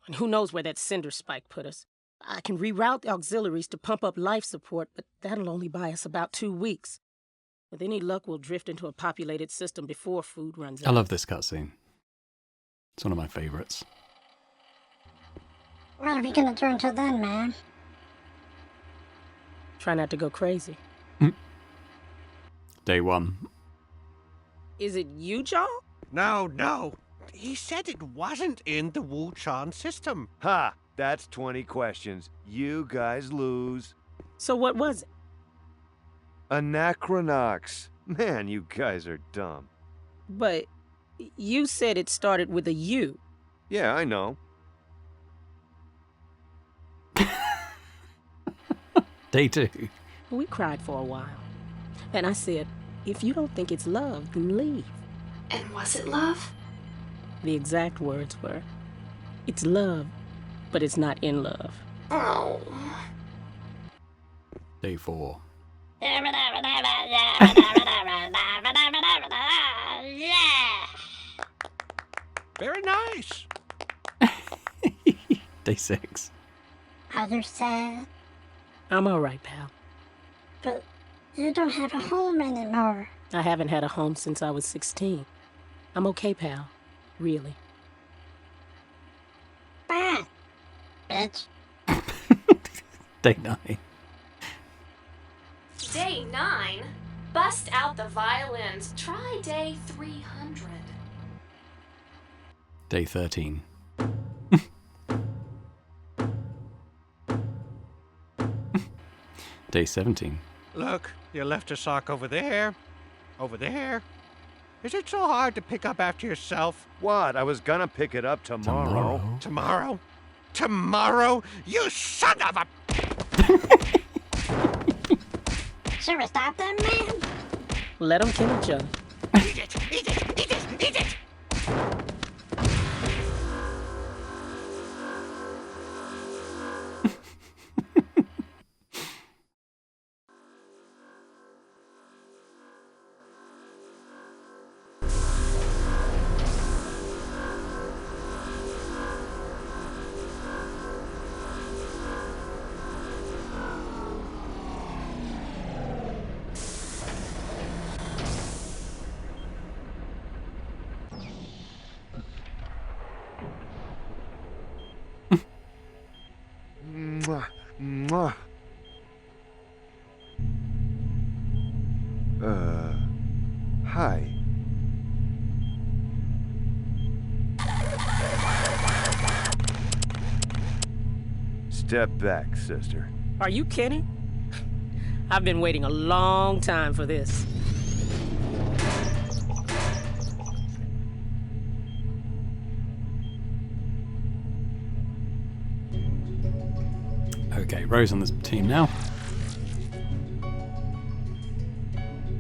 And who knows where that cinder spike put us. I can reroute the auxiliaries to pump up life support, but that'll only buy us about 2 weeks. With any luck, we'll drift into a populated system before food runs out. I love this cutscene. It's one of my favorites. What are we gonna do until then, man? Try not to go crazy. Day 1. Is it you, John? No. He said it wasn't in the Wu-Chan system. Ha! That's 20 questions. You guys lose. So what was it? Anachronox. Man, you guys are dumb. But you said it started with a U. Yeah, I know. Day 2. We cried for a while. And I said, if you don't think it's love, then leave. And was it love? The exact words were, it's love, but it's not in love. Oh. Day 4. Very nice. Day 6. Are you sad? I'm all right, pal. But you don't have a home anymore. I haven't had a home since I was 16. I'm okay, pal. Really. Bye, bitch. Day 9. Day 9? Bust out the violins. Try day 300. Day 13. Day 17. Look, you left a sock over there. Over there. Is it so hard to pick up after yourself? What? I was gonna pick it up tomorrow. Tomorrow? Tomorrow? You son of a... Should we stop them, man? Let them kill each other. Eat it! Eat it! Eat it! Eat it! Mwah, mwah. Hi. Step back, sister. Are you kidding? I've been waiting a long time for this. Okay, Rose on this team now.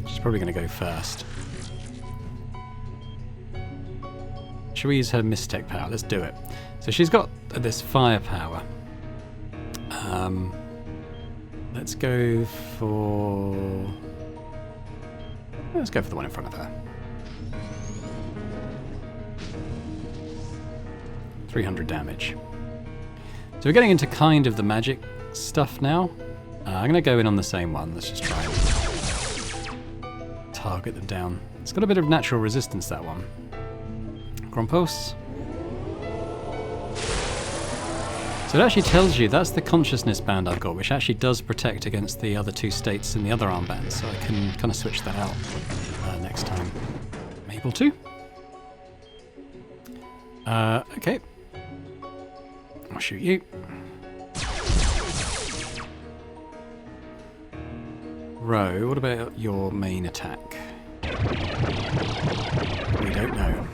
She's probably going to go first. Should we use her Mistech power? Let's do it. So she's got this firepower. Let's go for... Let's go for the one in front of her. 300 damage. So we're getting into kind of the magic stuff now. I'm going to go in on the same one. Let's just try and target them down. It's got a bit of natural resistance, that one. Grompos. So it actually tells you that's the consciousness band I've got, which actually does protect against the other two states in the other armbands, so I can kind of switch that out next time I'm able to. Okay. I'll shoot you. Ro, what about your main attack? We don't know.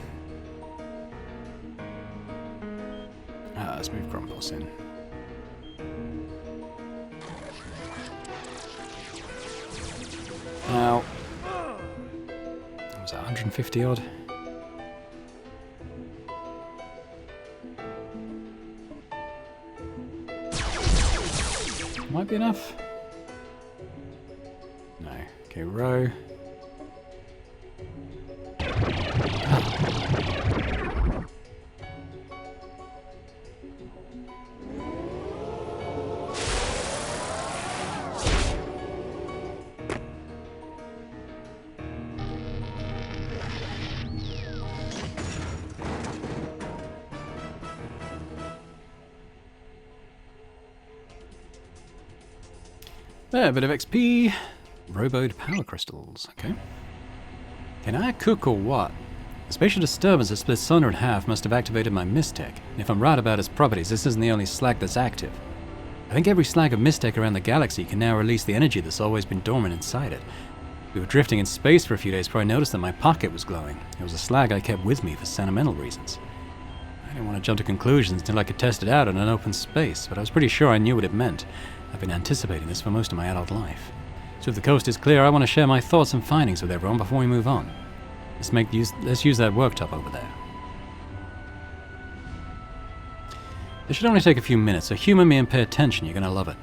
Let's move Grumpos in. Now, what was that, 150 odd? Might be enough. No. Okay, Ro. There, a bit of XP. Roboid power crystals, okay. Can I cook or what? The spatial disturbance that split Sonar in half must have activated my Mistech, and if I'm right about its properties, this isn't the only slag that's active. I think every slag of Mistech around the galaxy can now release the energy that's always been dormant inside it. We were drifting in space for a few days before I noticed that my pocket was glowing. It was a slag I kept with me for sentimental reasons. I didn't want to jump to conclusions until I could test it out in an open space, but I was pretty sure I knew what it meant. I've been anticipating this for most of my adult life. So if the coast is clear, I want to share my thoughts and findings with everyone before we move on. Let's use that worktop over there. This should only take a few minutes, so humor me and pay attention, you're going to love it.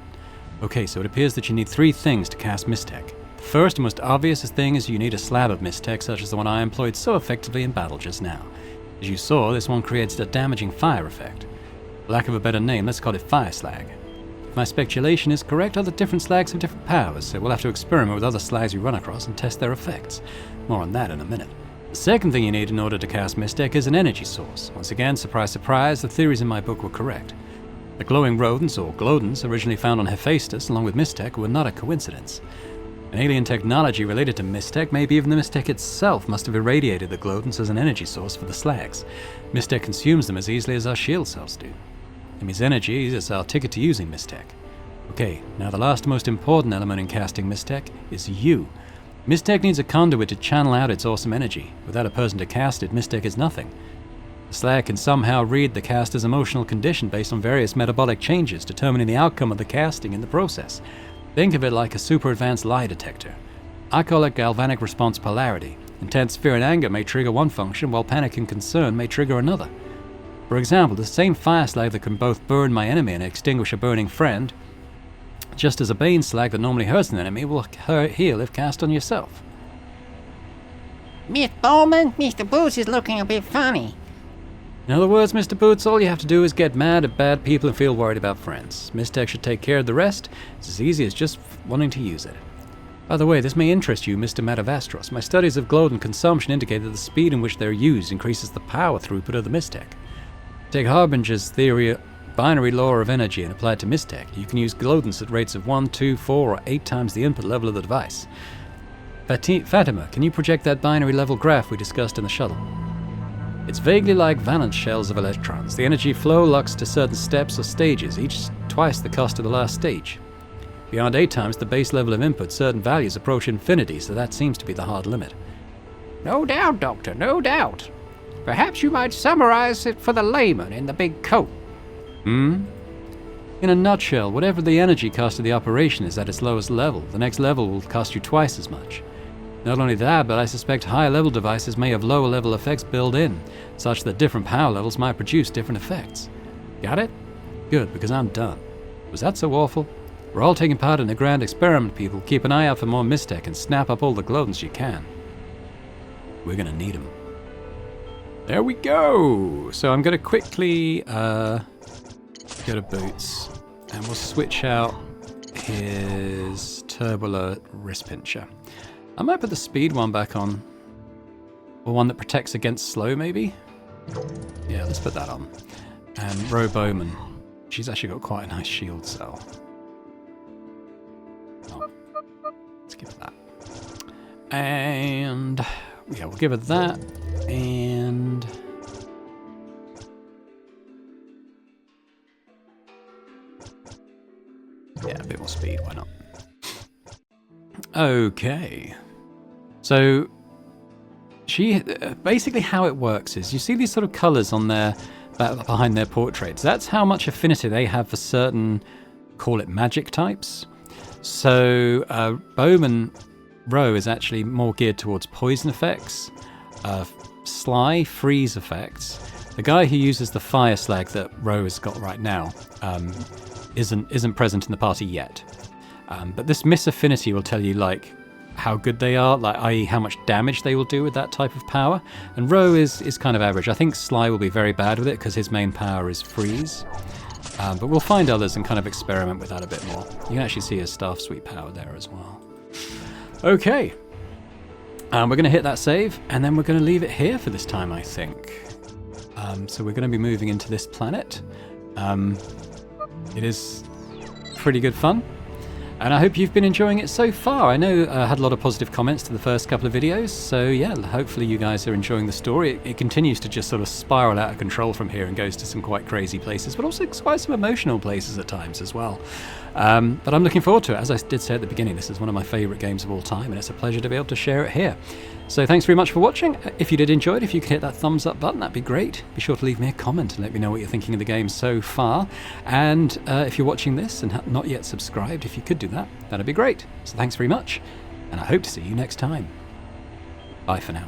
Okay, so it appears that you need 3 things to cast Mistech. The first and most obvious thing is you need a slab of Mistech, such as the one I employed so effectively in battle just now. As you saw, this one creates a damaging fire effect. For lack of a better name, let's call it Fire Slag. If my speculation is correct, other different slags have different powers, so we'll have to experiment with other slags we run across and test their effects. More on that in a minute. The second thing you need in order to cast Mistech is an energy source. Once again, surprise surprise, the theories in my book were correct. The glowing rodents, or glodons, originally found on Hephaestus along with Mistech were not a coincidence. An alien technology related to Mistech, maybe even the Mistech itself, must have irradiated the glodons as an energy source for the slags. Mistech consumes them as easily as our shield cells do. It means energy is our ticket to using Mistech. Okay, now the last most important element in casting Mistech is you. Mistech needs a conduit to channel out its awesome energy. Without a person to cast it, Mistech is nothing. The slag can somehow read the caster's emotional condition based on various metabolic changes, determining the outcome of the casting in the process. Think of it like a super advanced lie detector. I call it galvanic response polarity. Intense fear and anger may trigger one function, while panic and concern may trigger another. For example, the same fire slag that can both burn my enemy and extinguish a burning friend, just as a bane slag that normally hurts an enemy will heal if cast on yourself. Miss Bowman, Mr. Boots is looking a bit funny. In other words, Mr. Boots, all you have to do is get mad at bad people and feel worried about friends. Mistech should take care of the rest. It's as easy as just wanting to use it. By the way, this may interest you, Mr. Matavastros. My studies of glowed consumption indicate that the speed in which they're used increases the power throughput of the Mistech. Take Harbinger's theory, binary law of energy, and apply it to Mistech. You can use glowdance at rates of 1, 2, 4, or 8 times the input level of the device. Fatima, can you project that binary level graph we discussed in the shuttle? It's vaguely like valence shells of electrons. The energy flow locks to certain steps or stages, each twice the cost of the last stage. Beyond 8 times the base level of input, certain values approach infinity, so that seems to be the hard limit. No doubt, Doctor, no doubt. Perhaps you might summarize it for the layman in the big coat. In a nutshell, whatever the energy cost of the operation is at its lowest level, the next level will cost you twice as much. Not only that, but I suspect higher level devices may have lower level effects built in, such that different power levels might produce different effects. Got it? Good, because I'm done. Was that so awful? We're all taking part in a grand experiment, people. Keep an eye out for more Mistech and snap up all the glowdance you can. We're gonna need them. There we go! So I'm gonna quickly go to Boots, and we'll switch out his Turbo wrist pincher. I might put the speed one back on, or one that protects against slow, maybe? Yeah, let's put that on. And Ro Bowman, she's actually got quite a nice shield cell. Oh, let's give her that. And yeah, we'll give her that, and yeah, a bit more speed, why not? Okay. So, she basically how it works is you see these sort of colours on their behind their portraits. That's how much affinity they have for certain, call it magic types. So, Bowman Ro is actually more geared towards poison effects, Sly freeze effects. The guy who uses the fire slag that Ro has got right now isn't present in the party yet. But this miss affinity will tell you like how good they are, like i.e. how much damage they will do with that type of power. And Ro is kind of average. I think Sly will be very bad with it because his main power is freeze. But we'll find others and kind of experiment with that a bit more. You can actually see his staff sweep power there as well. Okay. We're going to hit that save, and then we're going to leave it here for this time, I think. So we're going to be moving into this planet. It is pretty good fun. And I hope you've been enjoying it so far. I know I had a lot of positive comments to the first couple of videos, so yeah, hopefully you guys are enjoying the story. It continues to just sort of spiral out of control from here and goes to some quite crazy places, but also quite some emotional places at times as well. But I'm looking forward to it. As I did say at the beginning, this is one of my favourite games of all time, and it's a pleasure to be able to share it here. So thanks very much for watching. If you did enjoy it, if you could hit that thumbs up button, that'd be great. Be sure to leave me a comment and let me know what you're thinking of the game so far. And if you're watching this and have not yet subscribed, if you could do that, that'd be great. So thanks very much, and I hope to see you next time. Bye for now.